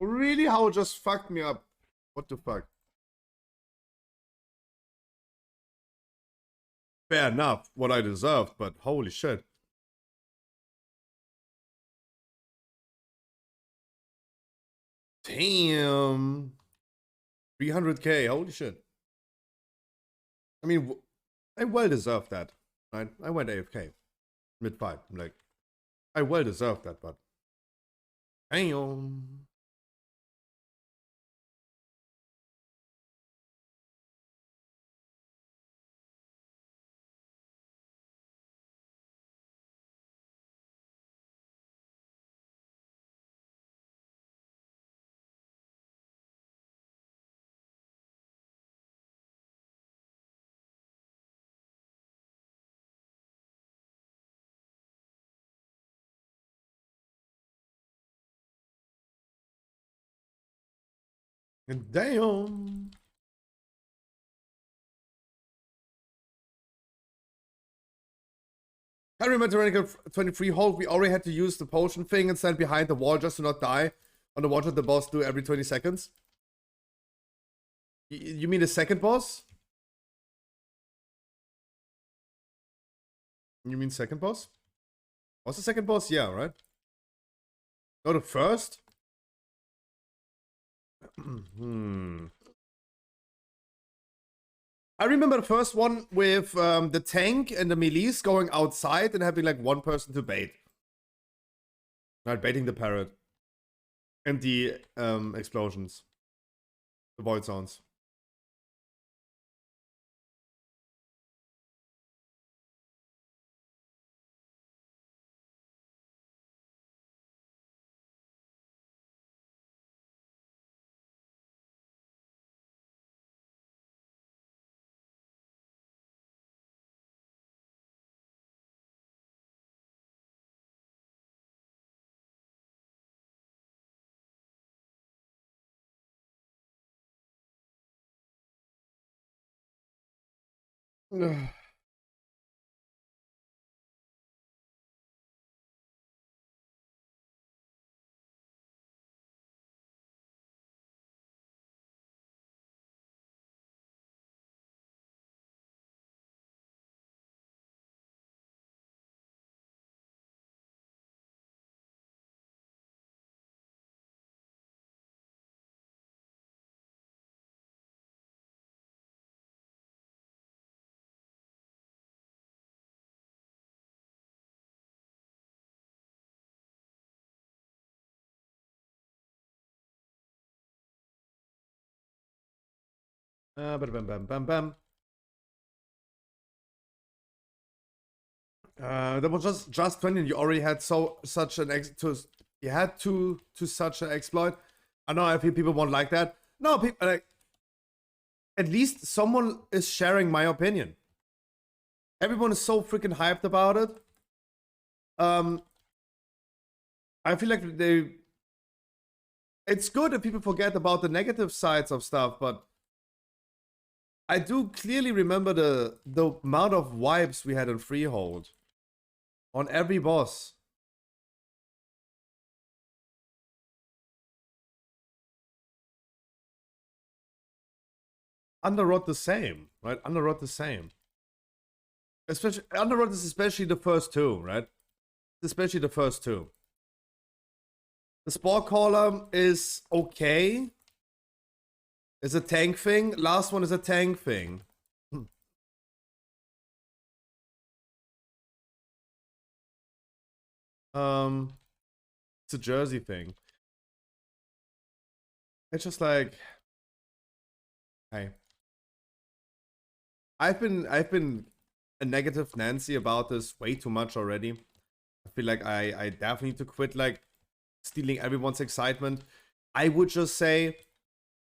Really? How it just fucked me up? What the fuck? Fair enough, what I deserved, but holy shit. Damn. 300k, holy shit. I mean, I well deserved that. Right? I went AFK. Mid-fight. Like, I well deserved that, but... Damn. Damn. I remember Tyrannical 23 hold, we already had to use the potion thing and stand behind the wall just to not die on the watch that the boss do every 20 seconds. You mean the second boss? You mean second boss? What's the second boss? Yeah, right? No, the first? I remember the first one with the tank and the melees going outside and having like one person to bait. Right, baiting the parrot. And the explosions. The void sounds. Bam, bam, bam, bam, bam. That was just 20 and you already had such an you had to such an exploit. I know I feel people won't like that. No, people like at least someone is sharing my opinion. Everyone is so freaking hyped about it. I feel like it's good if people forget about the negative sides of stuff, but I do clearly remember the amount of wipes we had in Freehold on every boss. Underrot the same, right? Underrot the same. Especially Underrot is especially the first two, right? Especially the first two. The Spore Caller is okay. It's a tank thing. Last one is a tank thing. It's a Jersey thing. It's just like, hey, I've been a negative Nancy about this way too much already. I feel like I definitely need to quit like stealing everyone's excitement. I would just say,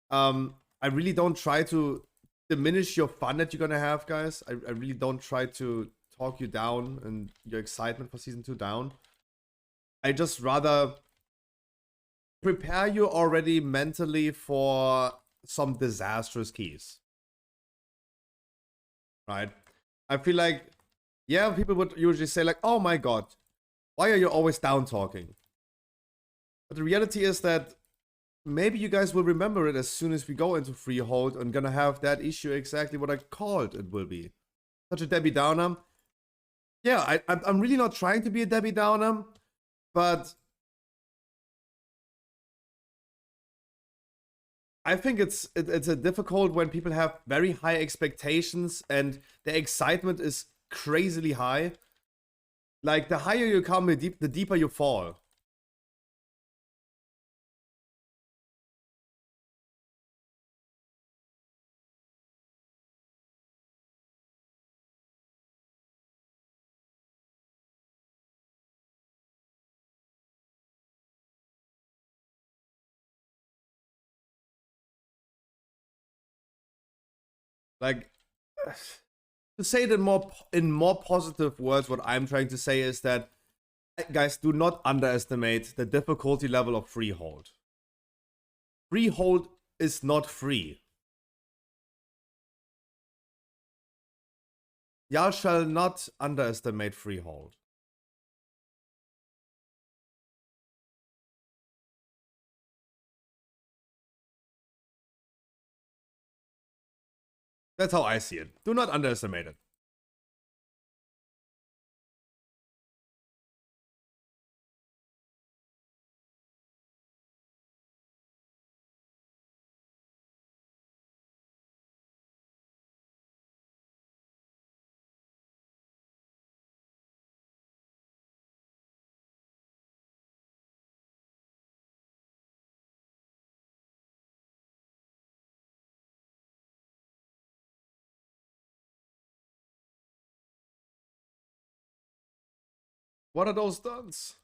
I really don't try to diminish your fun that you're gonna have, guys. I really don't try to talk you down and your excitement for season 2 down. I just rather prepare you already mentally for some disastrous keys. Right? I feel like, yeah, people would usually say like, oh my god, why are you always down talking? But the reality is that maybe you guys will remember it as soon as we go into Freehold and gonna have that issue exactly what I called it will be. Such a Debbie Downer. Yeah, I'm really not trying to be a Debbie Downer, but I think it's a difficult when people have very high expectations and the excitement is crazily high. Like the higher you come, the deeper you fall. Like, to say it in more positive words, what I'm trying to say is that, guys, do not underestimate the difficulty level of Freehold. Freehold is not free. Y'all shall not underestimate Freehold. That's how I see it. Do not underestimate it. What are those stunts?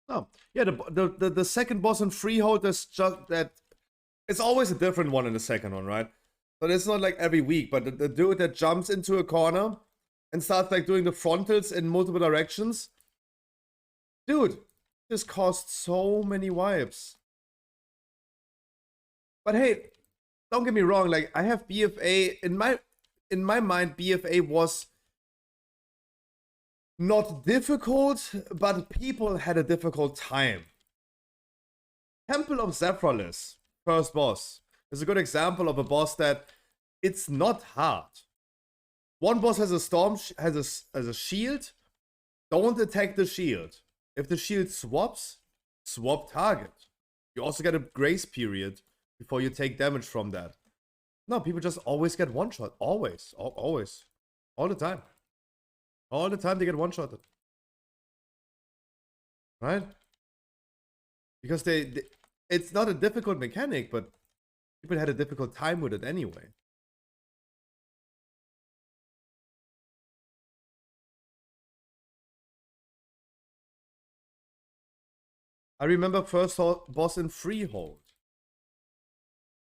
Oh, yeah, the second boss in Freehold is just that. It's always a different one in the second one, right? But it's not like every week, but the dude that jumps into a corner and starts like doing the frontals in multiple directions. Dude, this costs so many wipes. But hey, don't get me wrong, like I have BFA in my mind, BFA was not difficult, but people had a difficult time. Temple of Zephyrus, first boss, is a good example of a boss that it's not hard. One boss has a storm, has a shield. Don't attack the shield. If the shield swaps, swap target. You also get a grace period before you take damage from that. No, people just always get one-shot. Always. Always. All the time. All the time they get one-shotted. Right? Because it's not a difficult mechanic, but people had a difficult time with it anyway. I remember first boss in Freehold.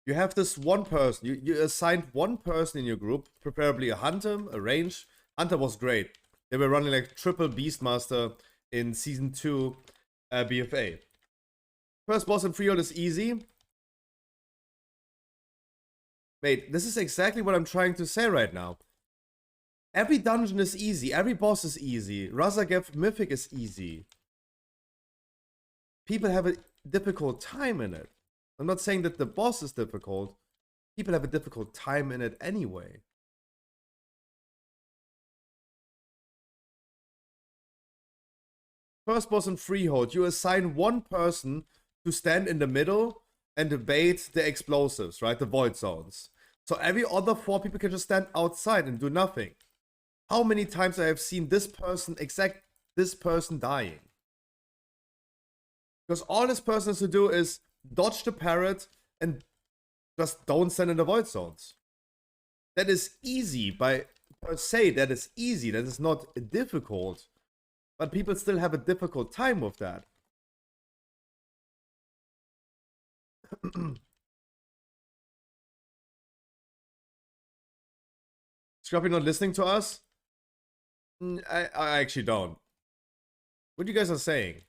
You have this one person, you assigned one person in your group, preferably a hunter, a range. Hunter was great. They were running like triple Beastmaster in Season 2 BFA. First boss in Freehold is easy. Mate, this is exactly what I'm trying to say right now. Every dungeon is easy, every boss is easy. Razagev Mythic is easy. People have a difficult time in it. I'm not saying that the boss is difficult. People have a difficult time in it anyway. First boss in Freehold, you assign one person to stand in the middle and debate the explosives, right? The void zones. So every other 4 people can just stand outside and do nothing. How many times I have seen this person dying? Because all this person has to do is dodge the parrot and just don't stand in the void zones. That is easy by per se. That is easy. That is not difficult. But people still have a difficult time with that. Scruffy not listening to us? I actually don't. What you guys are saying?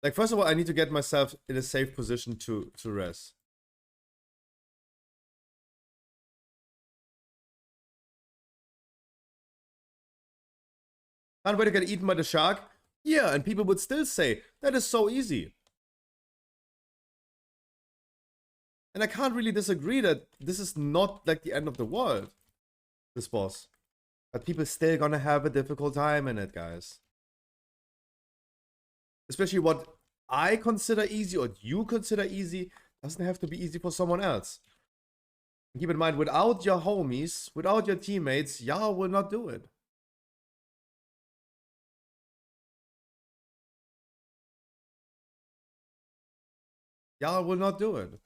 Like, first of all, I need to get myself in a safe position to rest. Can't wait to get eaten by the shark? Yeah, and people would still say, that is so easy. And I can't really disagree that this is not like the end of the world, this boss. But people still gonna have a difficult time in it, guys. Especially what I consider easy or you consider easy doesn't have to be easy for someone else. And keep in mind, without your homies, without your teammates, y'all will not do it. Y'all will not do it.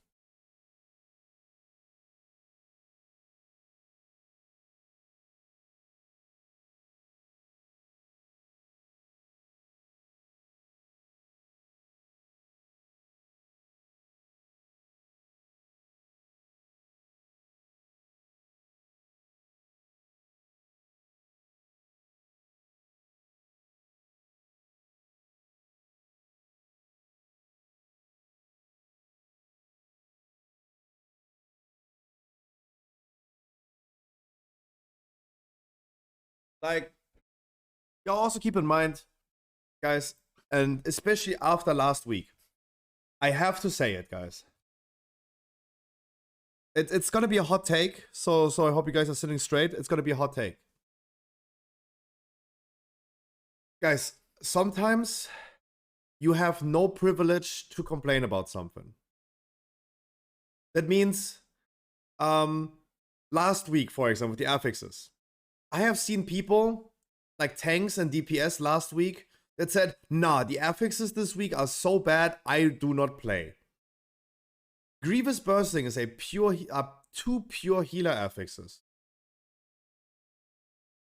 Like, y'all also keep in mind, guys, and especially after last week, I have to say it, guys. It's gonna be a hot take, so I hope you guys are sitting straight. It's gonna be a hot take. Guys, sometimes you have no privilege to complain about something. That means, last week, for example, the affixes. I have seen people, like tanks and DPS last week, that said, nah, the affixes this week are so bad, I do not play. Grievous Bursting is a two pure healer affixes.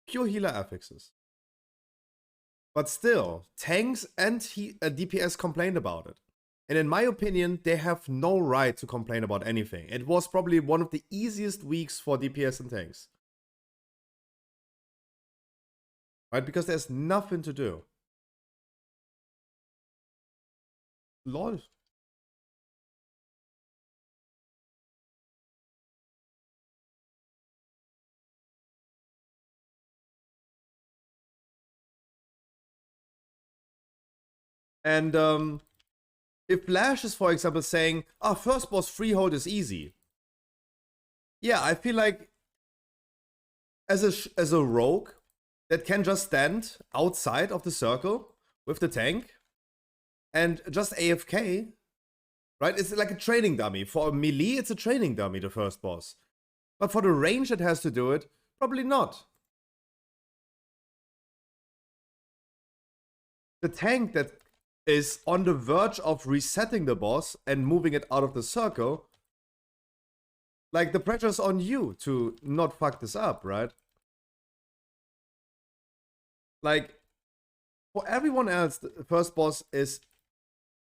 Pure healer affixes. But still, tanks and DPS complained about it. And in my opinion, they have no right to complain about anything. It was probably one of the easiest weeks for DPS and tanks. Right? Because there's nothing to do. Lol. And if Flash is, for example, saying, oh, first boss Freehold is easy. Yeah, I feel like as a rogue that can just stand outside of the circle with the tank and just AFK, right? It's like a training dummy. For a melee, it's a training dummy, the first boss. But for the range that has to do it, probably not. The tank that is on the verge of resetting the boss and moving it out of the circle, like, the pressure's on you to not fuck this up, right? Like, for everyone else, the first boss is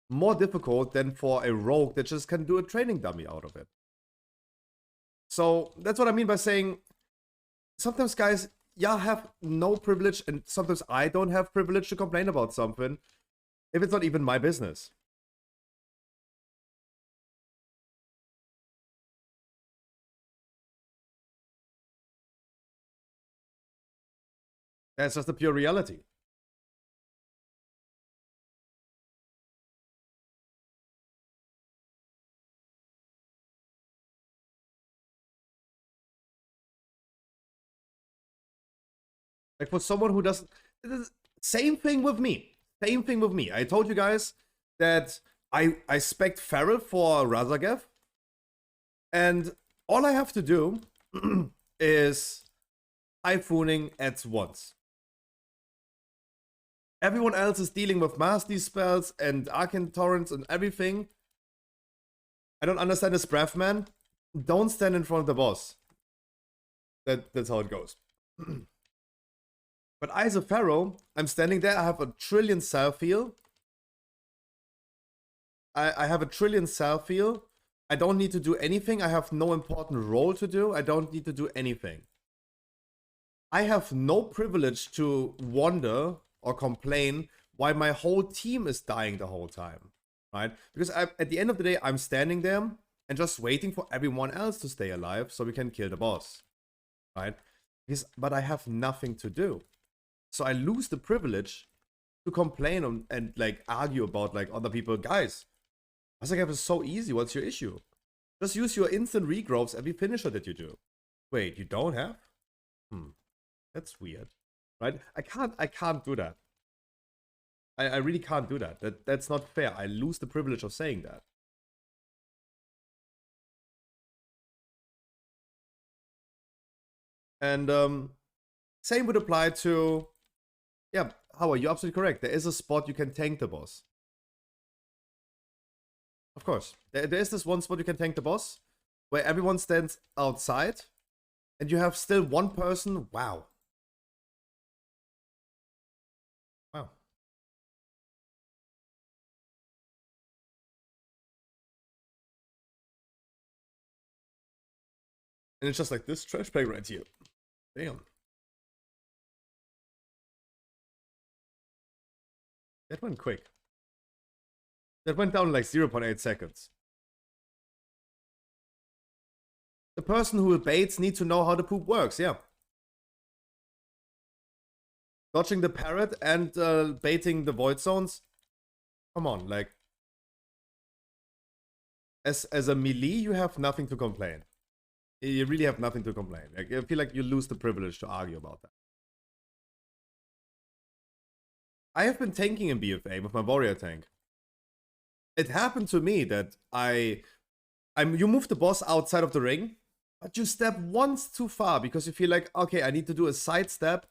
more difficult than for a rogue that just can do a training dummy out of it. So that's what I mean by saying sometimes, guys, y'all have no privilege, and sometimes I don't have privilege to complain about something if it's not even my business. That's just the pure reality. Like, for someone who doesn't... Same thing with me. Same thing with me. I told you guys that I spec'd Feral for Razagev. And all I have to do is typhooning at once. Everyone else is dealing with Mastery spells and Arcane Torrents and everything. I don't understand this breath, man. Don't stand in front of the boss. That's how it goes. But I, as a Pharaoh, I'm standing there. I have a trillion self-heal. I have a trillion self-heal. I don't need to do anything. I have no important role to do. I don't need to do anything. I have no privilege to wonder or complain why my whole team is dying the whole time, right? Because at the end of the day, I'm standing there and just waiting for everyone else to stay alive so we can kill the boss, right? But I have nothing to do. So I lose the privilege to complain and like argue about like other people. Guys, Razagev is so easy. What's your issue? Just use your instant regrowths every finisher that you do. Wait, you don't have? That's weird, right? I can't do that. I really can't do that. That's not fair. I lose the privilege of saying that. And same would apply to, yeah, Howard, you're absolutely correct. There is a spot you can tank the boss. Of course. There is this one spot you can tank the boss where everyone stands outside and you have still one person. Wow. Wow. And it's just like this trash bag right here. Damn. That went quick. That went down in like 0.8 seconds. The person who baits needs to know how the poop works, yeah. Dodging the parrot and baiting the void zones. Come on, like... As a melee, you have nothing to complain. You really have nothing to complain. Like, I feel like you lose the privilege to argue about that. I have been tanking in BFA with my warrior tank. It happened to me that you move the boss outside of the ring, but you step once too far because you feel like, okay, I need to do a sidestep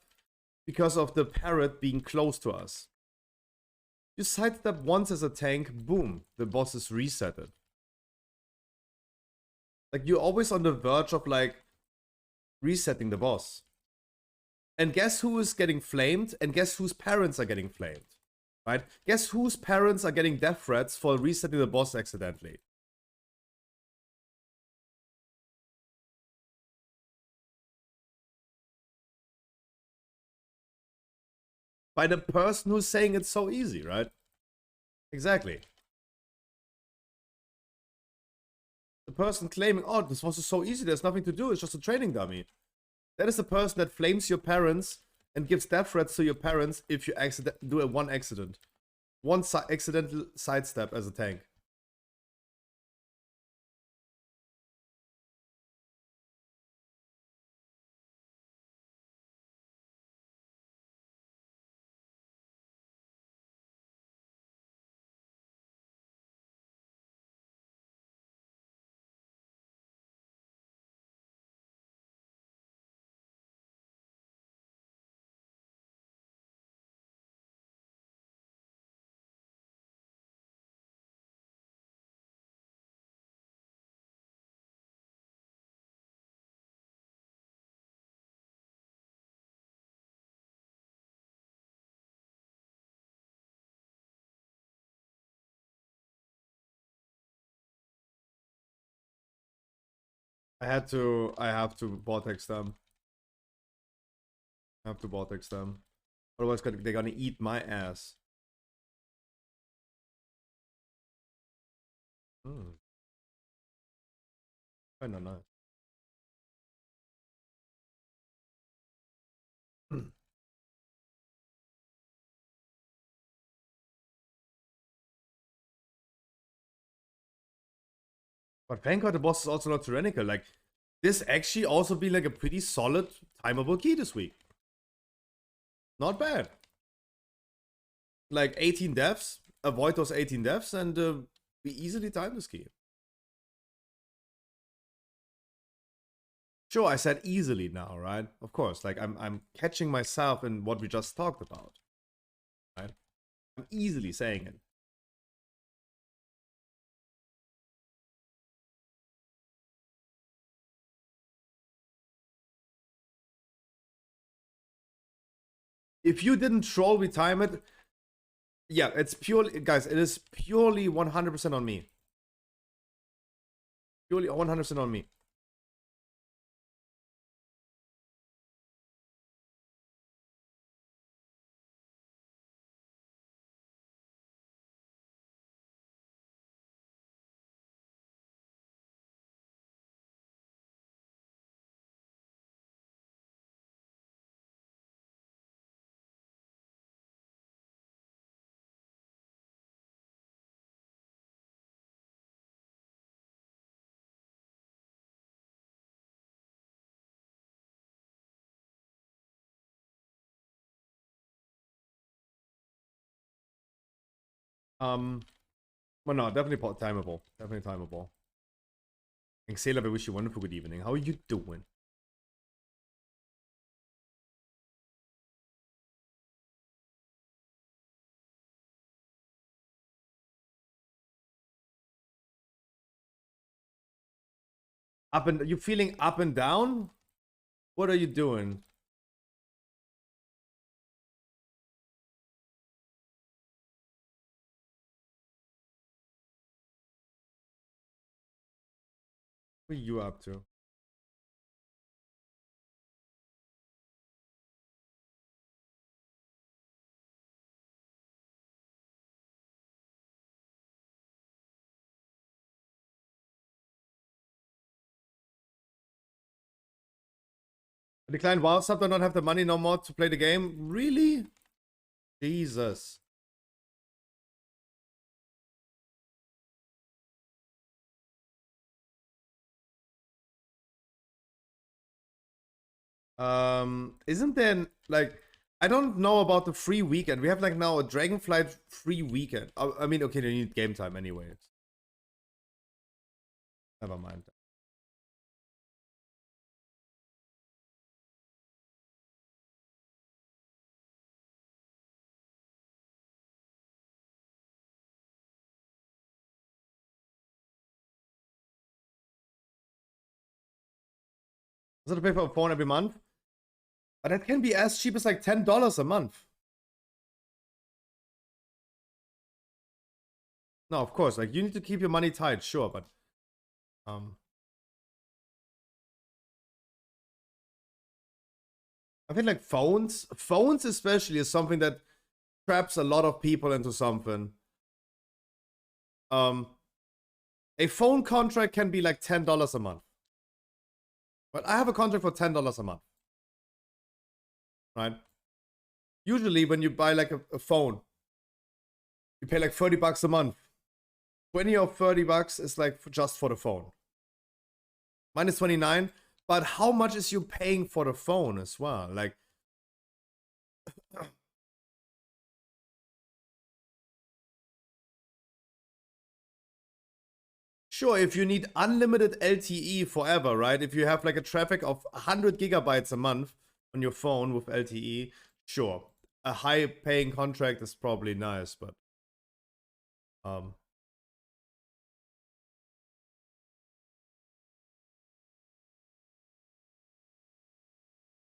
because of the parrot being close to us. You sidestep once as a tank, boom, the boss is resetted. Like, you're always on the verge of, like, resetting the boss. And guess who is getting flamed? And guess whose parents are getting flamed? Right? Guess whose parents are getting death threats for resetting the boss accidentally? By the person who's saying it's so easy, right? Exactly. The person claiming, oh, this was so easy, there's nothing to do, it's just a training dummy. That is the person that flames your parents and gives death threats to your parents if you do a one accident. One accidental sidestep as a tank. I have to vortex them. I have to vortex them. Otherwise they're gonna eat my ass. Kinda nice. But thank God the boss is also not tyrannical. Like, this actually also be like a pretty solid timeable key this week. Not bad. Like 18 deaths, avoid those 18 deaths, and we easily time this key. Sure, I said easily now, right? Of course, like I'm catching myself in what we just talked about. Right? I'm easily saying it. If you didn't troll, we time it. Yeah, it's purely, guys, it is purely 100% on me. Purely 100% on me. Well, no, definitely timeable. Definitely timeable. And Xela, I wish you a wonderful good evening. How are you doing? Up and you feeling up and down? What are you doing? What are you up to? A declined wild sub do not have the money no more to play the game? Really? Jesus. Isn't there like, I don't know about the free weekend. We have like now a Dragonflight free weekend. I mean, okay, you need game time anyway. Never mind. Is it to pay for a phone every month? But that can be as cheap as like $10 a month. No, of course, like you need to keep your money tight, sure, but I feel like phones especially is something that traps a lot of people into something. A phone contract can be like $10 a month. But I have a contract for $10 a month. Right? Usually when you buy like a phone, you pay like $30 a month. 20 or $30 is like just for the phone. Mine is 29, but how much is you paying for the phone as well? Like, sure, if you need unlimited LTE forever, right? If you have like a traffic of 100 gigabytes a month on your phone with LTE, sure. A high paying contract is probably nice, but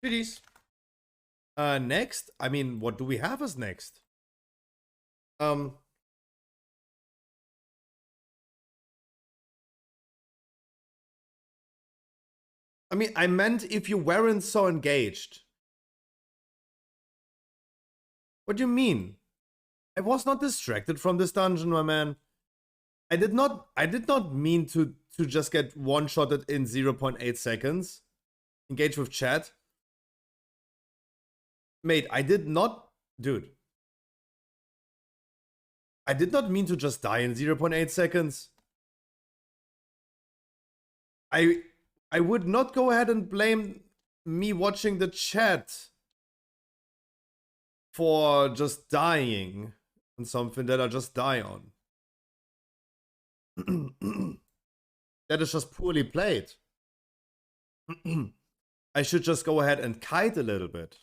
Cities. Next, I mean, what do we have as next? I mean, I meant if you weren't so engaged. What do you mean? I was not distracted from this dungeon, my man. I did not mean to just get one-shotted in 0.8 seconds. Engage with chat. Mate, I did not... Dude. I did not mean to just die in 0.8 seconds. I would not go ahead and blame me watching the chat for just dying on something that I just die on. That is just poorly played. I should just go ahead and kite a little bit.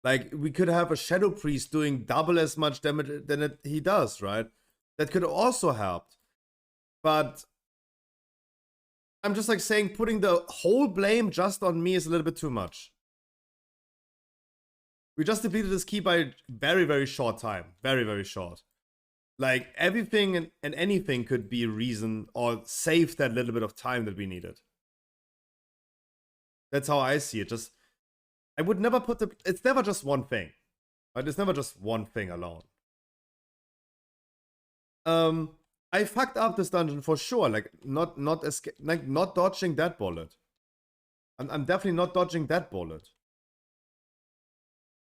Like, we could have a Shadow Priest doing double as much damage than he does, right? That could also help. But I'm just like saying putting the whole blame just on me is a little bit too much. We just depleted this key by very, very short time. Very, very short. Like, everything and anything could be a reason or save that little bit of time that we needed. That's how I see it. Just, I would never put the... It's never just one thing. Right? It's never just one thing alone. I fucked up this dungeon for sure. Like, not dodging that bullet. I'm definitely not dodging that bullet.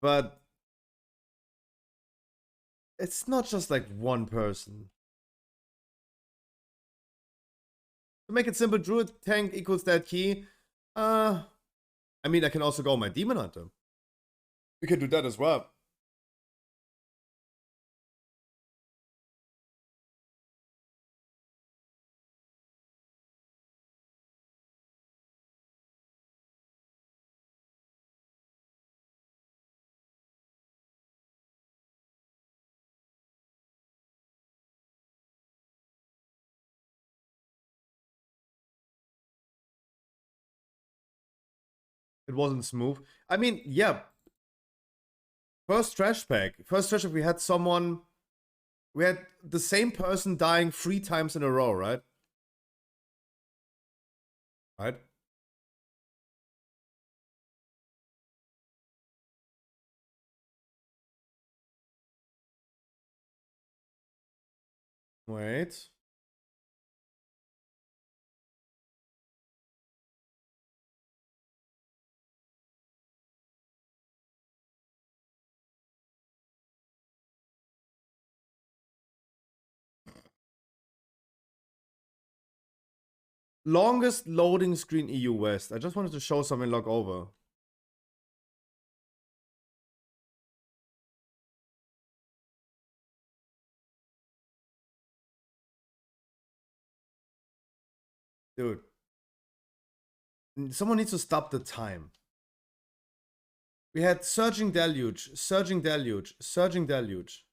But it's not just like one person. To make it simple, Druid tank equals that key. I mean, I can also go my Demon Hunter. We can do that as well. It wasn't smooth. I mean, yeah. First trash pack, we had someone... We had the same person dying 3 times in a row, right? Right? Wait. Longest loading screen EU West. I just wanted to show something log over. Dude. Someone needs to stop the time. We had Surging Deluge, Surging Deluge, Surging Deluge.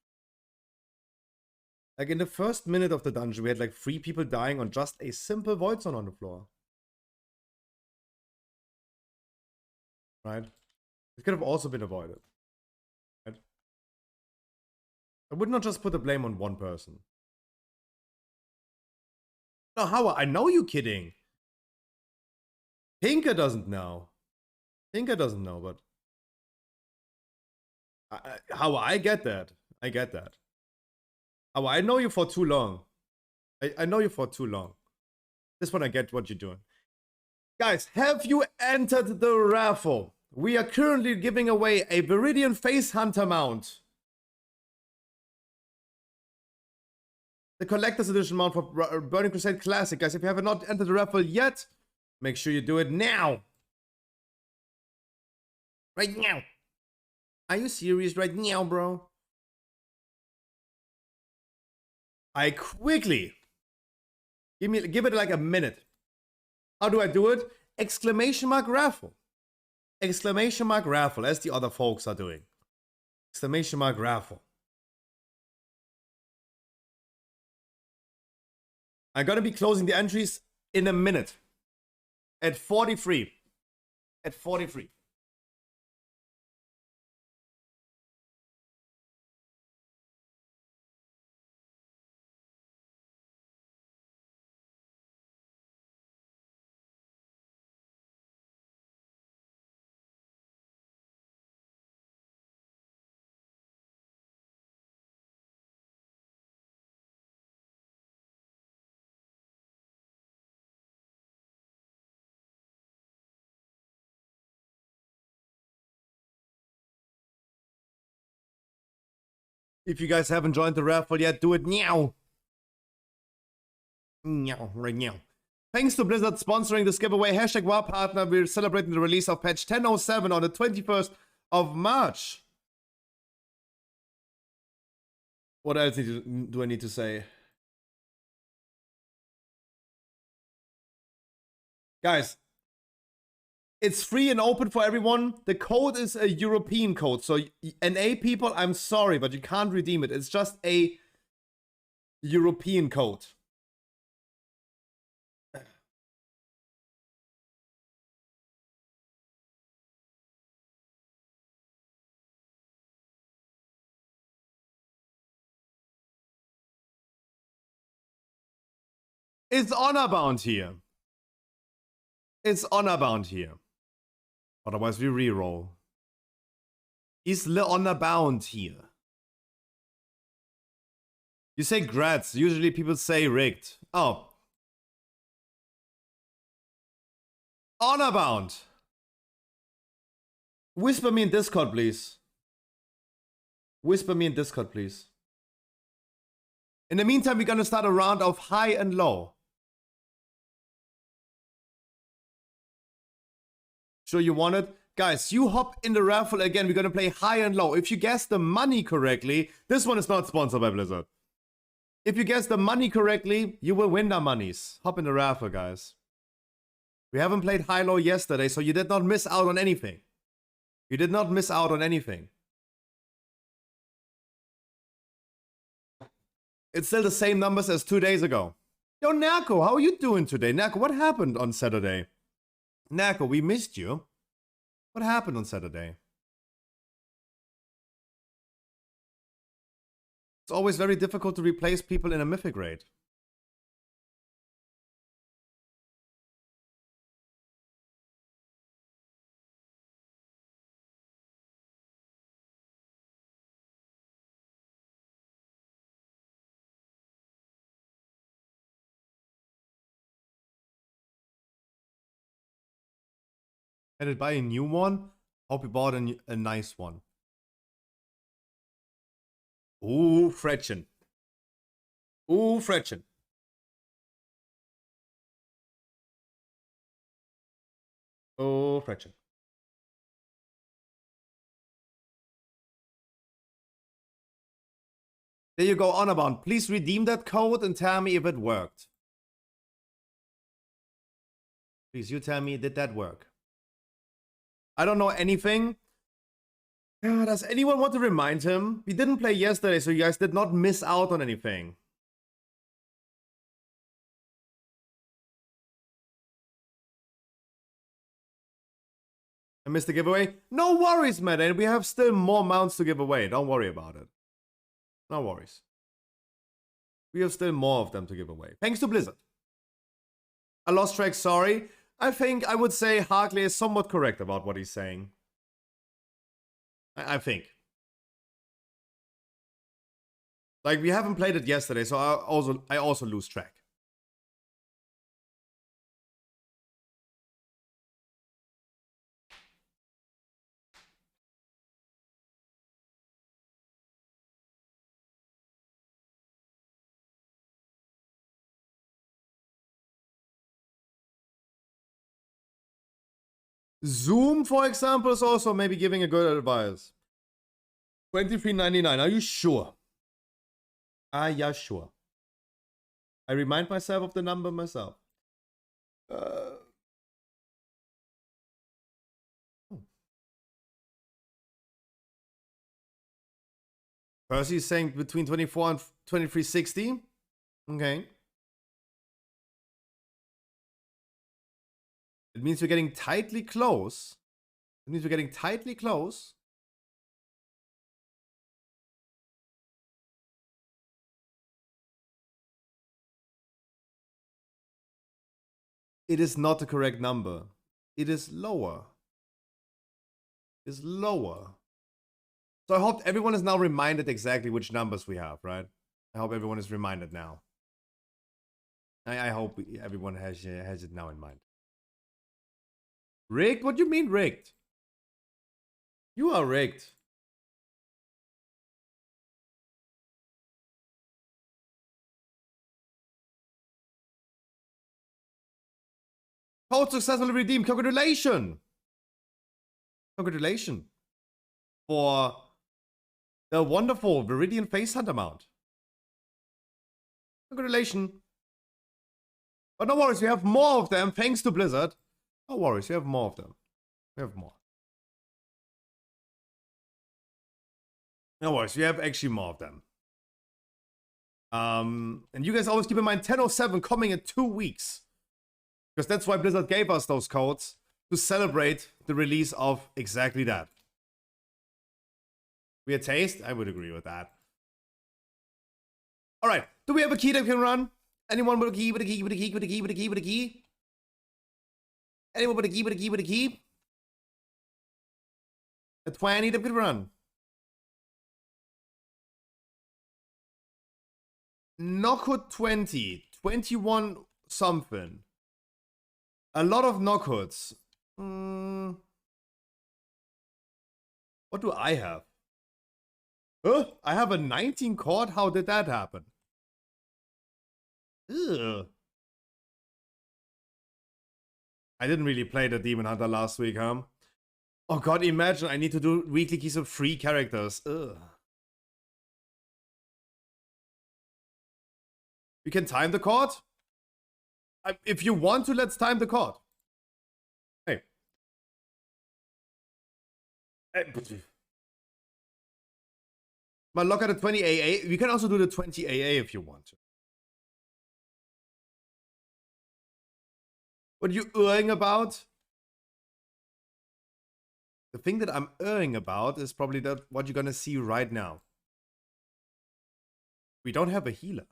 Like in the first minute of the dungeon, we had like 3 people dying on just a simple Void Zone on the floor. Right? It could have also been avoided. Right? I would not just put the blame on one person. No, how? I know you kidding. Tinker doesn't know. Tinker doesn't know, but... how I get that. I get that. Oh, I know you for too long. I know you for too long. This one I get what you're doing. Guys, have you entered the raffle? We are currently giving away a Viridian Face Hunter mount. The Collector's Edition mount for Burning Crusade Classic. Guys, if you have not entered the raffle yet, make sure you do it now. Right now. Are you serious right now, bro? I quickly... Give it like a minute. How do I do it? Exclamation mark raffle. Exclamation mark raffle, as the other folks are doing. Exclamation mark raffle. I'm gonna be closing the entries in a minute. At 43. At 43. If you guys haven't joined the raffle yet, do it now. Meow, right now. Thanks to Blizzard sponsoring this giveaway. Hashtag WoW Partner. We're celebrating the release of patch 10.07 on the 21st of March. What else do I need to say? Guys, it's free and open for everyone. The code is a European code. So NA people, I'm sorry, but you can't redeem it. It's just a European code. It's honor bound here. It's honor bound here. Otherwise we reroll. Is le honor bound here? You say grats. Usually people say rigged. Oh. Honor bound. Whisper me in Discord, please. Whisper me in Discord, please. In the meantime, we're gonna start a round of high and low. Sure you want it? Guys, you hop in the raffle again. We're gonna play high and low. If you guess the money correctly, this one is not sponsored by Blizzard. If you guess the money correctly, you will win the monies. Hop in the raffle, guys. We haven't played high-low yesterday, so you did not miss out on anything. You did not miss out on anything. It's still the same numbers as 2 days ago. Yo, Nako, how are you doing today? Nako, what happened on Saturday? Nako, we missed you. What happened on Saturday? It's always very difficult to replace people in a mythic raid. Headed buy a new one? Hope you bought a nice one. Ooh, Fretchen. Ooh, Fretchen. Oh, Fretchen. There you go, Honorbound. Please redeem that code and tell me if it worked. Please, you tell me, did that work? I don't know anything. Does anyone want to remind him? We didn't play yesterday, so you guys did not miss out on anything. I missed the giveaway? No worries, man. And we have still more mounts to give away. Don't worry about it. No worries. We have still more of them to give away. Thanks to Blizzard. I lost track, sorry. I think I would say Harkley is somewhat correct about what he's saying. I think. Like, we haven't played it yesterday, so I also lose track. Zoom, for example, is also maybe giving a good advice. $23.99. Are you sure? Yeah, sure. I remind myself of the number myself. Percy is saying between 24 and 23.60. Okay. It means we're getting tightly close. It means we're getting tightly close. It is not the correct number. It is lower. It's lower. So I hope everyone is now reminded exactly which numbers we have, right? I hope everyone is reminded now. I hope everyone has it now in mind. Rigged? What do you mean rigged? You are rigged. Code successfully redeemed. Congratulations. Congratulations for the wonderful Viridian Face Hunter mount. Congratulations. But no worries, we have more of them thanks to Blizzard. No worries, we have more of them. We have more. No worries, we have actually more of them. And you guys always keep in mind 10/07 coming in 2 weeks. Because that's why Blizzard gave us those codes, to celebrate the release of exactly that. Weird taste? I would agree with that. Alright, do we have a key that can run? Anyone with a key, with a key, with a key, with a key, with a key, with a key? Anyone with a key, with a key, with a key? A 20 that could run. Knockhood 20, 21 something. A lot of knockhoods. What do I have? I have a 19 chord? How did that happen? Ugh. I didn't really play the Demon Hunter last week, huh? Oh god, imagine I need to do weekly keys of 3 characters. Ugh. We can time the chord? If you want to, let's time the chord. Hey. But look at the 20 AA. We can also do the 20 AA if you want to. What are you erring about? The thing that I'm erring about is probably that what you're gonna see right now. We don't have a healer.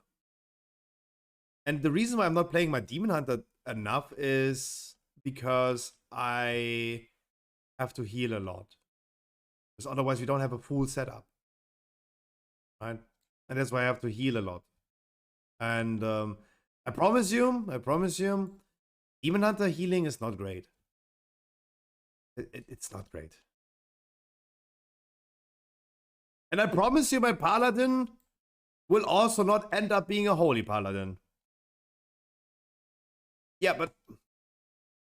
And the reason why I'm not playing my Demon Hunter enough is because I have to heal a lot. Because otherwise we don't have a full setup. Right? And that's why I have to heal a lot. And I promise you, Demon Hunter healing is not great. It's not great. And I promise you, my Paladin will also not end up being a Holy Paladin. Yeah, but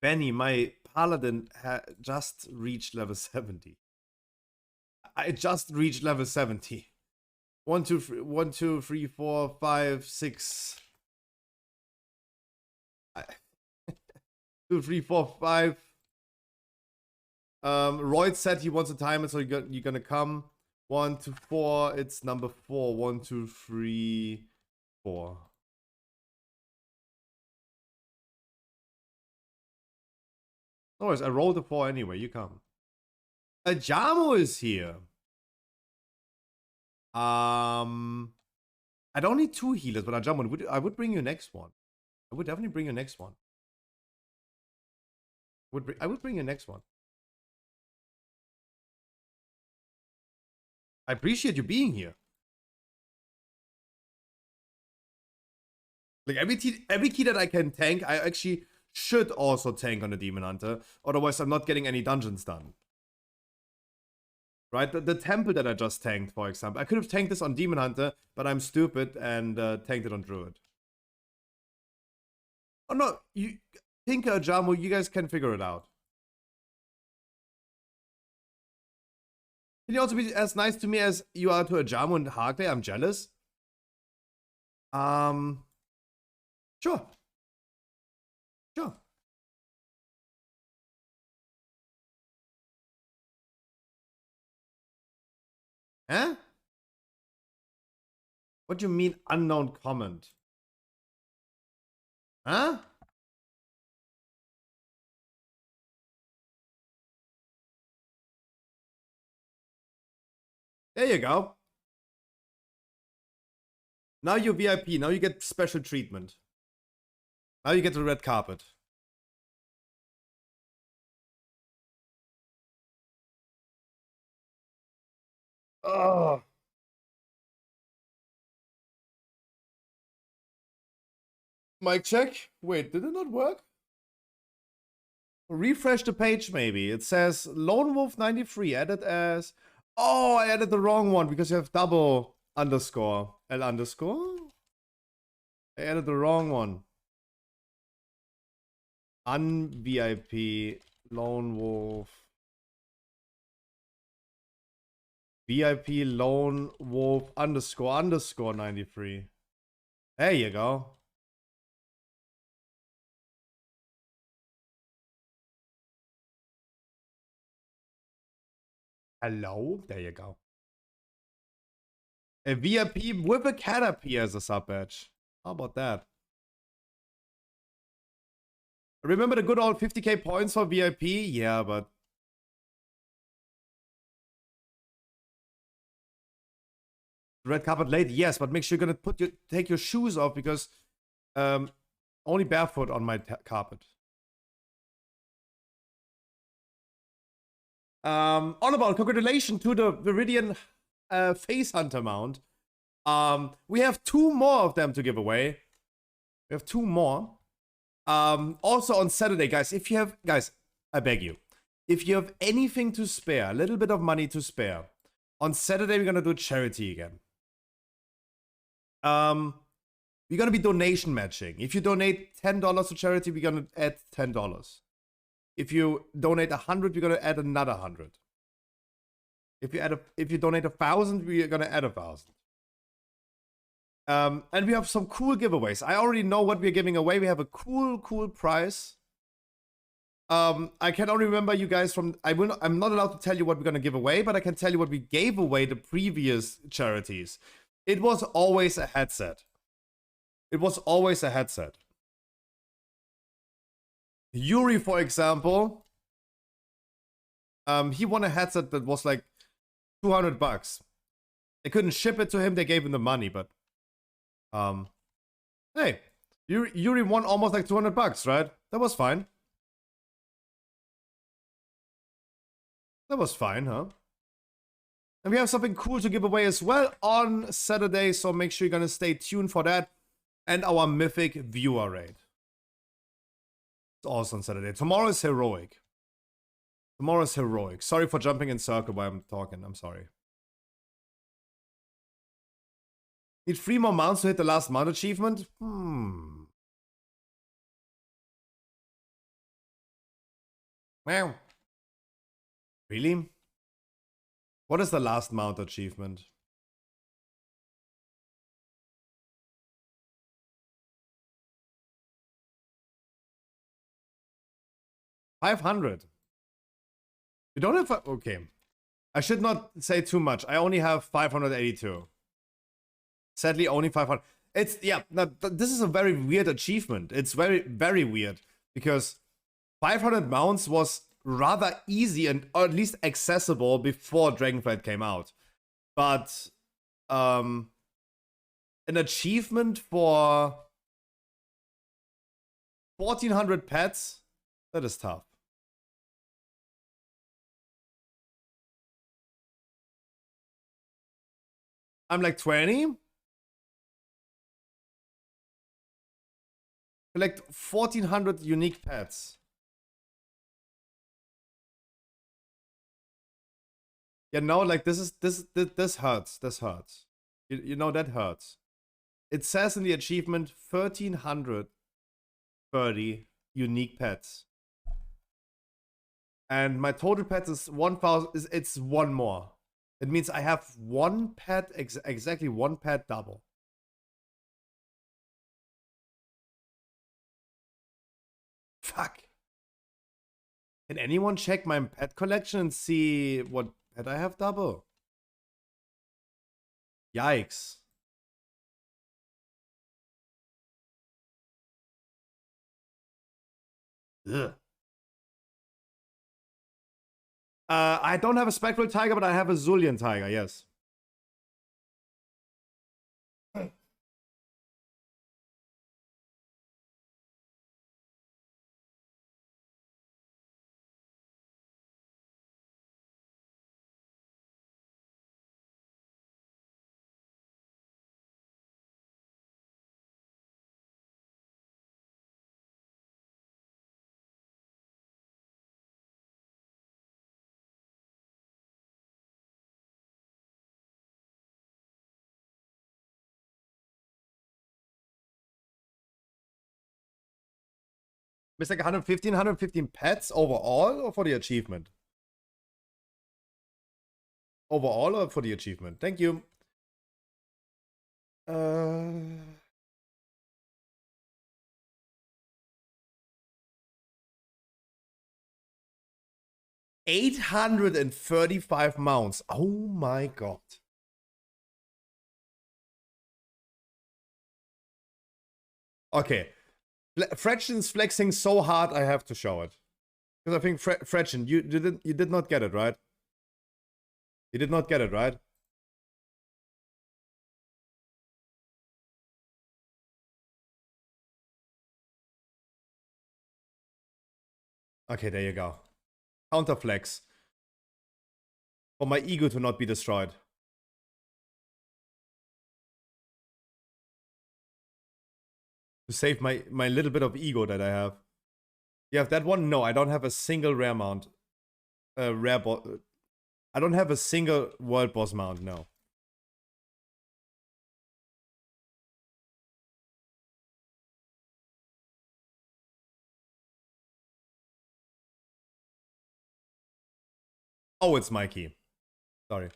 Benny, my Paladin just reached level 70. I just reached level 70. 1, 2, 3, 4, 5, 6. 2, 3, 4, 5. Royd said he wants a timer, so you're gonna come. 1 to 4. It's number 4. 1, 2, 3, 4. No worries, I rolled a 4 anyway. You come. Ajamo is here. I don't need 2 healers, but Ajamo, I would bring you next one. I would definitely bring you next one. I would bring you next one. I appreciate you being here. Like every key that I can tank, I actually should also tank on the Demon Hunter. Otherwise, I'm not getting any dungeons done. Right? The temple that I just tanked, for example. I could have tanked this on Demon Hunter, but I'm stupid and tanked it on Druid. Oh no, Tinker, Jamo, you guys can figure it out. Can you also be as nice to me as you are to Ajamo and Harkley? I'm jealous. Sure. Sure. Huh? What do you mean unknown comment? Huh? There you go. Now you're VIP. Now you get special treatment. Now you get the red carpet. Oh. Mic check. Wait, did it not work? Refresh the page maybe. It says Lone Wolf 93 added as... Oh, I added the wrong one because you have double underscore. L underscore? I added the wrong one. Un-VIP, Lone Wolf. VIP Lone Wolf _ 93. There you go. Hello? There you go. A VIP with a Caterpie as a sub badge. How about that? Remember the good old 50k points for VIP? Yeah, but red carpet late, yes, but make sure you're gonna take your shoes off because only barefoot on my carpet. All about congratulations to the Viridian Face Hunter mount. We have 2 more of them to give away. We have 2 more. Also on Saturday, guys, if you have, guys, I beg you, if you have anything to spare, a little bit of money to spare, on Saturday we're gonna do charity again. We're gonna be donation matching. If you donate $10 to charity, we're gonna add $10. If you donate 100, we're gonna add another 100. If you donate 1,000, we're gonna add 1,000. And we have some cool giveaways. I already know what we're giving away. We have a cool prize. I can only remember you guys from. I'm not allowed to tell you what we're gonna give away, but I can tell you what we gave away the previous charities. It was always a headset. It was always a headset. Yuri, for example, he won a headset that was like $200. They couldn't ship it to him. They gave him the money, but hey, Yuri won almost like $200, right? That was fine. That was fine, huh? And we have something cool to give away as well on Saturday, so make sure you're gonna stay tuned for that. And our mythic viewer raid. It's also on Saturday. Tomorrow is heroic. Tomorrow is heroic. Sorry for jumping in circle while I'm talking. I'm sorry. Need 3 more mounts to hit the last mount achievement? Wow. Really? What is the last mount achievement? $500. You don't have... Okay. I should not say too much. I only have 582. Sadly, only 500. It's... Yeah, no, this is a very weird achievement. It's very, very weird. Because 500 mounts was rather easy and or at least accessible before Dragonflight came out. But... an achievement for... 1,400 pets? That is tough. I'm like 20. Collect 1,400 unique pets. Yeah, no, like this hurts. This hurts. You know that hurts. It says in the achievement 1,330 unique pets. And my total pets is 1,000. It's 1 more. It means I have 1 pet, exactly 1 pet double. Fuck. Can anyone check my pet collection and see what pet I have double? Yikes. Ugh. I don't have a spectral tiger, but I have a Zulian tiger, yes. It's like 115 pets overall or for the achievement? Overall or for the achievement? Thank you. 835 mounts. Oh my god. Okay. Fretchen's flexing so hard I have to show it. Because I think Fretchen, you did not get it, right? You did not get it, right? Okay, there you go. Counterflex. For my ego to not be destroyed. To save my little bit of ego that I have. You have that one? No, I don't have a single rare mount. Rare boss. I don't have a single world boss mount, no. Oh, it's Mikey. Sorry.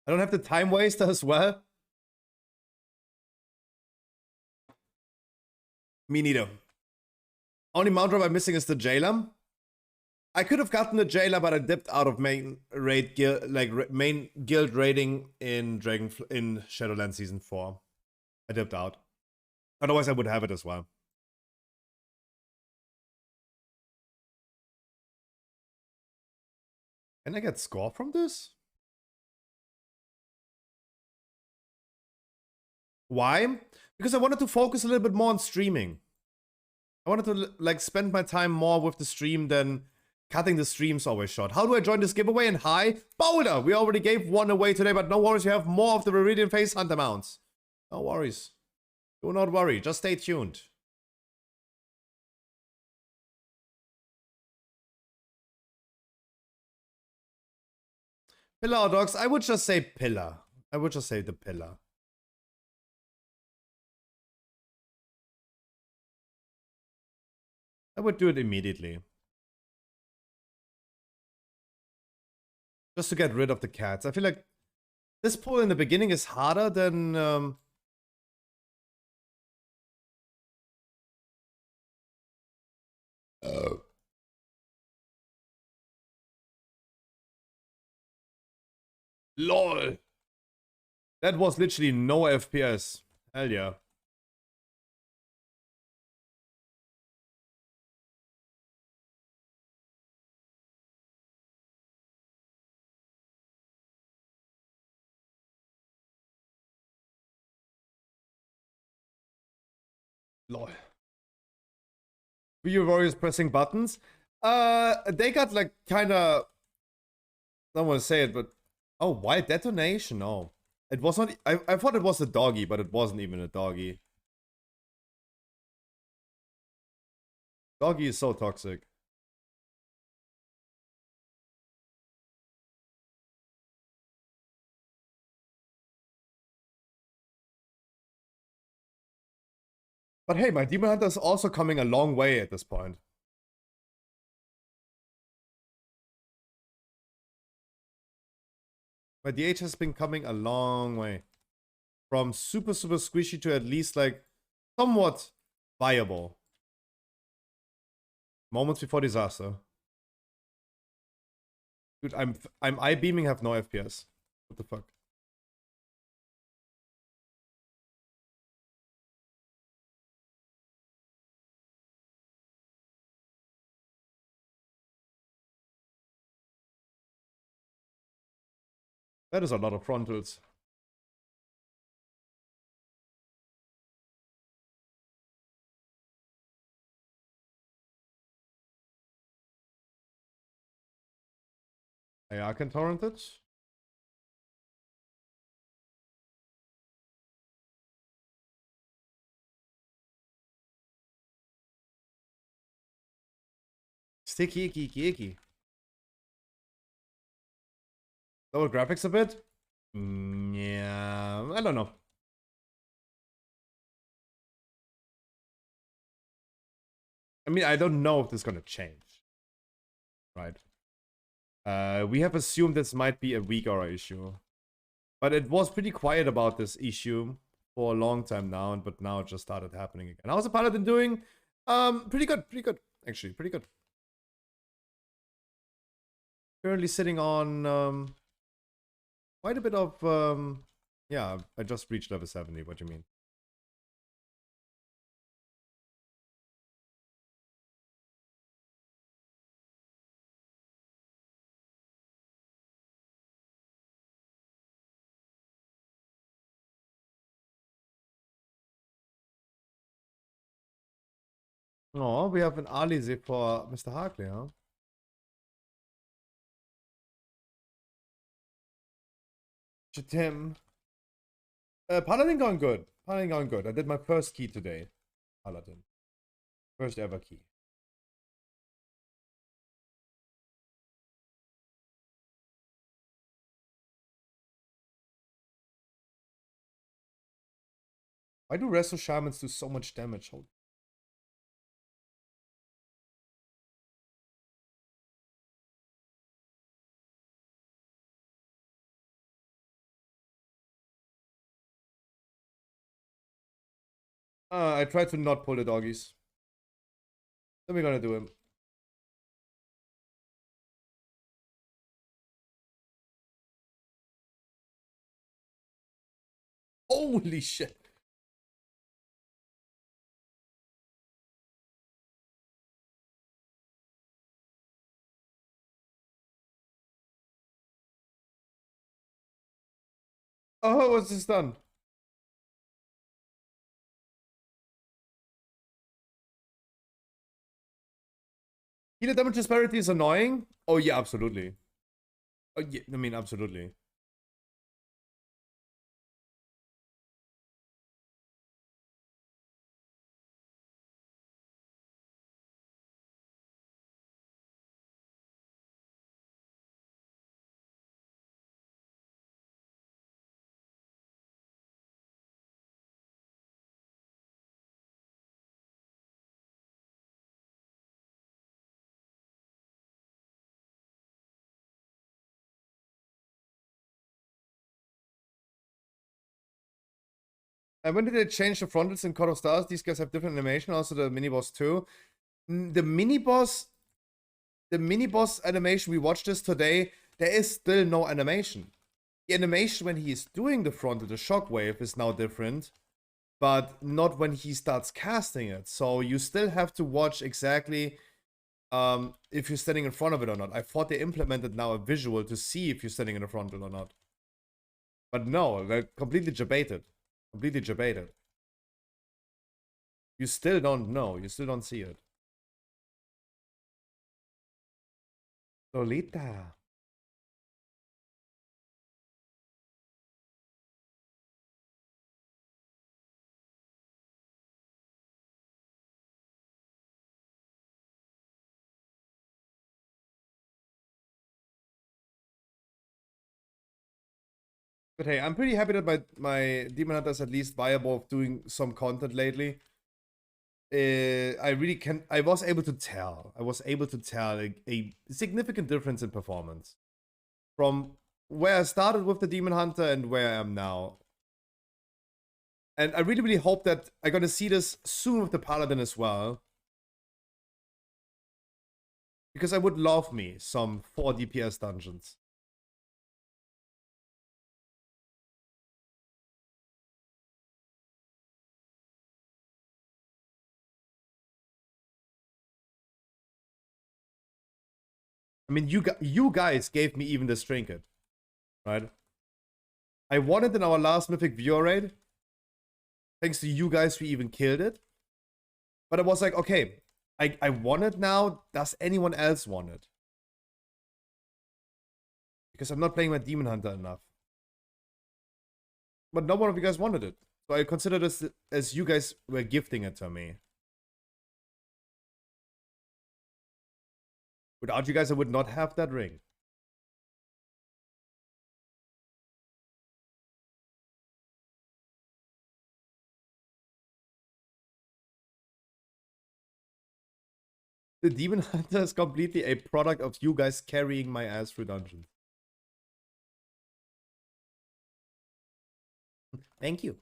I don't have the time waster as well. Me neither. Only mount drop I'm missing is the jailer. I could have gotten the jailer, but I dipped out of main raid guild, main guild raiding in Shadowlands Season 4. I dipped out. Otherwise, I would have it as well. Can I get score from this? Why? Because I wanted to focus a little bit more on streaming. I wanted to like spend my time more with the stream than cutting the streams always short. How do I join this giveaway? And hi, Boulder! We already gave one away today, but no worries, you have more of the Viridian Face Hunter mounts. No worries. Do not worry, just stay tuned. Pillar or dogs? I would just say pillar. I would just say the pillar. I would do it immediately. Just to get rid of the cats. I feel like this pull in the beginning is harder than... LOL. That was literally no FPS. Hell yeah. LOL. Were you warriors pressing buttons? They got like kinda... I don't want to say it, but... Oh, wild detonation? No. It was not... I thought it was a doggy, but it wasn't even a doggy. Doggy is so toxic. But hey, my Demon Hunter is also coming a long way at this point. My DH has been coming a long way. From super, super squishy to at least like somewhat viable. Moments before disaster. Dude, I'm I-beaming, have no FPS. What the fuck? That is a lot of frontals. I can torrent it. Sticky, icky, icky, icky. Lower graphics a bit? Yeah, I don't know. I mean, I don't know if this is gonna change. Right. We have assumed this might be a weak aura issue. But it was pretty quiet about this issue for a long time now, but now it just started happening again. How's the Paladin doing? Pretty good, actually, pretty good. Currently sitting on quite a bit of yeah, I just reached level 70, what do you mean? Oh, we have an Alize for Mr. Harkley, huh? Tim. Paladin going good. Paladin going good. I did my first key today. Paladin. First ever key. Why do Resto Shamans do so much damage? Hold. I tried to not pull the doggies. Then we're gonna do him. Holy shit. Oh, what's this done? Healer damage disparity is annoying? Oh yeah, absolutely. Oh, yeah, I mean, absolutely. And when did they change the frontals in Court of Stars? These guys have different animation, also the mini boss too. The mini boss animation, we watched this today, there is still no animation. The animation when he is doing the frontal, the shockwave, is now different, but not when he starts casting it. So you still have to watch exactly if you're standing in front of it or not. I thought they implemented now a visual to see if you're standing in the frontal or not. But no, they're completely debated. Completely debated. You still don't know. You still don't see it. Lolita. But hey, I'm pretty happy that my Demon Hunter is at least viable of doing some content lately. I was able to tell. I was able to tell a significant difference in performance from where I started with the Demon Hunter and where I am now. And I really, really hope that I'm gonna see this soon with the Paladin as well. Because I would love me some 4 DPS dungeons. I mean, you guys gave me even this trinket, right? I won it in our last Mythic viewer raid. Thanks to you guys, we even killed it. But I was like, okay, I won it now. Does anyone else want it? Because I'm not playing my Demon Hunter enough. But no one of you guys wanted it. So I consider this as you guys were gifting it to me. Without you guys, I would not have that ring. The Demon Hunter is completely a product of you guys carrying my ass through dungeons. Thank you.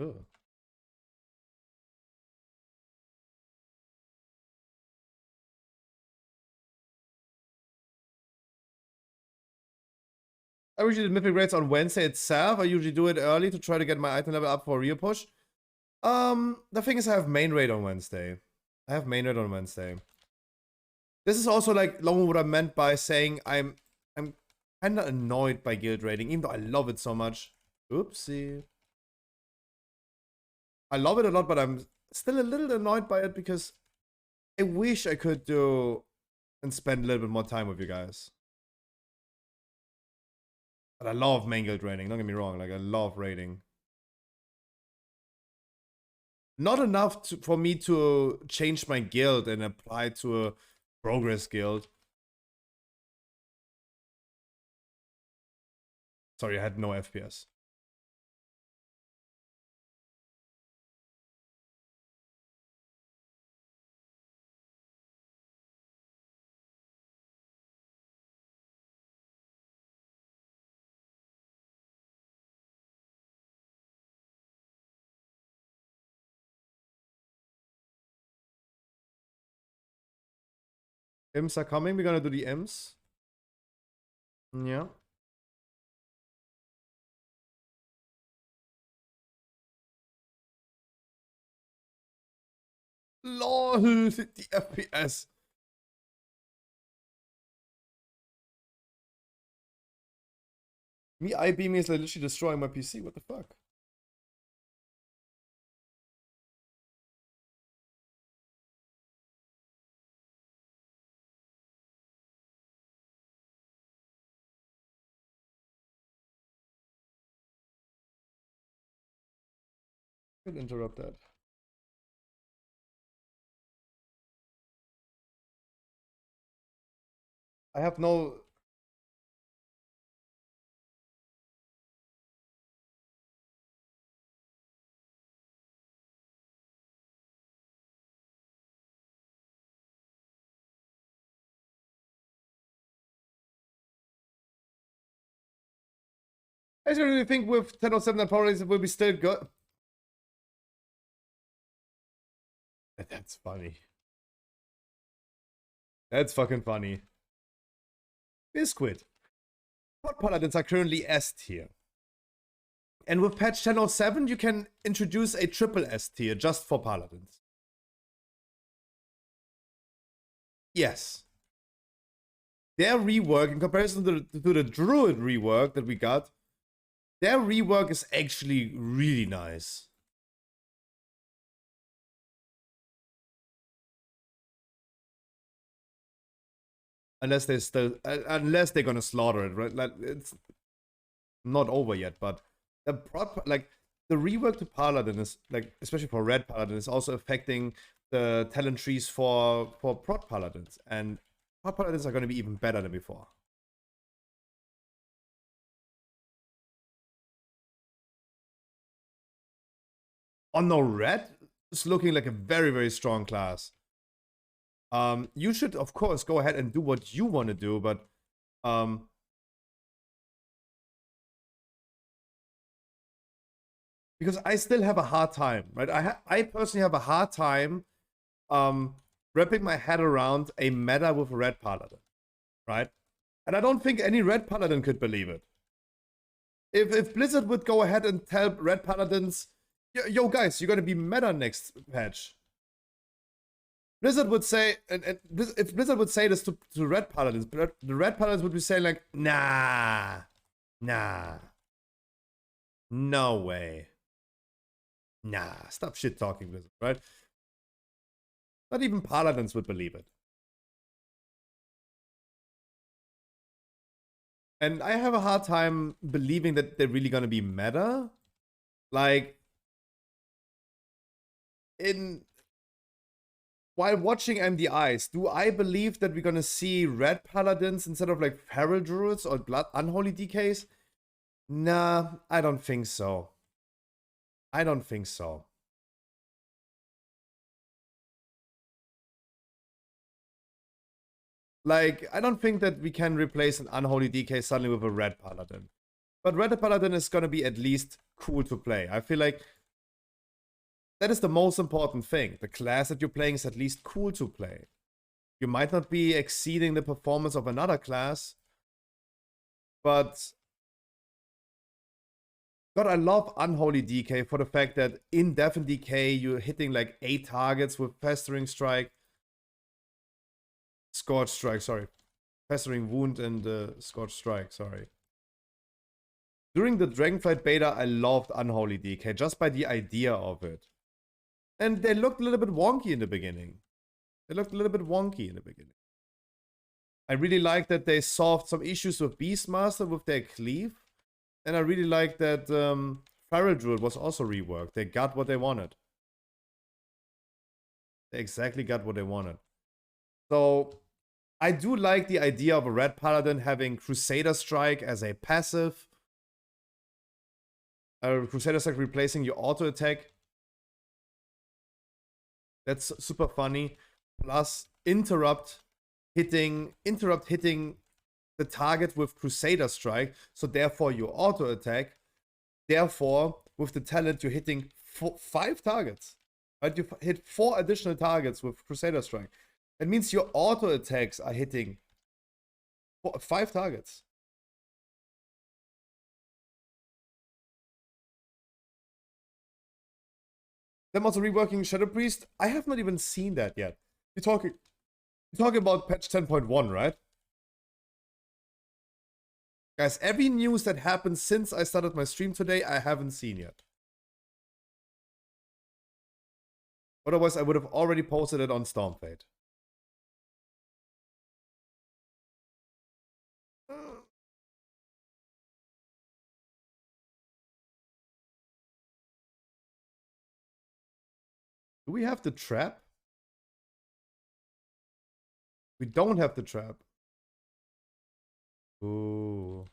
Ugh. I usually do mythic raids on Wednesday itself. I usually do it early to try to get my item level up for a real push. The thing is I have main raid on Wednesday. This is also like long what I meant by saying I'm kinda annoyed by guild raiding, even though I love it so much. Oopsie. I love it a lot, but I'm still a little annoyed by it because I wish I could do and spend a little bit more time with you guys. But I love main guild raiding, don't get me wrong, like I love raiding. Not enough for me to change my guild and apply to a progress guild. Sorry, I had no FPS. Imps are coming, we're gonna do the imps. Yeah. LOL, the FPS. Me I-beaming is like literally destroying my PC, what the fuck? Could interrupt that. I have no... I just really think with 1007 that probably it will be still good. That's funny. That's fucking funny. Biscuit. Pod Paladins are currently S tier. And with patch 1007, you can introduce a triple S tier just for Paladins. Yes. Their rework, in comparison to the Druid rework that we got, their rework is actually really nice. Unless they're gonna slaughter it, right? Like it's not over yet, but the rework to Paladin is like, especially for Red Paladin, is also affecting the talent trees for Prot Paladins, and Prot Paladins are gonna be even better than before. Oh no, Red is looking like a very, very strong class. You should, of course, go ahead and do what you want to do, but because I still have a hard time, right? I personally have a hard time wrapping my head around a meta with a Red Paladin, right? And I don't think any Red Paladin could believe it. If Blizzard would go ahead and tell Red Paladins, yo guys, you're gonna be meta next patch. Blizzard would say, and if Blizzard would say this to Red Paladins, the Red Paladins would be saying like, nah, no way. Nah, stop shit talking, Blizzard, right? Not even Paladins would believe it. And I have a hard time believing that they're really gonna be meta. Like, in while watching MDIs, do I believe that we're gonna see red paladins instead of like feral druids or blood unholy DKs? Nah, I don't think so. I don't think so. Like, I don't think that we can replace an unholy DK suddenly with a red paladin. But red paladin is gonna be at least cool to play. I feel like that is the most important thing. The class that you're playing is at least cool to play. You might not be exceeding the performance of another class, but God, I love Unholy DK for the fact that in Death and Decay, you're hitting like 8 targets with Pestering Strike. Scorch Strike, sorry. Pestering Wound and Scorch Strike, sorry. During the Dragonflight beta, I loved Unholy DK just by the idea of it. And they looked a little bit wonky in the beginning. I really like that they solved some issues with Beastmaster with their cleave. And I really like that Feral Druid was also reworked. They got what they wanted. They exactly got what they wanted. So I do like the idea of a Red Paladin having Crusader Strike as a passive. Crusader Strike replacing your auto attack. That's super funny. Plus interrupt hitting the target with Crusader Strike. So therefore your auto attack. Therefore, with the talent, you're hitting 5 targets. Right? You hit 4 additional targets with Crusader Strike. That means your auto attacks are hitting 5 targets. Them also reworking Shadow Priest. I have not even seen that yet. You're talking about patch 10.1, right? Guys, every news that happened since I started my stream today, I haven't seen yet. Otherwise, I would have already posted it on Stormfade. Do we have the trap? We don't have the trap. Ooh.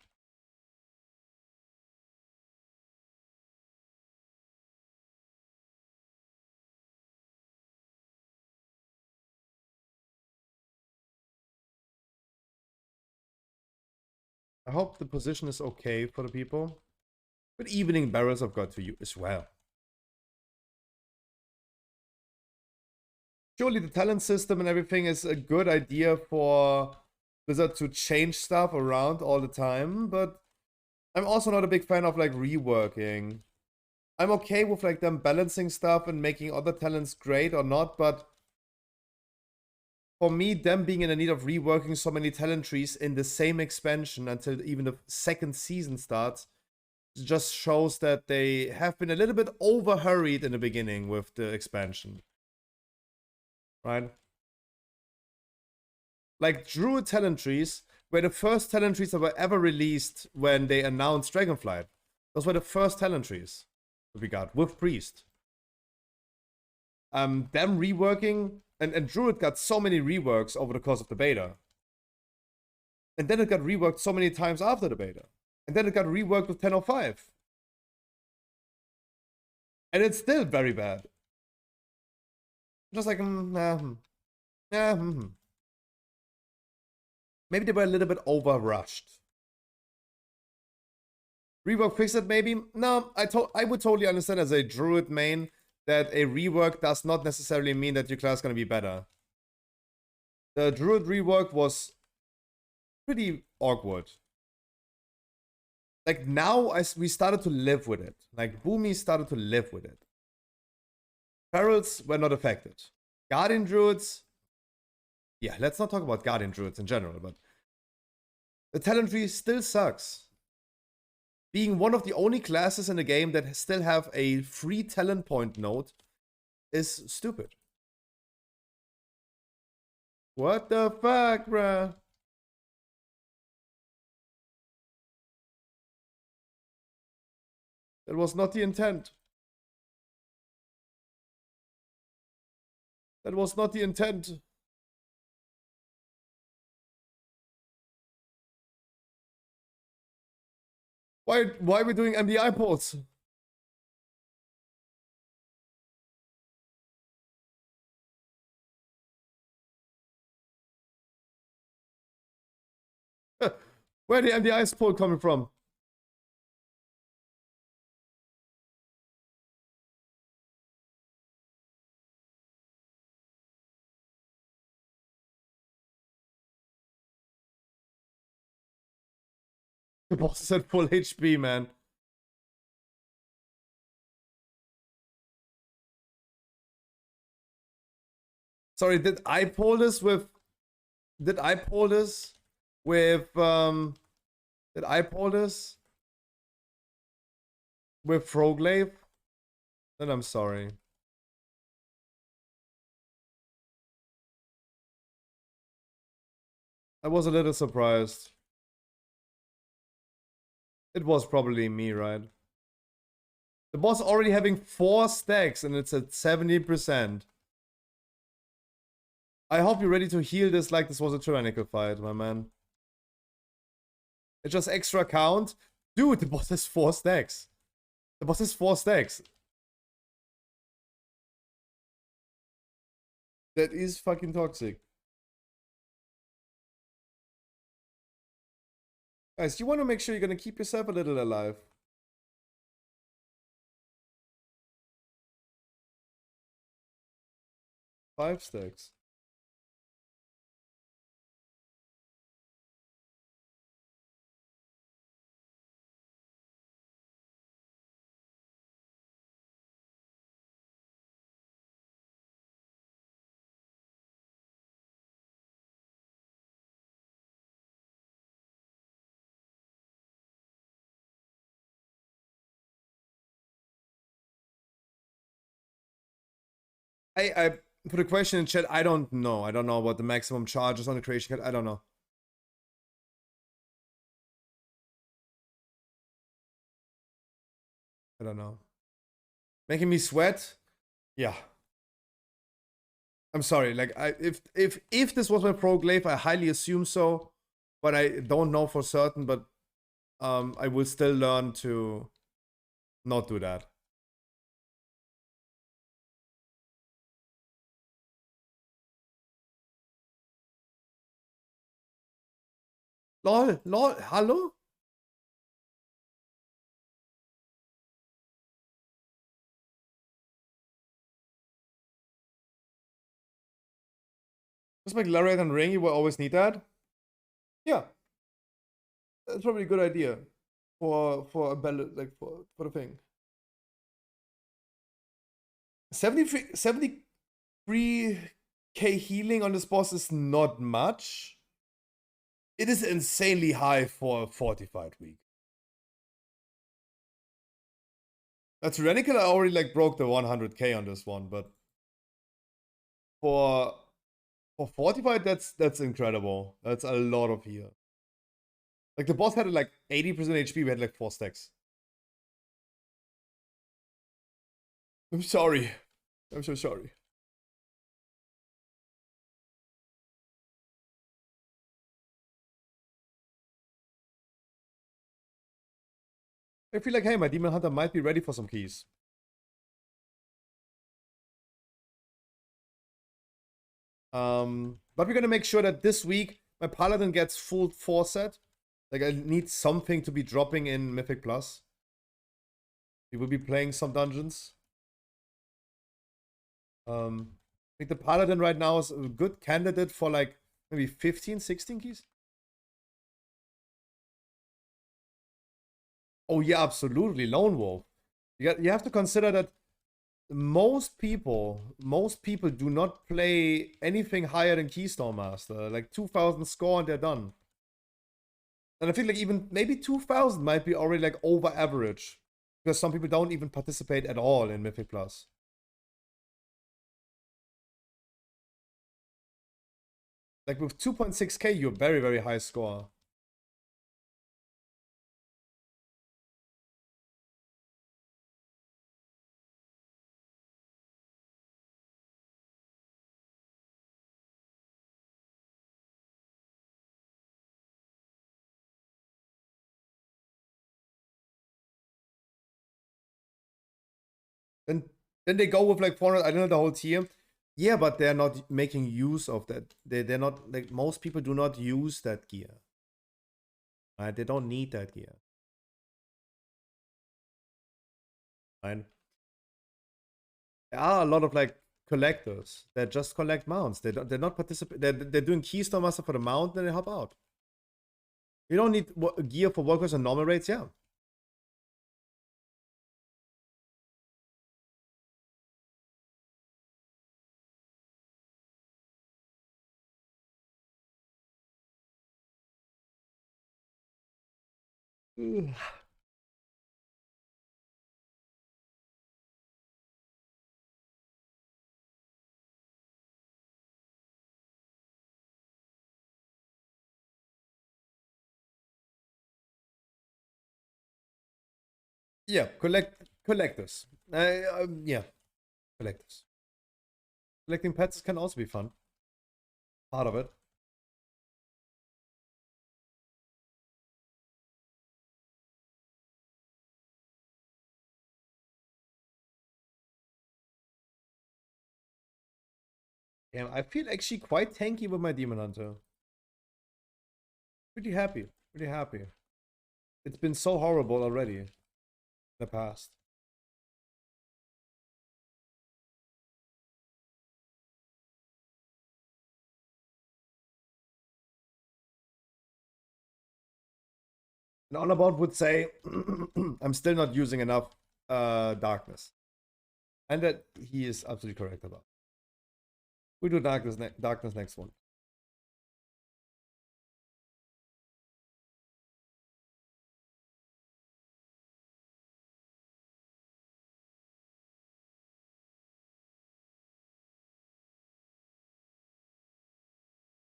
I hope the position is okay for the people. But evening barrels I've got to you as well. Surely the talent system and everything is a good idea for Blizzard to change stuff around all the time, but I'm also not a big fan of like reworking. I'm okay with like them balancing stuff and making other talents great or not, but for me, them being in the need of reworking so many talent trees in the same expansion until even the second season starts just shows that they have been a little bit over-hurried in the beginning with the expansion. Right? Like Druid talent trees were the first talent trees that were ever released when they announced Dragonflight. Those were the first talent trees that we got with Priest. Them reworking, and Druid got so many reworks over the course of the beta. And then it got reworked so many times after the beta. And then it got reworked with 10.05. And it's still very bad. Just like, maybe they were a little bit over-rushed. Rework fix it, maybe? No, I would totally understand as a Druid main that a rework does not necessarily mean that your class is going to be better. The Druid rework was pretty awkward. Like now, we started to live with it. Like Boomy started to live with it. Ferals were not affected. Guardian Druids, yeah, let's not talk about Guardian Druids in general, but the talent tree still sucks. Being one of the only classes in the game that still have a free talent point node is stupid. What the fuck, bruh? That was not the intent. That was not the intent. Why are we doing MDI ports? Where the MDI port coming from? The boss is at full HP, man. Sorry, did I pull this with... Did I pull this with... Did I pull this with Froglaive? Then I'm sorry. I was a little surprised. It was probably me, right? The boss already having 4 stacks and it's at 70%. I hope you're ready to heal this like this was a tyrannical fight, my man. It's just extra count. Dude, the boss has 4 stacks. The boss has 4 stacks. That is fucking toxic. Guys, you want to make sure you're going to keep yourself a little alive. Five stacks. I put a question in chat. I don't know. I don't know what the maximum charge is on the creation card. I don't know. I don't know. Making me sweat? Yeah. I'm sorry. Like if this was my pro glaive, I highly assume so, but I don't know for certain. But I will still learn to not do that. Lol, lol, hallo? Just make Lariat and Ring, you will always need that. Yeah. That's probably a good idea for a ballot, like for the thing. 73k healing on this boss is not much. It is insanely high for a fortified week. That's tyrannical. I already like broke the 100k on this one, but for fortified, that's incredible. That's a lot of heal. Like the boss had like 80% HP. We had like 4 stacks. I'm sorry. I'm so sorry. I feel like, hey, my Demon Hunter might be ready for some keys. But we're gonna make sure that this week my Paladin gets full 4 set. Like I need something to be dropping in Mythic Plus. We will be playing some dungeons. I think the Paladin right now is a good candidate for like maybe 15, 16 keys. Oh yeah, absolutely. Lone Wolf. You have to consider that most people do not play anything higher than Keystone Master. Like 2000 score and they're done. And I feel like even maybe 2000 might be already like over average. Because some people don't even participate at all in Mythic Plus. Like with 2.6k, you're very, very high score. Then they go with like 400, I don't know, the whole tier. Yeah, but they're not making use of that. They're not, like, most people do not use that gear. Right? They don't need that gear. Right? There are a lot of like collectors that just collect mounts. They're not participate. They're doing Keystone Master for the mount, then they hop out. You don't need gear for workers on normal rates, yeah. Ugh. Yeah, collectors. Yeah, collectors. Collecting pets can also be fun. Part of it. Damn, I feel actually quite tanky with my Demon Hunter. Pretty happy. Pretty happy. It's been so horrible already in the past. And Honabout would say, I'm still not using enough darkness. And that he is absolutely correct about. We do darkness next one.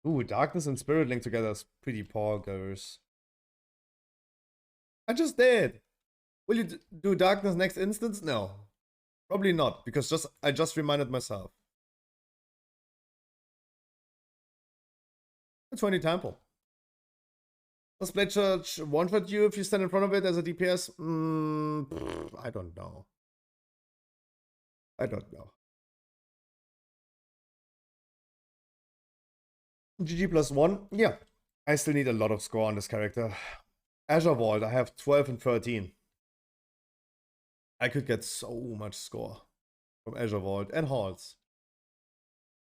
Ooh, darkness and spirit link together is pretty poggers. I just did. Will you do darkness next instance? No. Probably not, because I just reminded myself. 20 Temple. Does Blade Church one-shot you if you stand in front of it as a DPS? I don't know. I don't know. GG +1? Yeah. I still need a lot of score on this character. Azure Vault, I have 12 and 13. I could get so much score from Azure Vault and Halls.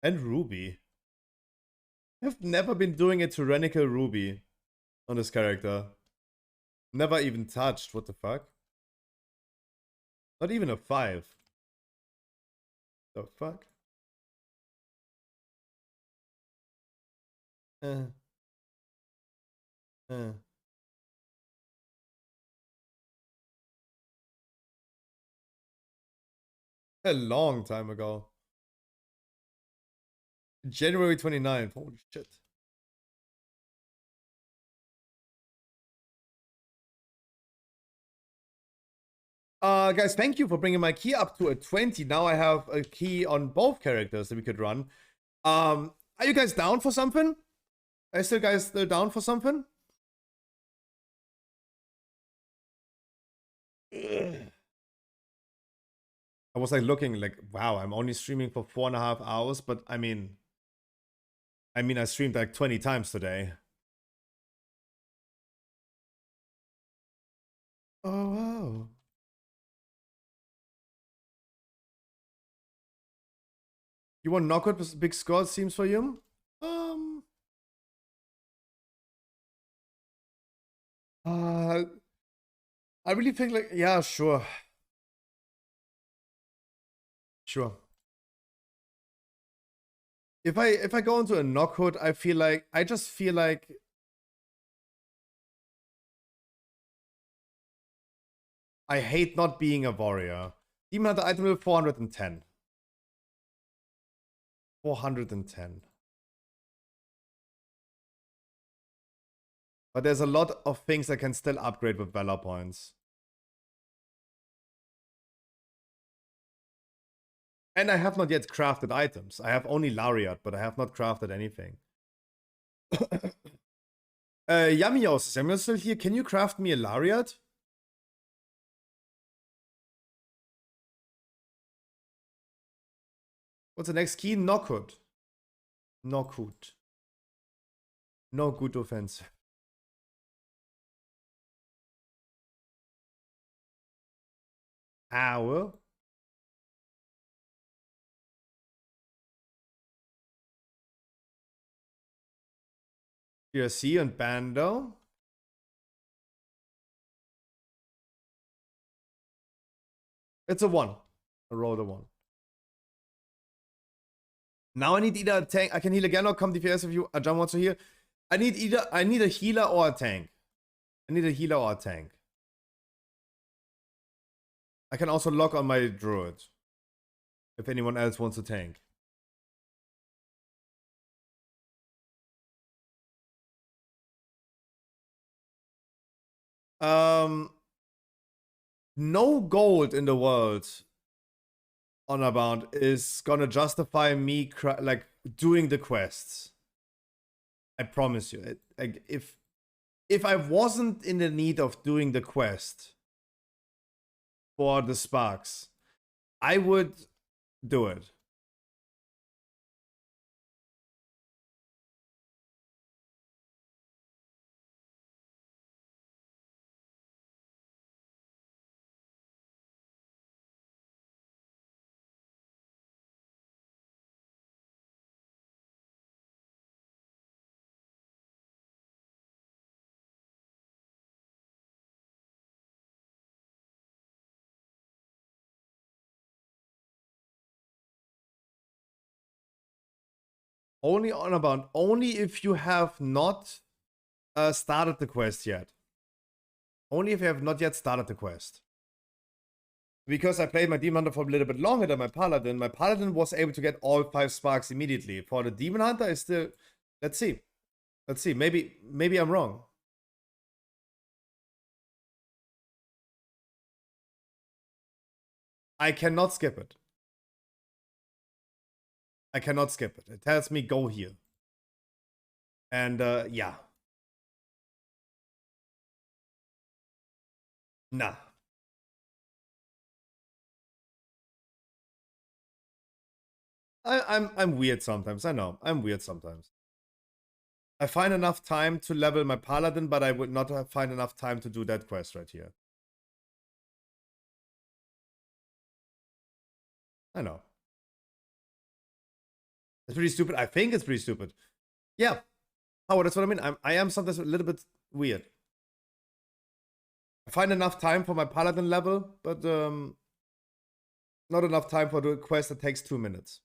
And Ruby. I've never been doing a tyrannical Ruby on this character. Never even touched. What the fuck? Not even a 5. The fuck? Uh. A long time ago. January 29th. Holy shit. Guys, thank you for bringing my key up to a 20. Now I have a key on both characters that we could run. Are you guys down for something? Are you guys still down for something? Ugh. I was like looking like, wow, I'm only streaming for 4.5 hours, but I mean, I streamed like 20 times today. Oh, wow. You want knockout with big score seems for you? I really think like, yeah, sure. Sure. If I go into a knockhood, I just feel like I hate not being a warrior. Demon Hunter item level 410. 410. But there's a lot of things I can still upgrade with Valor points. And I have not yet crafted items. I have only Lariat, but I have not crafted anything. Yamios, is Yamios still here? Can you craft me a Lariat? What's the next key? Knockhood. Knockhood. No good offense. Owl. GRC and Bando. It's a 1. I rolled a 1. Now I need either a tank. I can heal again or come DPS if you Ajahn wants to heal. I need a healer or a tank. I need a healer or a tank. I can also lock on my druid. If anyone else wants a tank. No gold in the world honor bound is gonna justify me like doing the quests. I promise you. If I wasn't in the need of doing the quest for the sparks, I would do it. Only honor bound. Only if you have not started the quest yet. Only if you have not yet started the quest. Because I played my Demon Hunter for a little bit longer than my Paladin was able to get all 5 sparks immediately. For the Demon Hunter, is still... Let's see. Let's see. Maybe I'm wrong. I cannot skip it. I cannot skip it. It tells me go here. And yeah. Nah. I'm weird sometimes. I know. I'm weird sometimes. I find enough time to level my Paladin, but I would not find enough time to do that quest right here. I know. It's pretty stupid. I think it's pretty stupid. Yeah. Oh, that's what I mean. I am sometimes a little bit weird. I find enough time for my Paladin level, but not enough time for the quest that takes 2 minutes.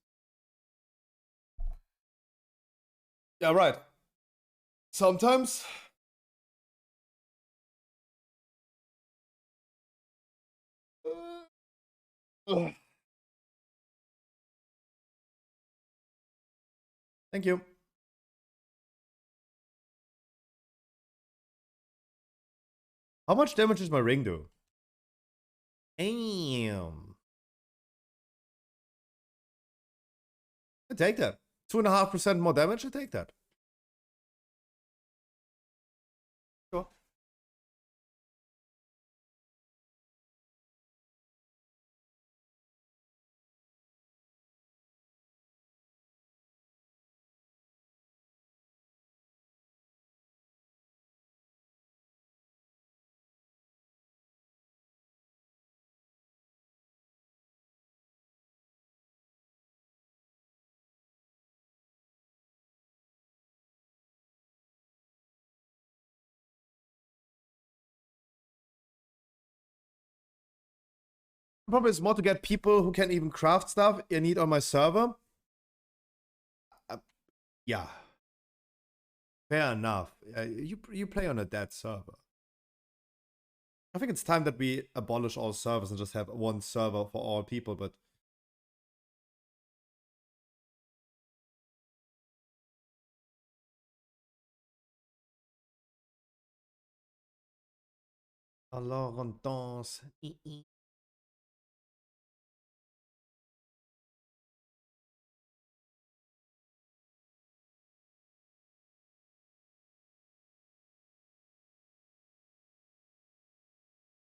Yeah, right. Sometimes. Thank you. How much damage does my ring do? Damn. I take that. 2.5% more damage, I take that. Sure. The problem is more to get people who can even craft stuff I need on my server. Yeah. Fair enough. You play on a dead server. I think it's time that we abolish all servers and just have one server for all people, but... Alors on danse.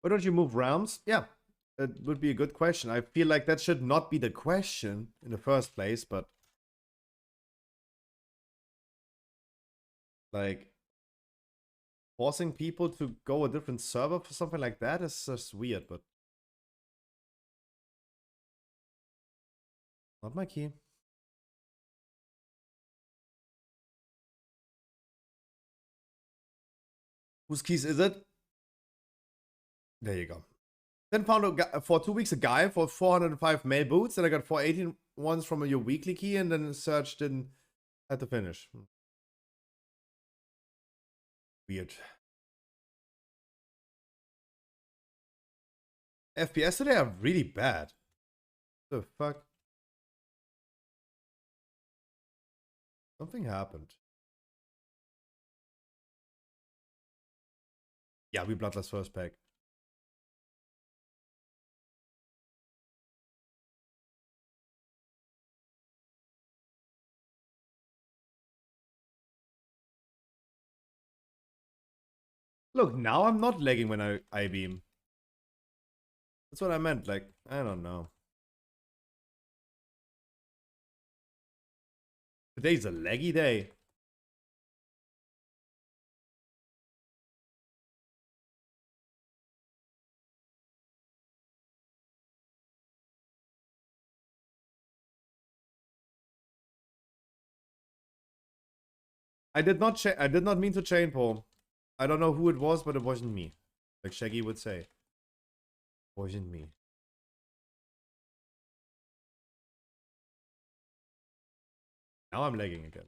Why don't you move realms? Yeah. It would be a good question. I feel like that should not be the question in the first place, but like forcing people to go a different server for something like that is just weird, but not my key. Whose keys is it? There you go. Then found a guy, for 2 weeks a guy for 405 mail boots. Then I got 418 ones from your weekly key, and then search didn't have to finish. Weird. FPS today are really bad. The fuck? Something happened. Yeah, we bloodless first pack. Look, now I'm not lagging when I beam. That's what I meant. Like, I don't know. Today's a laggy day. I did not mean to chain pull. I don't know who it was, but it wasn't me. Like Shaggy would say. Wasn't me. Now I'm lagging again.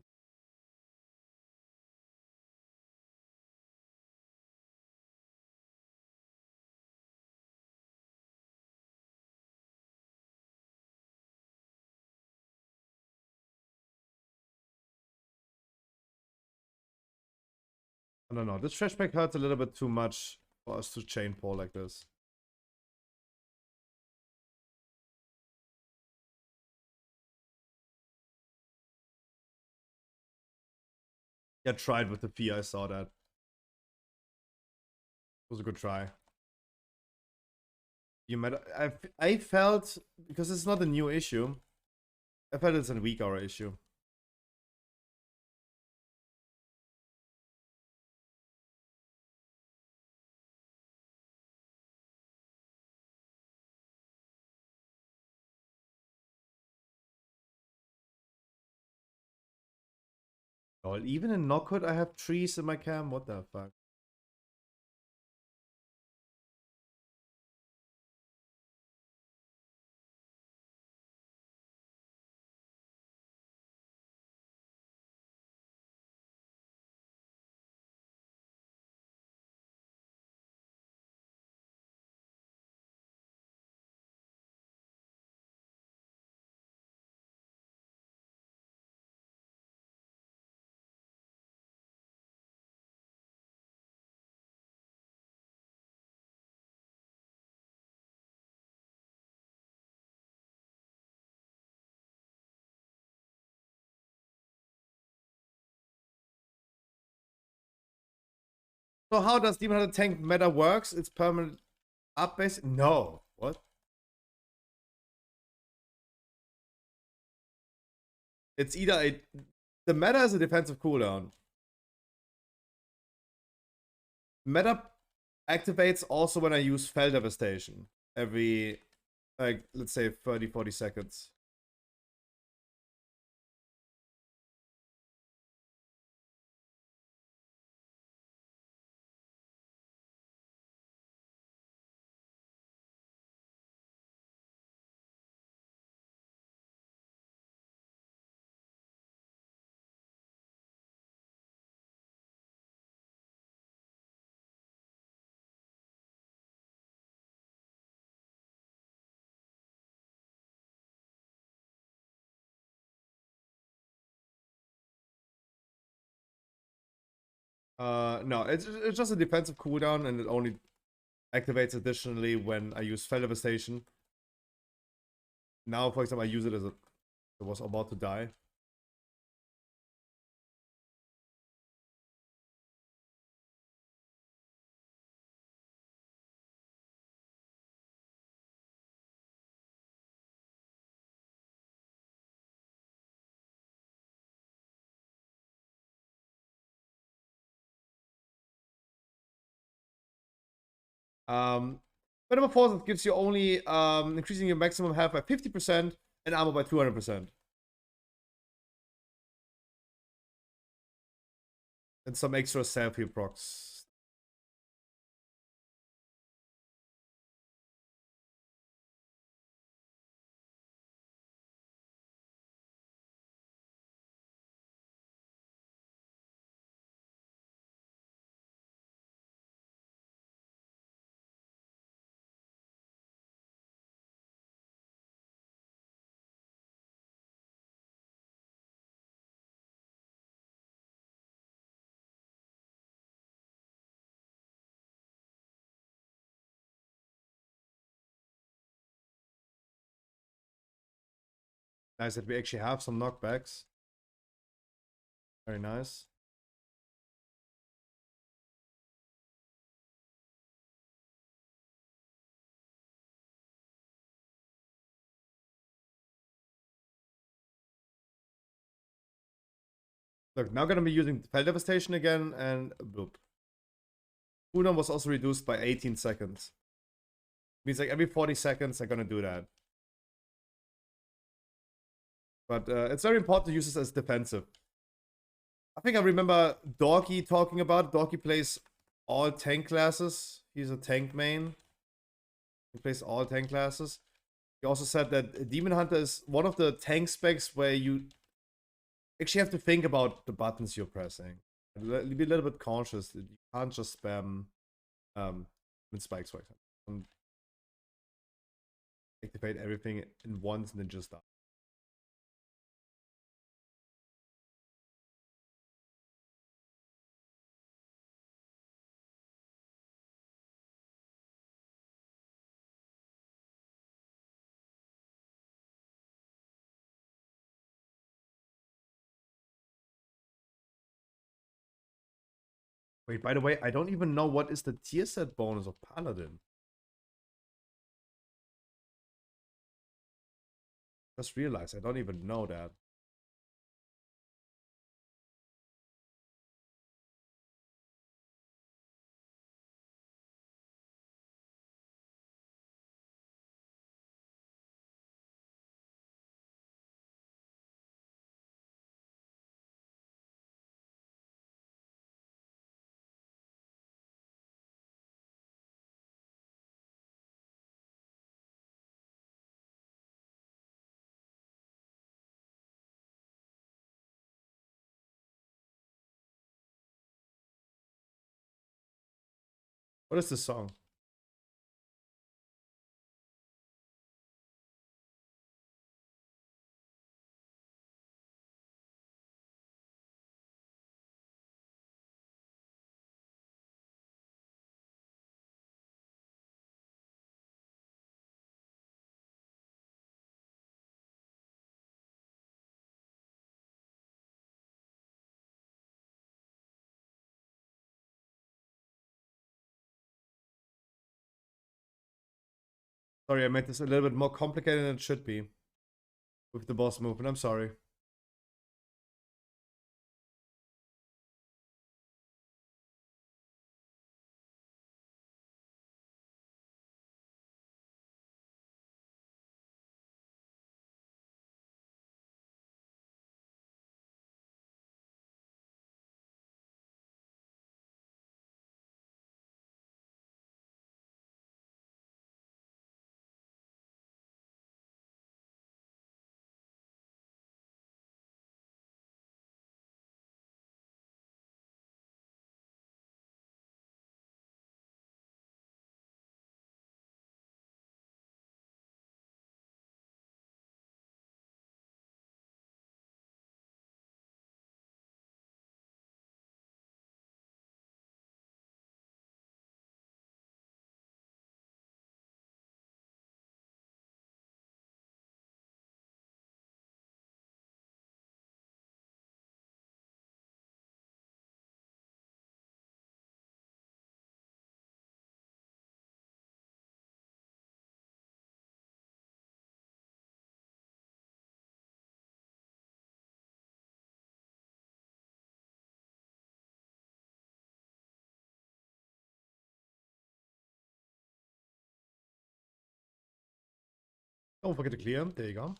I don't know. This trash pack hurts a little bit too much for us to chain pull like this. Yeah, tried with the fear. I saw that. It was a good try. You might. I felt, because it's not a new issue, I felt it's a weak hour issue. Lol, even in Knockhood, I have trees in my cam. What the fuck? So how does Demon Hunter tank meta works? It's permanent up base? No. What? It's either a... The meta is a defensive cooldown. Meta activates also when I use Fell Devastation. Every, like, let's say 30-40 seconds. No, it's just a defensive cooldown, and it only activates additionally when I use Fell Devastation. Now, for example, I use it as it was about to die. Metamorphosis gives you only increasing your maximum health by 50% and armor by 200%. And some extra self-heal procs. Nice that we actually have some knockbacks. Very nice. Look, now gonna be using Fell Devastation again, and boop. Cooldown was also reduced by 18 seconds. Means like every 40 seconds they're gonna do that. But it's very important to use this as defensive. I think I remember Doggy talking about it. Doggy plays all tank classes. He's a tank main. He plays all tank classes. He also said that Demon Hunter is one of the tank specs where you actually have to think about the buttons you're pressing. Be a little bit cautious. You can't just spam with spikes, for example. Activate everything in once and then just die. Wait, by the way, I don't even know what is the tier set bonus of Paladin. Just realized I don't even know that. What is this song? Sorry, I made this a little bit more complicated than it should be with the boss movement. I'm sorry. Don't forget to clear. There you go.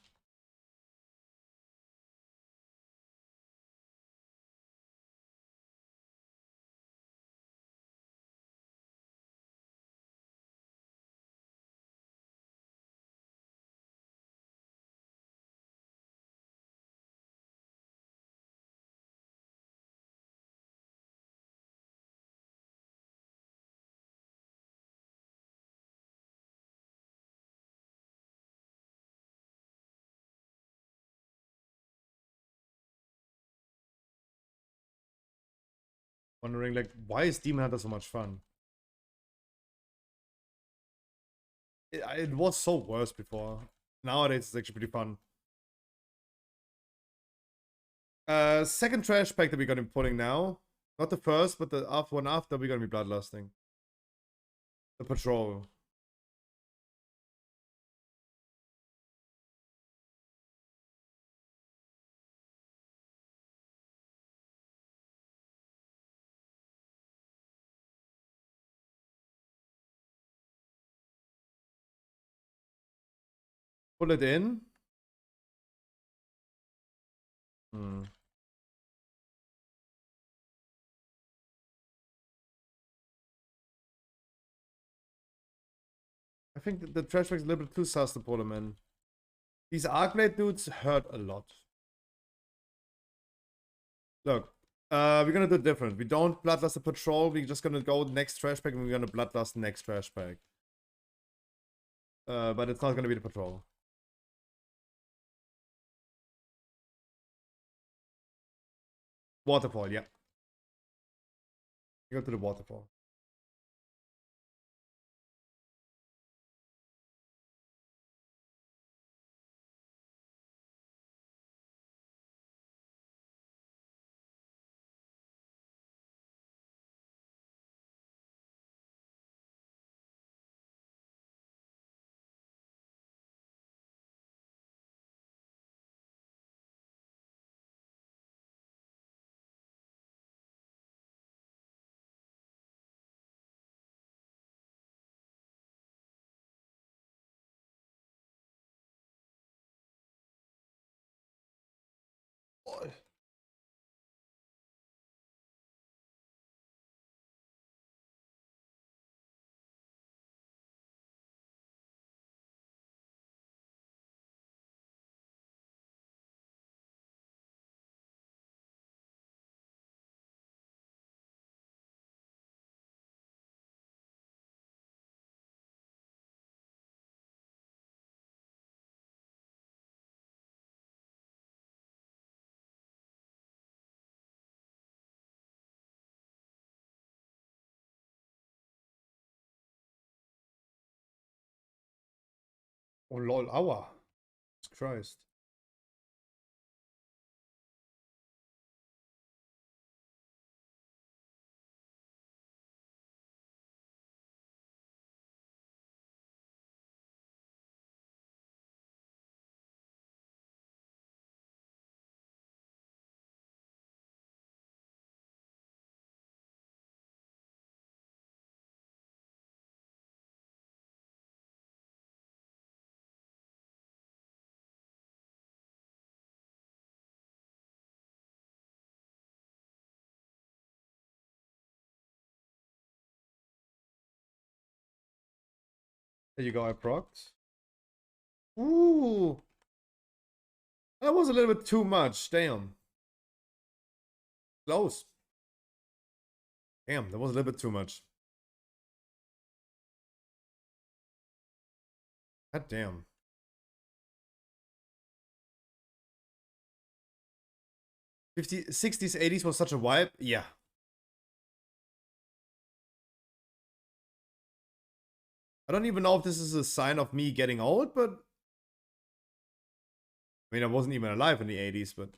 Wondering, like, why is Demon Hunter so much fun? It was so worse before. Nowadays, it's actually pretty fun. Second trash pack that we're gonna be putting now. Not the first, but the one after, we're gonna be bloodlusting. The patrol. Pull it in. Hmm. I think the trash pack's a little bit too sus to pull them in. These Arcblade dudes hurt a lot. Look, we're gonna do it different. We don't bloodlust the patrol. We're just gonna go next trash pack and we're gonna bloodlust the next trash pack. But it's not gonna be the patrol. Waterfall, yeah. Go to the waterfall. Oh. Oh lol, aua. Jesus Christ. There you go, I procced. Ooh. That was a little bit too much. Damn. Close. Damn, that was a little bit too much. God damn. 50s, 60s, 80s was such a vibe. Yeah. I don't even know if this is a sign of me getting old, but I mean, I wasn't even alive in the 80s, but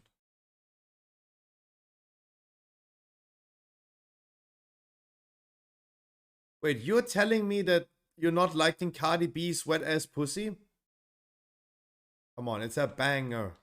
wait, you're telling me that you're not liking Cardi B's wet ass pussy? Come on, it's a banger.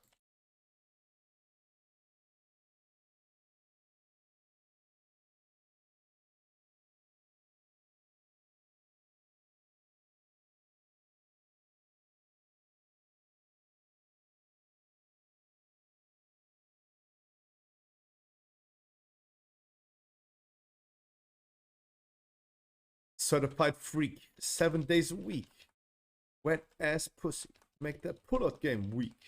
certified freak. 7 days a week. Wet ass pussy. Make that pull-out game weak.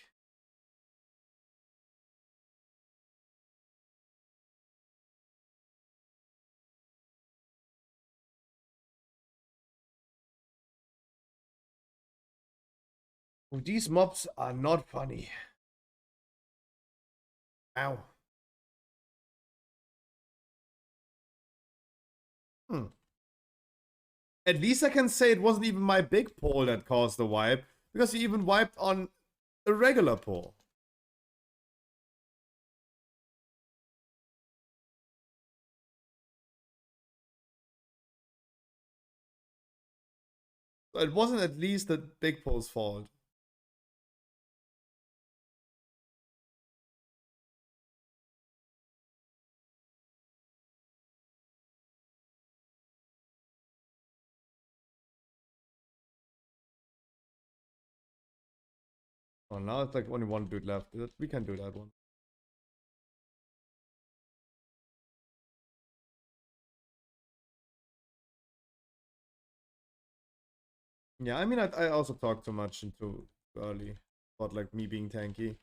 These mobs are not funny. Ow. At least I can say it wasn't even my big pole that caused the wipe, because he even wiped on a regular pole. So it wasn't at least the big pole's fault. Oh, now it's like only one dude left. We can do that one. Yeah, I mean, I also talked too much and too early about like me being tanky.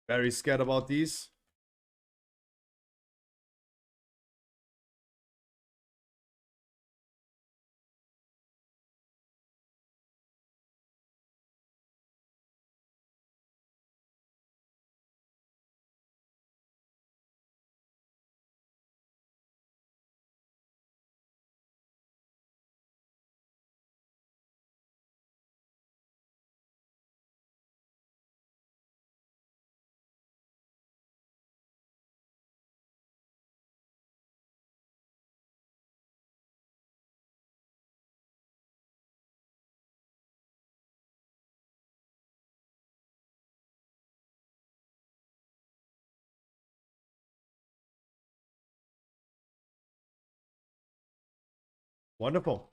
Very scared about these. Wonderful.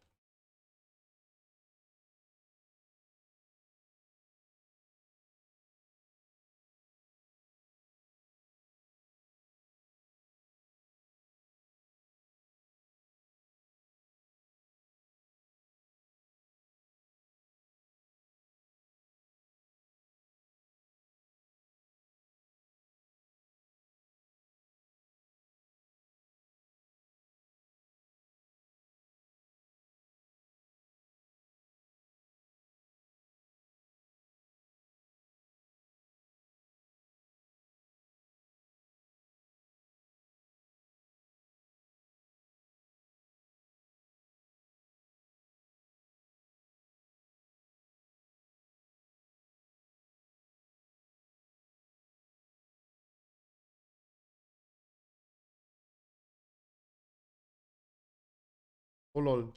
Oh lol.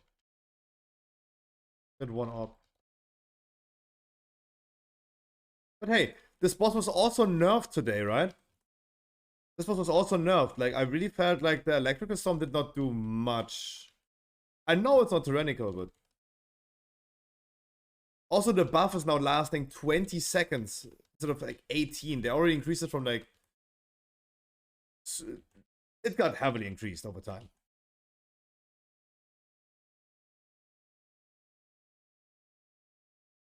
Get one up. But hey, this boss was also nerfed today, right? This boss was also nerfed. Like, I really felt like the electrical storm did not do much. I know it's not tyrannical, but also the buff is now lasting 20 seconds instead of like 18. They already increased it from like it got heavily increased over time.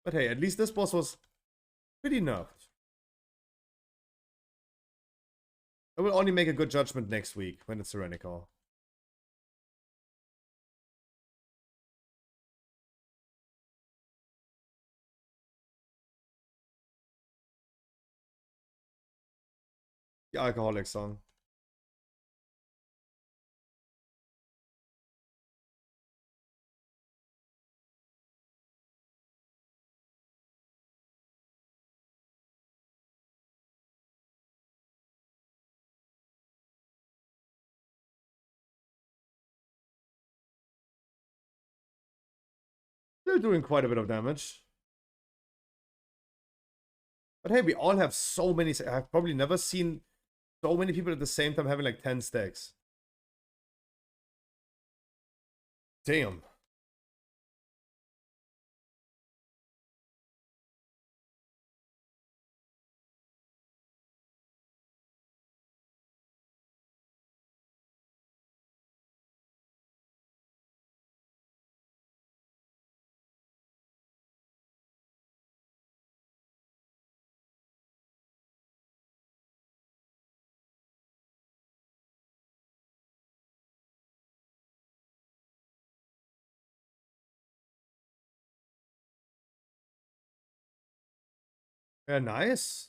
But hey, at least this boss was pretty nerfed. I will only make a good judgment next week when it's tyrannical. The alcoholic song. Still doing quite a bit of damage. But hey, we all have so many. I've probably never seen so many people at the same time having like 10 stacks. Damn. Yeah, nice.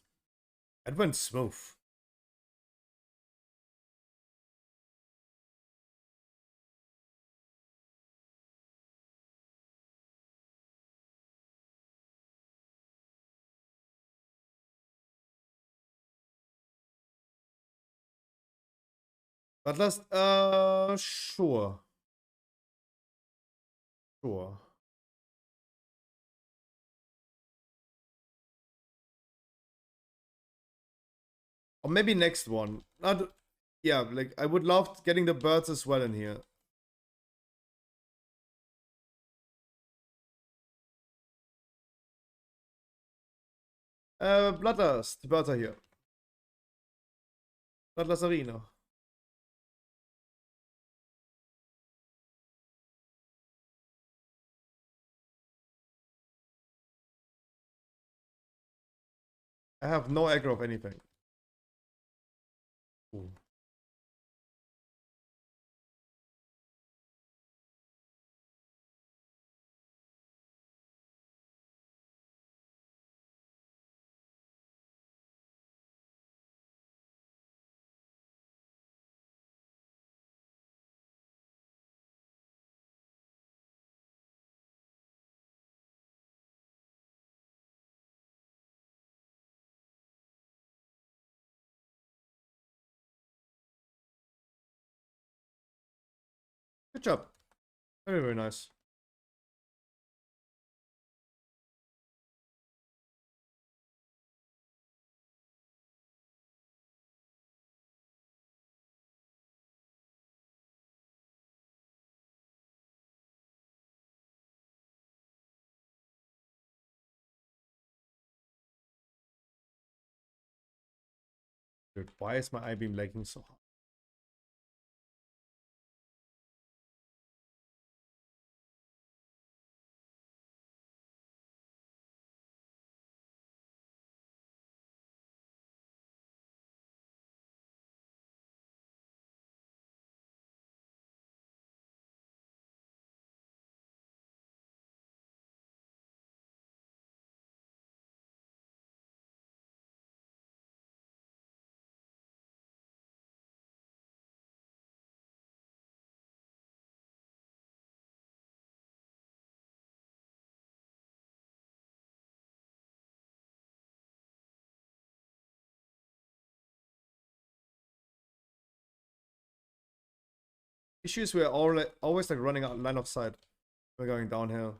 That went smooth. But last, sure. Sure. Or maybe next one. Not, yeah, like I would love getting the birds as well in here. Bloodlust. The birds are here. Bloodlust Arena. I have no aggro of anything. Ooh. Good job. Very, very nice. Dude, why is my I-beam lagging so hard? Issues we're always like running out line of sight. We're going downhill.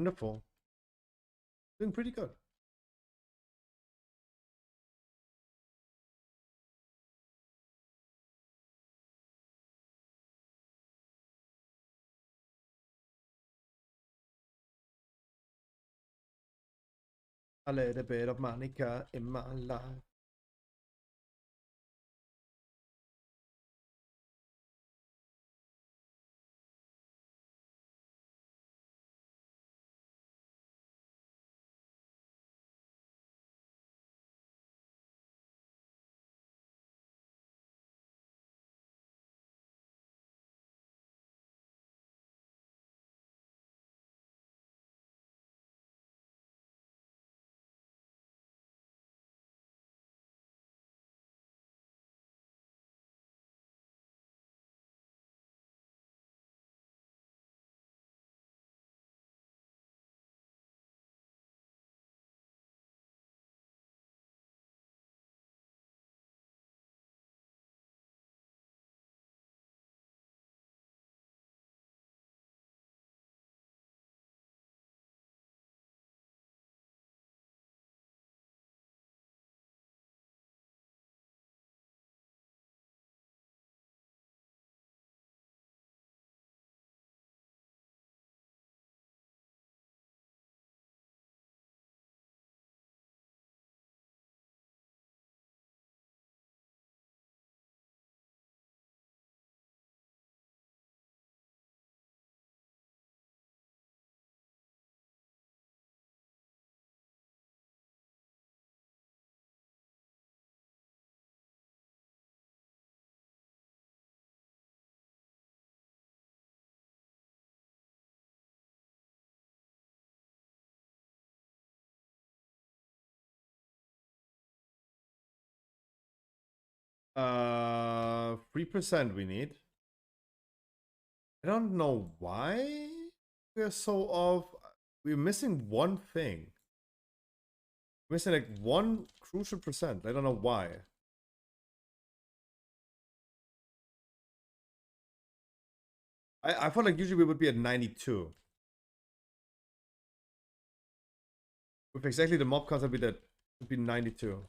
Wonderful. Doing pretty good. A little bit of Monica in my life. Uh, 3% we need. I don't know why we're so off. We're missing one thing. We're missing like one crucial percent. I don't know why. I felt like usually we would be at 92. With exactly the mob concept we did, it would be 92.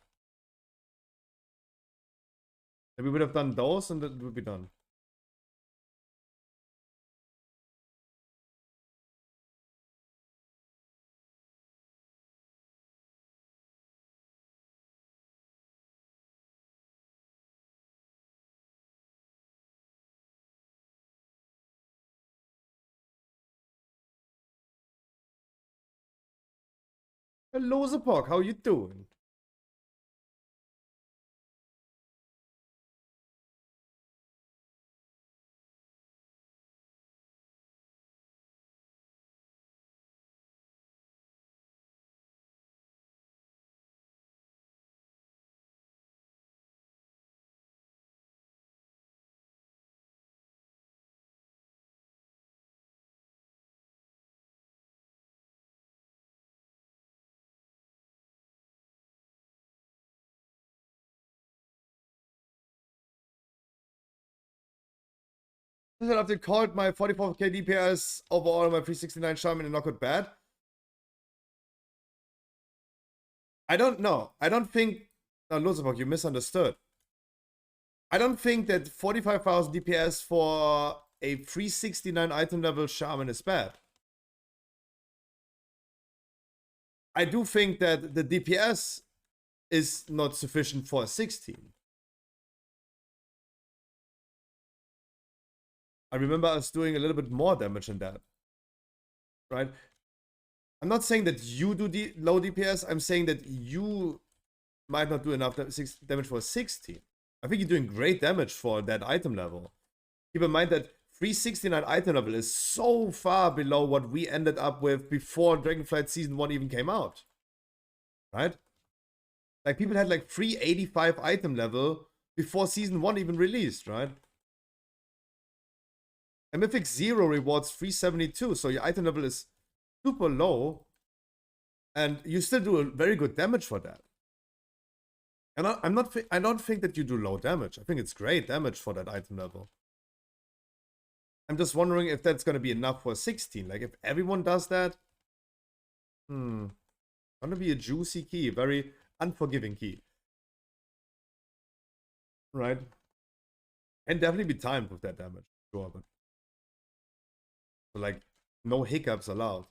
And we would have done those and it would be done. Hello, Zapok, how you doing? After called my 44k DPS overall my 369 shaman and not good bad. I don't know. I don't think. No, Luzabok, you misunderstood. I don't think that 45,000 DPS for a 369 item level shaman is bad. I do think that the DPS is not sufficient for a 16. I remember us doing a little bit more damage than that. Right? I'm not saying that you do low DPS. I'm saying that you might not do enough damage for a 16. I think you're doing great damage for that item level. Keep in mind that 369 item level is so far below what we ended up with before Dragonflight Season 1 even came out. Right? Like, people had like 385 item level before Season 1 even released, right? And Mythic 0 rewards 372, so your item level is super low, and you still do a very good damage for that. And I don't think that you do low damage. I think it's great damage for that item level. I'm just wondering if that's going to be enough for 16. Like, if everyone does that, Gonna be a juicy key, very unforgiving key. Right? And definitely be timed with that damage. Sure, but so like no hiccups allowed.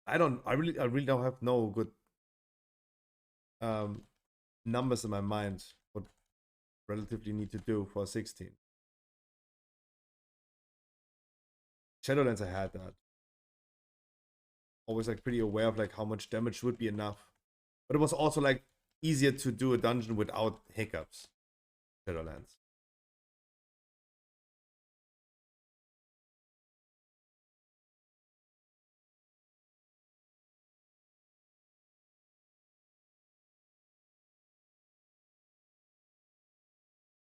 I really don't have no good numbers in my mind what relatively need to do for 16. Shadowlands I had that. Always like pretty aware of like how much damage would be enough. But it was also like easier to do a dungeon without hiccups. Shadowlands.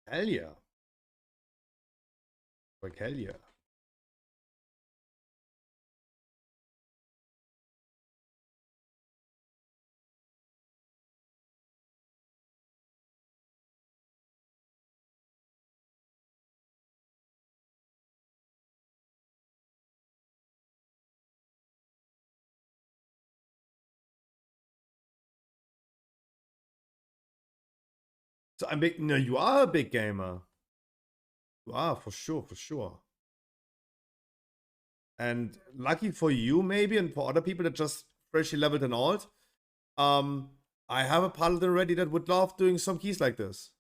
Hell yeah. Like hell yeah. So I'm big. No, you are a big gamer. You are for sure, for sure. And lucky for you, maybe, and for other people that just freshly leveled an alt, I have a paladin already that would love doing some keys like this.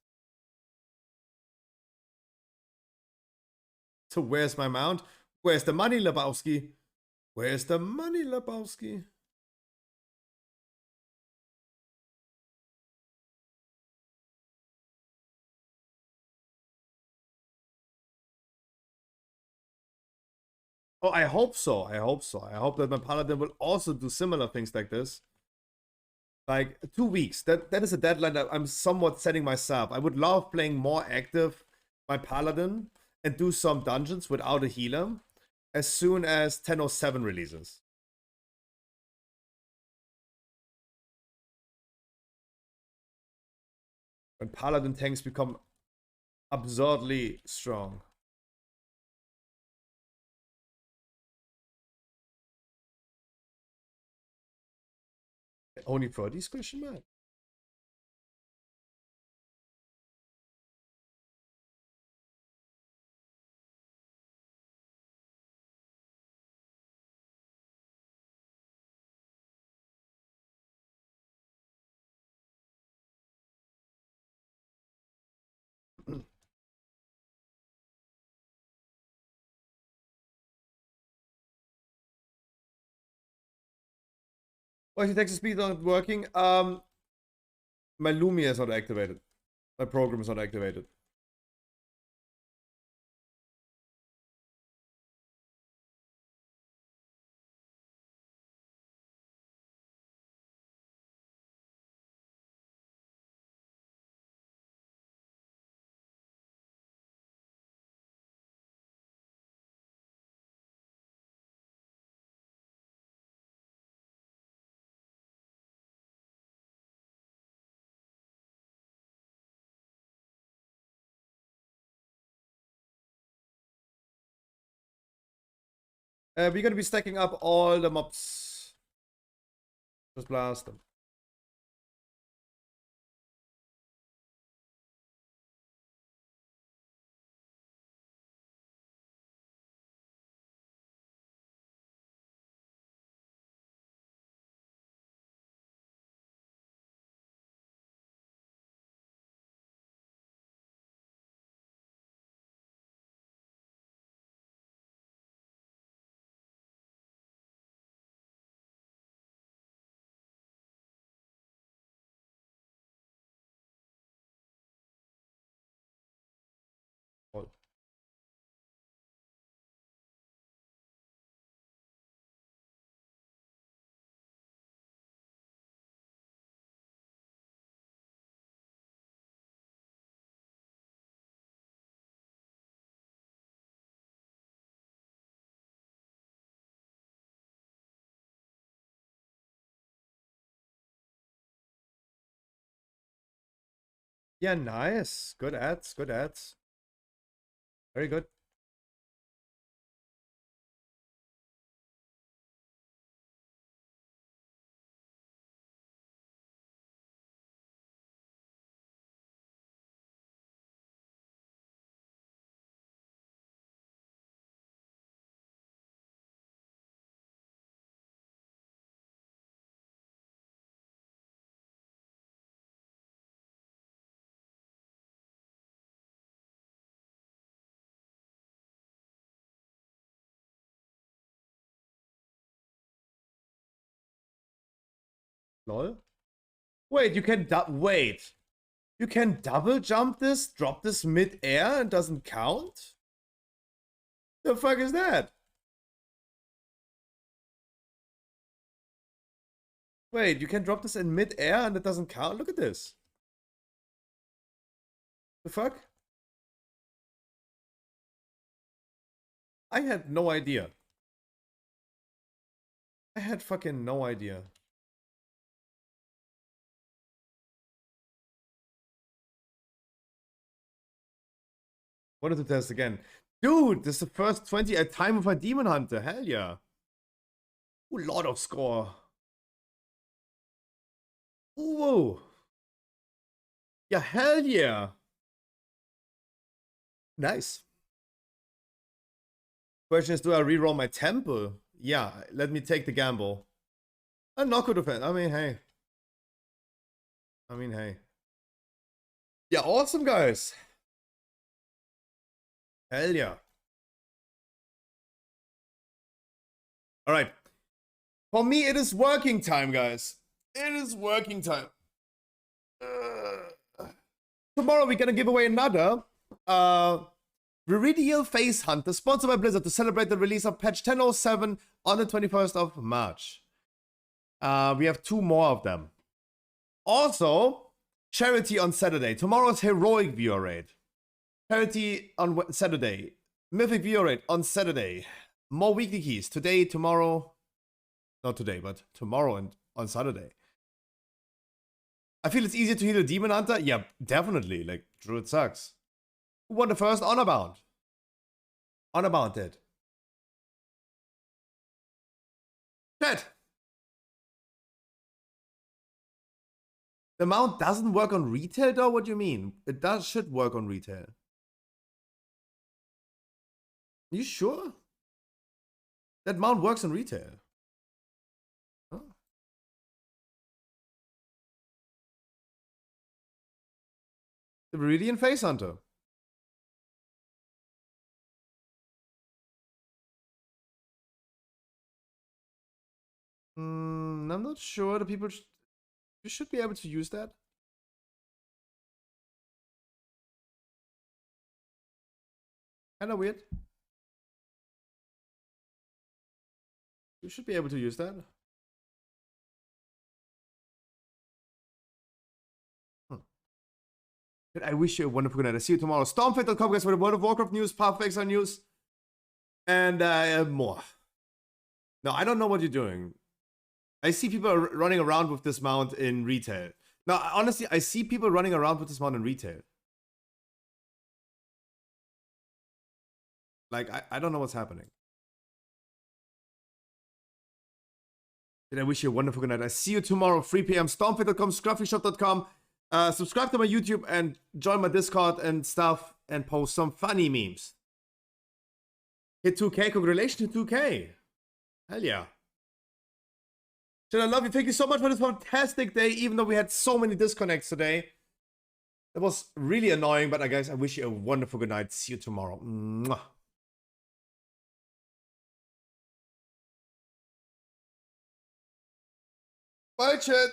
So where's my mount? Where's the money, Lebowski? Where's the money, Lebowski? Oh, I hope so. I hope so. I hope that my paladin will also do similar things like this. Like 2 weeks. That is a deadline that I'm somewhat setting myself. I would love playing more active my paladin and do some dungeons without a healer as soon as 1007 releases. When paladin tanks become absurdly strong. Only for these question mark. Why is the Texas speed not working? My Lumia is not activated. My program is not activated. We're gonna be stacking up all the mobs. Just blast them. All. Yeah, nice. Good ads. Good ads. Very good. Lol. Wait, you can wait. You can double jump this, drop this mid-air and doesn't count? The fuck is that? Wait, you can drop this in mid-air and it doesn't count? Look at this. The fuck? I had no idea. I had fucking no idea. Wanted to test again. Dude, this is the first 20 at time of my Demon Hunter. Hell yeah. Ooh, lot of score. Ooh. Yeah, hell yeah. Nice. Question is, do I reroll my temple? Yeah, let me take the gamble. I'm not good defense. I mean, hey. Yeah, awesome, guys. Hell yeah. All right. For me, it is working time, guys. It is working time. Tomorrow, we're going to give away another Viridial Face Hunter, sponsored by Blizzard, to celebrate the release of patch 10.07 on the 21st of March. We have 2 more of them. Also, charity on Saturday. Tomorrow's heroic viewer rate. Charity on Saturday. Mythic viewer rate on Saturday. More weekly keys. Today, tomorrow. Not today, but tomorrow and on Saturday. I feel it's easier to heal a Demon Hunter. Yeah, definitely. Like, Druid sucks. Who won the first Honor Bound? Honor Bound did. Chat. The mount doesn't work on retail though? What do you mean? It should work on retail. You sure? That mount works on retail. Huh? The Viridian Face Hunter. I'm not sure. The people you should be able to use that. Kinda weird. You should be able to use that. I wish you a wonderful night. I see you tomorrow. Stormfate.com, guys, for the World of Warcraft news, Path of Exile news, and more. No, I don't know what you're doing. I see people running around with this mount in retail. Now, honestly, I see people running around with this mount in retail. Like, I don't know what's happening. And I wish you a wonderful good night. I see you tomorrow, 3 p.m. Stormfate.com, scruffyshop.com. Subscribe to my YouTube and join my Discord and stuff and post some funny memes. Hit 2K. Congratulations to 2K. Hell yeah. Jen, I love you. Thank you so much for this fantastic day, even though we had so many disconnects today. It was really annoying, but guys, I wish you a wonderful good night. See you tomorrow. Mwah. Bye, chat.